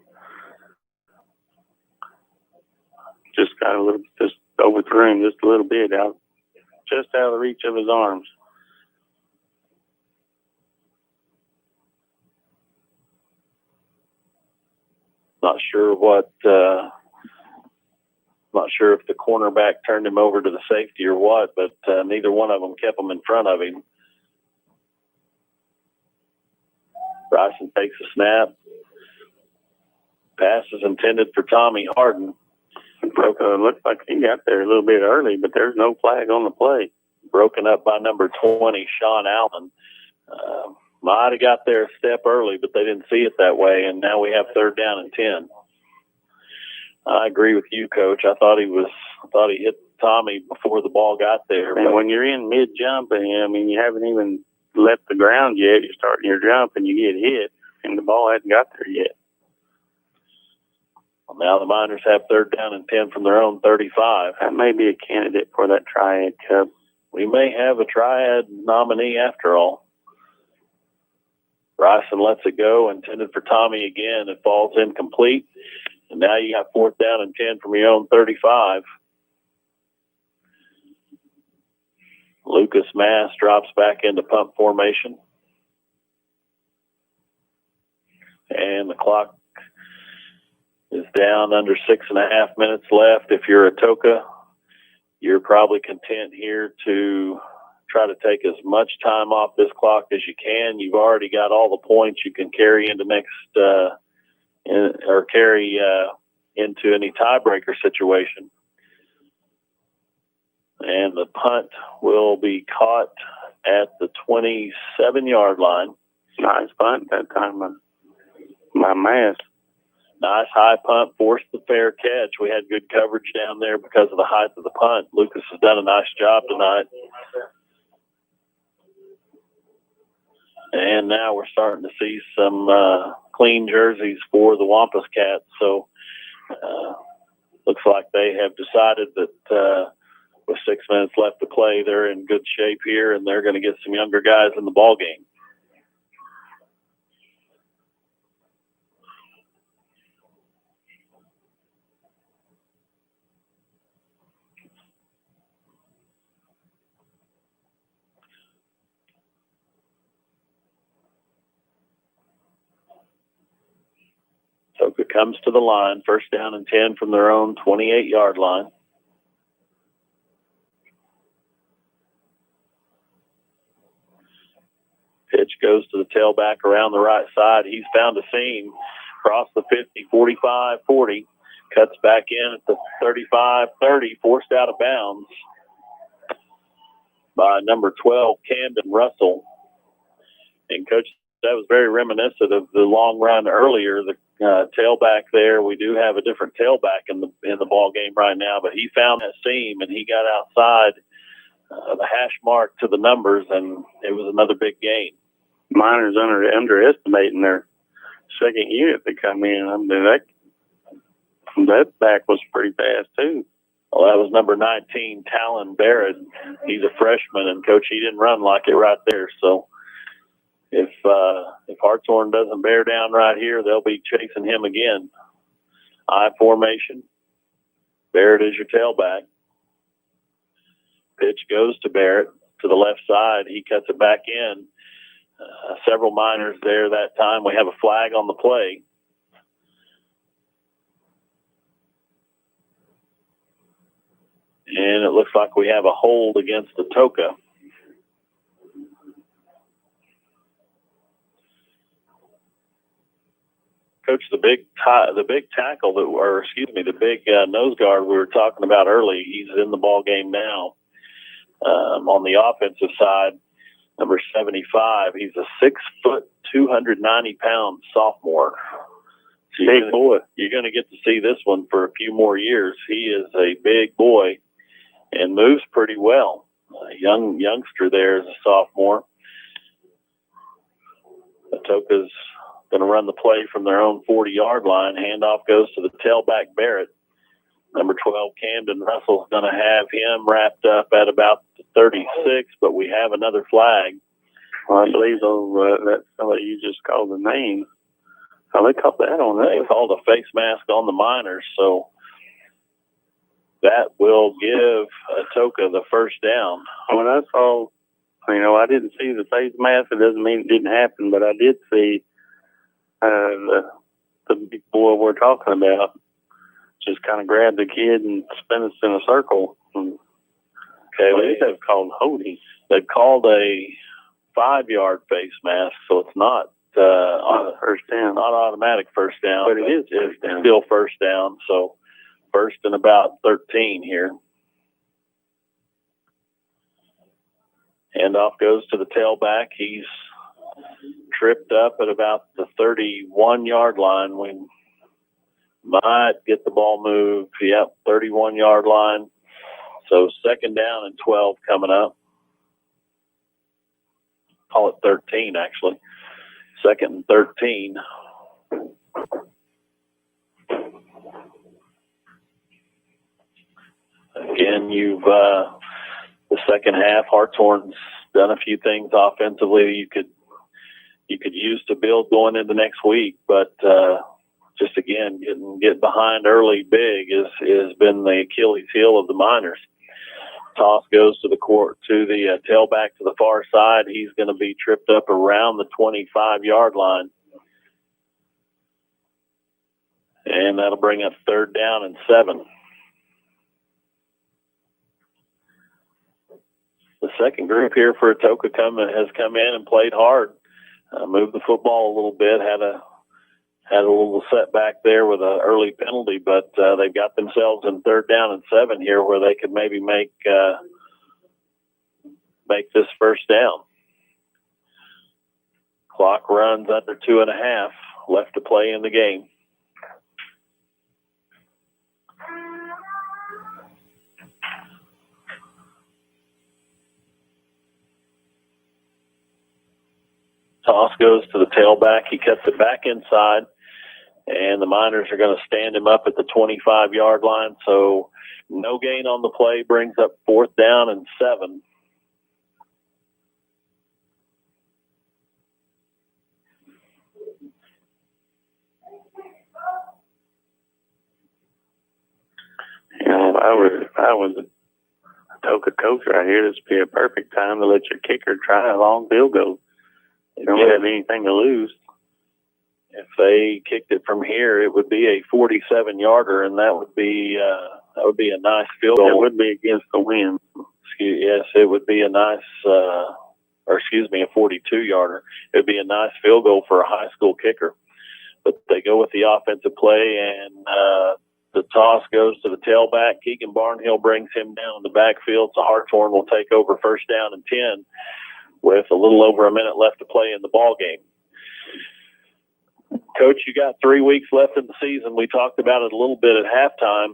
S3: Just got just overthrew him just a little bit just out of the reach of his arms.
S2: Not sure if the cornerback turned him over to the safety or what, but neither one of them kept him in front of him. Bryson takes a snap. Pass is intended for Tommy Harden.
S3: Looks like he got there a little bit early, but there's no flag on the play.
S2: Broken up by number 20, Sean Allen. Might have got there a step early, but they didn't see it that way, and now we have third down and 10. I agree with you, Coach. I thought he hit Tommy before the ball got there.
S3: And when you're in mid-jump, you haven't even left the ground yet. You're starting your jump, and you get hit, and the ball hasn't got there yet.
S2: Well, now the Miners have third down and 10 from their own 35.
S3: That may be a candidate for that Triad Cup.
S2: We may have a Triad nominee after all. Bryson lets it go, intended for Tommy again. It falls incomplete. And now you got fourth down and 10 from your own 35. Lucas Mass drops back into pump formation. And the clock is down under 6.5 minutes left. If you're Atoka, you're probably content here to try to take as much time off this clock as you can. You've already got all the points you can carry into into any tiebreaker situation. And the punt will be caught at the 27-yard line.
S3: Nice punt that time. My math.
S2: Nice high punt, forced the fair catch. We had good coverage down there because of the height of the punt. Lucas has done a nice job tonight. And now we're starting to see some clean jerseys for the Wampus Cats. So looks like they have decided that with 6 minutes left to play, they're in good shape here, and they're going to get some younger guys in the ball game. Atoka comes to the line, first down and 10 from their own 28-yard line. Pitch goes to the tailback around the right side. He's found a seam across the 50, 45, 40. Cuts back in at the 35, 30, forced out of bounds by number 12, Camden Russell. And, Coach, that was very reminiscent of the long run earlier. The tailback there, we do have a different tailback in the ball game right now, but he found that seam and he got outside the hash mark to the numbers, and it was another big gain.
S3: Miners underestimating their second unit to come in. I mean, that back was pretty fast too.
S2: Well, that was number 19, Talon Barrett. He's a freshman, and Coach, he didn't run like it right there. So if Hartshorne doesn't bear down right here, they'll be chasing him again. I formation. Barrett is your tailback. Pitch goes to Barrett to the left side. He cuts it back in. Several Miners there that time. We have a flag on the play. And it looks like we have a hold against Atoka. Coach, the big tackle the big nose guard we were talking about early, he's in the ball game now. On the offensive side, number 75, he's a 6 foot, 290 pound sophomore. So big boy. You're going to get to see this one for a few more years. He is a big boy and moves pretty well. A youngster there as a sophomore. Atoka's going to run the play from their own 40-yard line. Handoff goes to the tailback Barrett. Number 12, Camden Russell's going to have him wrapped up at about 36, but we have another flag.
S3: Well, I believe that somebody you just called the name. How they called that on that?
S2: They called a face mask on the Miners, so that will give Atoka the first down.
S3: When I saw, I didn't see the face mask. It doesn't mean it didn't happen, but I did see the big boy we're talking about just kind of grab the kid and spin us in a circle. Okay, they've called holding.
S2: They've called a 5-yard face mask, so it's not
S3: first down,
S2: not automatic first down,
S3: but it is first down.
S2: Still first down. So first and about 13 here. Handoff goes to the tailback. He's tripped up at about the 31-yard line. We might get the ball moved. Yep, 31-yard line. So second down and 12 coming up. Call it 13, actually. Second and 13. Again, you've the second half, Hartshorne's done a few things offensively you could use to build going into next week, but just again get behind early big has been the Achilles heel of the Miners. Toss goes to the tailback to the far side. He's going to be tripped up around the 25-yard line, and that'll bring up third down and 7. The the second group here for Atoka has come in and played hard, moved the football a little bit, had a little setback there with an early penalty, but they've got themselves in 3rd down and 7 here where they could maybe make this first down. Clock runs under 2.5 left to play in the game. Toss goes to the tailback. He cuts it back inside, and the Miners are going to stand him up at the 25-yard line. So no gain on the play, brings up 4th down and 7.
S3: If I was a Atoka coach right here, this would be a perfect time to let your kicker try a long field goal. You don't have anything to lose.
S2: If they kicked it from here, it would be a 47-yarder, and that would be a nice field goal.
S3: It would be against the wind.
S2: Yes, it would be a nice, a 42-yarder. It would be a nice field goal for a high school kicker. But they go with the offensive play, and the toss goes to the tailback. Keegan Barnhill brings him down in the backfield, so Hartshorne will take over 1st down and 10 with a little over a minute left to play in the ball game. Coach, you got 3 weeks left in the season. We talked about it a little bit at halftime.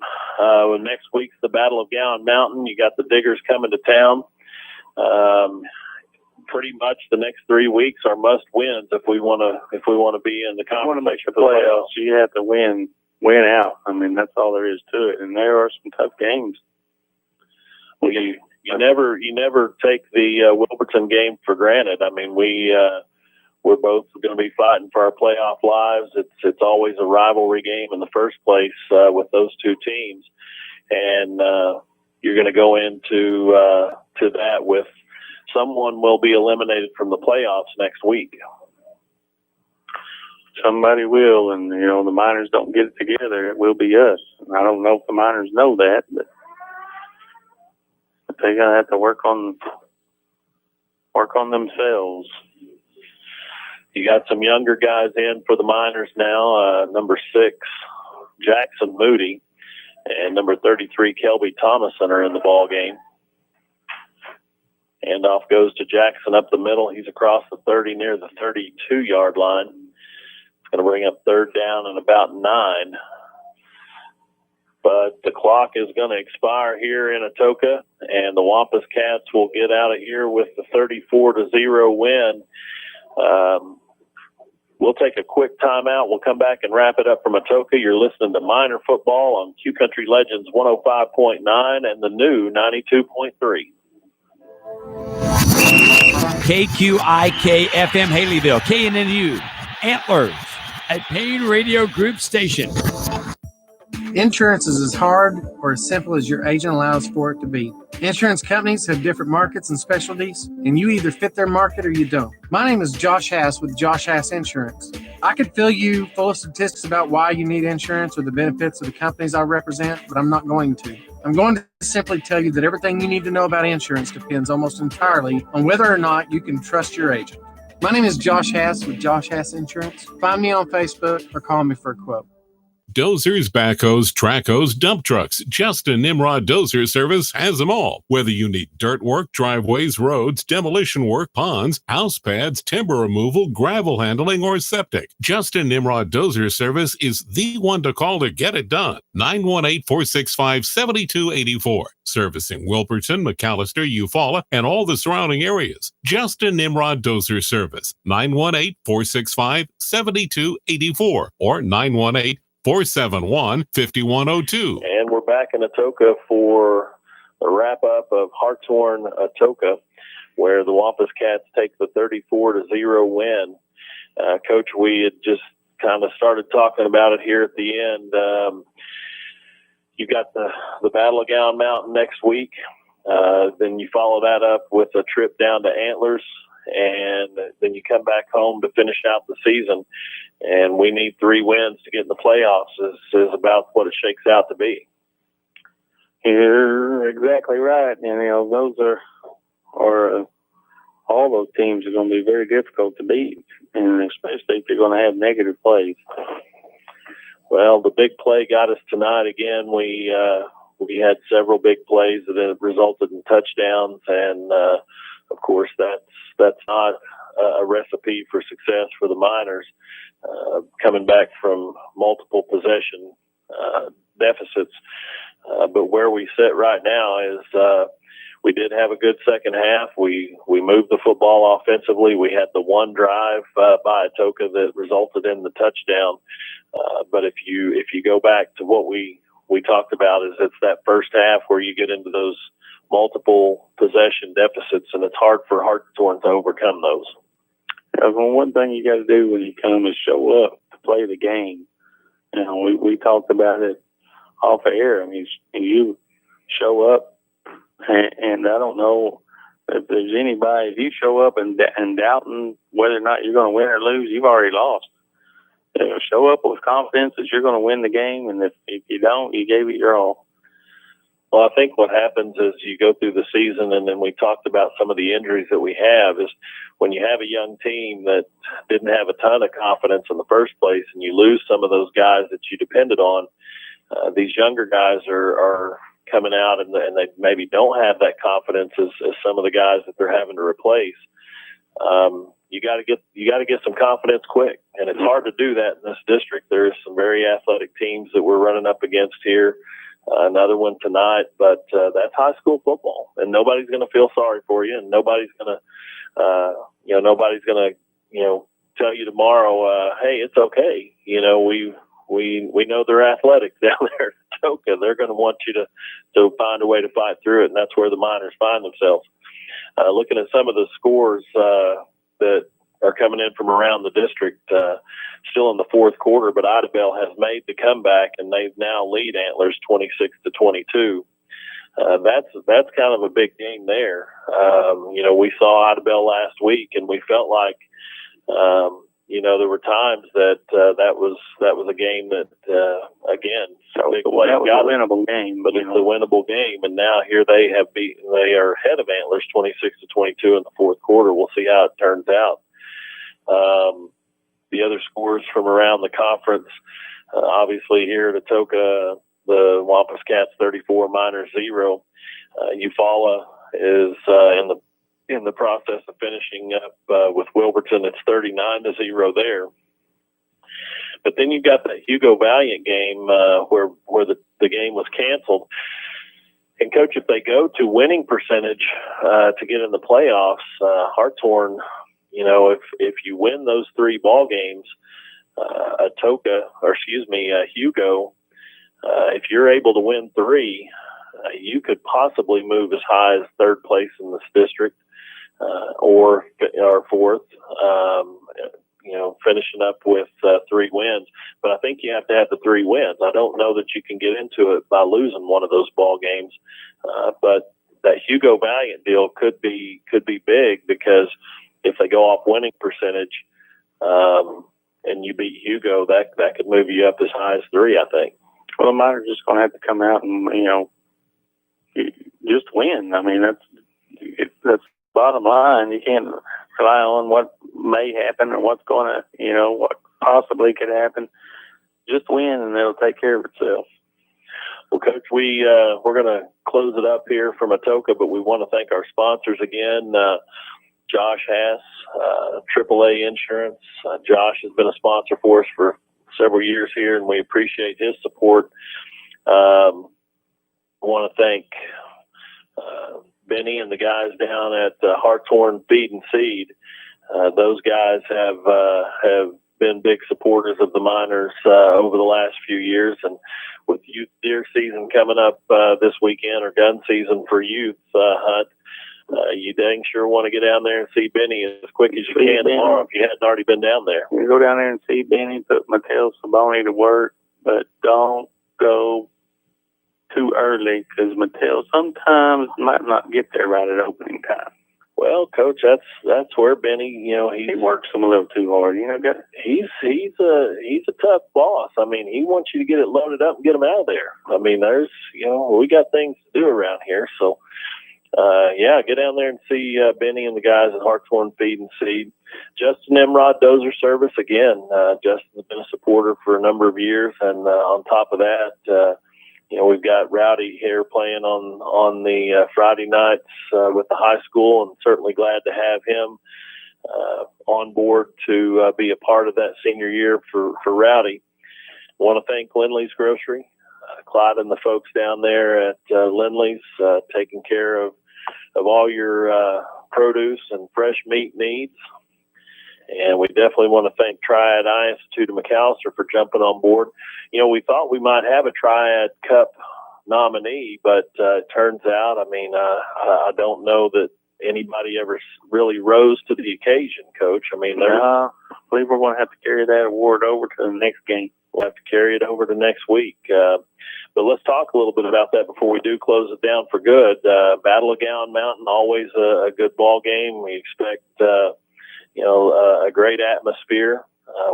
S2: Next week's the Battle of Gowan Mountain. You got the Diggers coming to town. Pretty much the next 3 weeks are must wins if we want to be in the conversation for the playoffs.
S3: You have to win out. I mean, that's all there is to it. And there are some tough games.
S2: Well, you never take the Wilburton game for granted. I mean, we're both going to be fighting for our playoff lives. It's always a rivalry game in the first place with those two teams, and you're going to go into to that with someone will be eliminated from the playoffs next week.
S3: Somebody will, and the Miners don't get it together, it will be us. And I don't know if the Miners know that, but they're gonna have to work on themselves.
S2: You got some younger guys in for the Miners now. Number 6, Jackson Moody, and number 33, Kelby Thomason are in the ball game. Handoff goes to Jackson up the middle. He's across the 30 near the 32-yard line. It's going to bring up 3rd down and about 9. But the clock is going to expire here in Atoka, and the Wampus Cats will get out of here with the 34-0 win. We'll take a quick timeout. We'll come back and wrap it up from Atoka. You're listening to Miner Football on Q Country Legends 105.9 and the new 92.3.
S1: KQIK FM Haleyville, KNNU, Antlers, a Payne Radio Group station.
S4: Insurance is as hard or as simple as your agent allows for it to be. Insurance companies have different markets and specialties, and you either fit their market or you don't. My name is Josh Hass with Josh Hass Insurance. I could fill you full of statistics about why you need insurance or the benefits of the companies I represent, but I'm not going to. I'm going to simply tell you that everything you need to know about insurance depends almost entirely on whether or not you can trust your agent. My name is Josh Hass with Josh Hass Insurance. Find me on Facebook or call me for a quote.
S5: Dozers, backhoes, trackhoes, dump trucks. Justin Nimrod Dozer Service has them all. Whether you need dirt work, driveways, roads, demolition work, ponds, house pads, timber removal, gravel handling, or septic, Justin Nimrod Dozer Service is the one to call to get it done. 918-465-7284. Servicing Wilburton, McAllister, Eufaula, and all the surrounding areas. Justin Nimrod Dozer Service. 918-465-7284 or 918-471-5102.
S2: And we're back in Atoka for the wrap-up of Hartshorne Atoka, where the Wampus Cats take the 34-0 win. Coach, we had just kind of started talking about it here at the end. You got the Battle of Gowan Mountain next week. Then you follow that up with a trip down to Antlers, and then you come back home to finish out the season. And we need 3 wins to get in the playoffs is about what it shakes out to be.
S3: You're exactly right. And, those are or all those teams are going to be very difficult to beat, and especially if you're going to have negative plays.
S2: Well, the big play got us tonight again. We had several big plays that have resulted in touchdowns, and of course that's not a recipe for success for the Miners. Coming back from multiple possession deficits, but where we sit right now is we did have a good second half. We moved the football offensively. We had the one drive by Atoka that resulted in the touchdown. But if you go back to what we talked about, is it's that first half where you get into those multiple possession deficits, and it's hard for Hartshorne to overcome those.
S3: Well, one thing you got to do when you come is show up to play the game. You know, we talked about it off air. I mean, you show up, and I don't know if there's anybody. If you show up and doubting whether or not you're going to win or lose, you've already lost. You know, show up with confidence that you're going to win the game, and if you don't, you gave it your all.
S2: Well, I think what happens is you go through the season, and then we talked about some of the injuries that we have, is when you have a young team that didn't have a ton of confidence in the first place, and you lose some of those guys that you depended on, these younger guys are coming out, and they maybe don't have that confidence as some of the guys that they're having to replace. You got to get some confidence quick, and it's hard to do that in this district. There's some very athletic teams that we're running up against here. Another one tonight, but that's high school football, and nobody's going to feel sorry for you, and nobody's going to tell you tomorrow, hey, it's okay. You know, we know they're athletic down there at Atoka. They're going to want you to find a way to fight through it, and that's where the Miners find themselves. Looking at some of the scores that are coming in from around the district, still in the fourth quarter, but Idabel has made the comeback, and they now lead Antlers 26-22. That's kind of a big game there. We saw Idabel last week, and we felt like, there were times that was a game that again,
S3: that was a winnable game,
S2: but it's a winnable game, and now here they are ahead of Antlers 26-22 in the fourth quarter. We'll see how it turns out. The other scores from around the conference, obviously here at Atoka, the Wampus Cats 34, Miners 0. Eufaula is in the process of finishing up with Wilburton. It's 39-0 there. But then you've got the Hugo Valiant game where the game was canceled. And Coach, if they go to winning percentage to get in the playoffs, Hartshorne, if you win those three ball games, Hugo, if you're able to win three, you could possibly move as high as third place in this district, or fourth, finishing up with 3 wins. But I think you have to have the 3 wins. I don't know that you can get into it by losing one of those ball games, but that Hugo Valiant deal could be big, because if they go off winning percentage, and you beat Hugo, that could move you up as high as 3, I think.
S3: Well, the Miners just going to have to come out and, just win. I mean, that's bottom line. You can't rely on what may happen or what's going to, what possibly could happen. Just win, and it'll take care of itself.
S2: Well, Coach, we're going to close it up here from Atoka, but we want to thank our sponsors again. Josh Hass, AAA Insurance. Josh has been a sponsor for us for several years here, and we appreciate his support. I want to thank Benny and the guys down at Hartshorne Feed and Seed. Those guys have been big supporters of the Miners over the last few years, and with youth deer season coming up this weekend, or gun season for youth hunt, you dang sure want to get down there and see Benny as quick as you can tomorrow if you hadn't already been down there.
S3: You go down there and see Benny, put Mattel Saboni to work, but don't go too early, because Mattel sometimes might not get there right at opening time.
S2: Well, Coach, that's where Benny, he
S3: works them a little too hard.
S2: He's a tough boss. I mean, he wants you to get it loaded up and get them out of there. I mean, there's we got things to do around here, so get down there and see Benny and the guys at Hartshorne Feed and Seed. Justin Nimrod Dozer Service, again, Justin's been a supporter for a number of years, and on top of that, we've got Rowdy here playing on the Friday nights with the high school, and certainly glad to have him on board to be a part of that senior year for Rowdy. I want to thank Lindley's Grocery, Clyde and the folks down there at Lindley's, taking care of all your produce and fresh meat needs. And we definitely want to thank Triad Eye Institute of McAllister for jumping on board. We thought we might have a Triad Cup nominee, but it turns out, I don't know that anybody ever really rose to the occasion, Coach. I
S3: believe we're going to have to carry that award over to the next game.
S2: We'll have to carry it over to next week. But let's talk a little bit about that before we do close it down for good. Battle of Gowan Mountain, always a good ball game. We expect, a great atmosphere.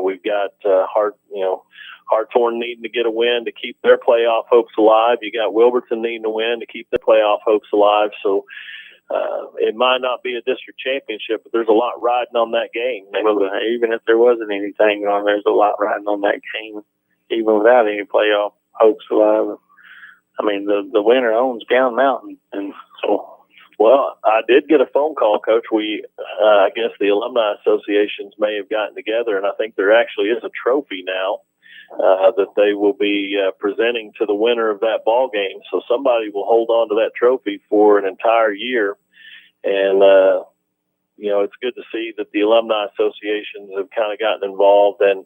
S2: We've got Hartshorne needing to get a win to keep their playoff hopes alive. You got Wilburton needing to win to keep their playoff hopes alive. So it might not be a district championship, but there's a lot riding on that game.
S3: Well, even if there wasn't anything on, there's a lot riding on that game, even without any playoff hopes alive. The winner owns Gowan Mountain, and so.
S2: Well, I did get a phone call, Coach. I guess the alumni associations may have gotten together, and I think there actually is a trophy now that they will be presenting to the winner of that ball game. So somebody will hold on to that trophy for an entire year. And, it's good to see that the alumni associations have kind of gotten involved and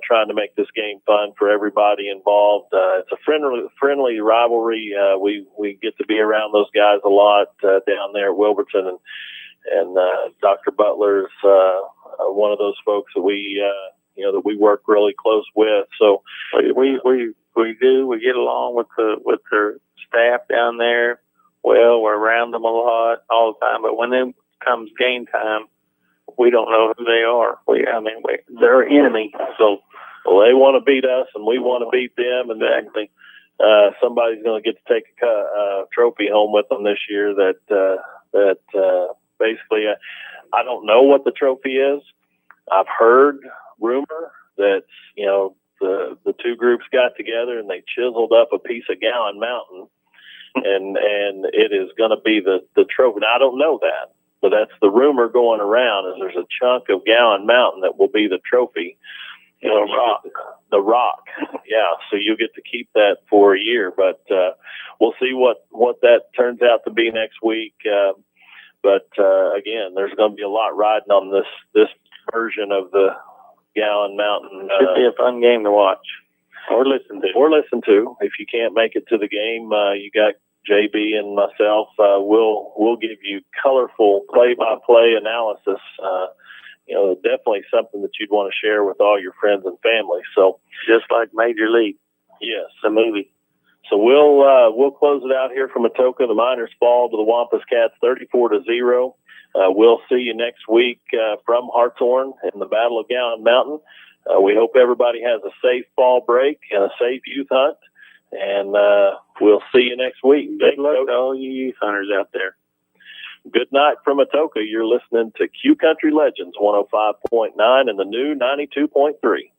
S2: trying to make this game fun for everybody involved. It's a friendly rivalry. We get to be around those guys a lot down there at Wilburton, and Dr. Butler's one of those folks that we work really close with. So
S3: we do. We get along with their staff down there. Well, we're around them a lot all the time, but when it comes game time, we don't know who they are. They're an enemy. So,
S2: they want to beat us, and we want to beat them, and exactly. Somebody's going to get to take a trophy home with them this year. That basically, I don't know what the trophy is. I've heard rumor that the two groups got together and they chiseled up a piece of Gowan Mountain, and it is going to be the trophy. Now, I don't know that. But that's the rumor going around, is there's a chunk of Gowan Mountain that will be the trophy. The rock. Yeah. So you get to keep that for a year, but we'll see what that turns out to be next week. But again, there's going to be a lot riding on this version of the Gowan Mountain.
S3: Should be a fun game to watch or listen to.
S2: If you can't make it to the game, you got JB and myself. We'll give you colorful play-by-play analysis. Definitely something that you'd want to share with all your friends and family. So
S3: just like Major League.
S2: Yes,
S3: the movie.
S2: So we'll close it out here from Atoka. The Miners fall to the Wampus Cats 34-0. We'll see you next week from Hartshorne in the Battle of Gowan Mountain. We hope everybody has a safe fall break and a safe youth hunt. And we'll see you next week.
S3: Good luck to all you youth hunters out there.
S2: Good night from Atoka. You're listening to Q Country Legends 105.9 and the new 92.3.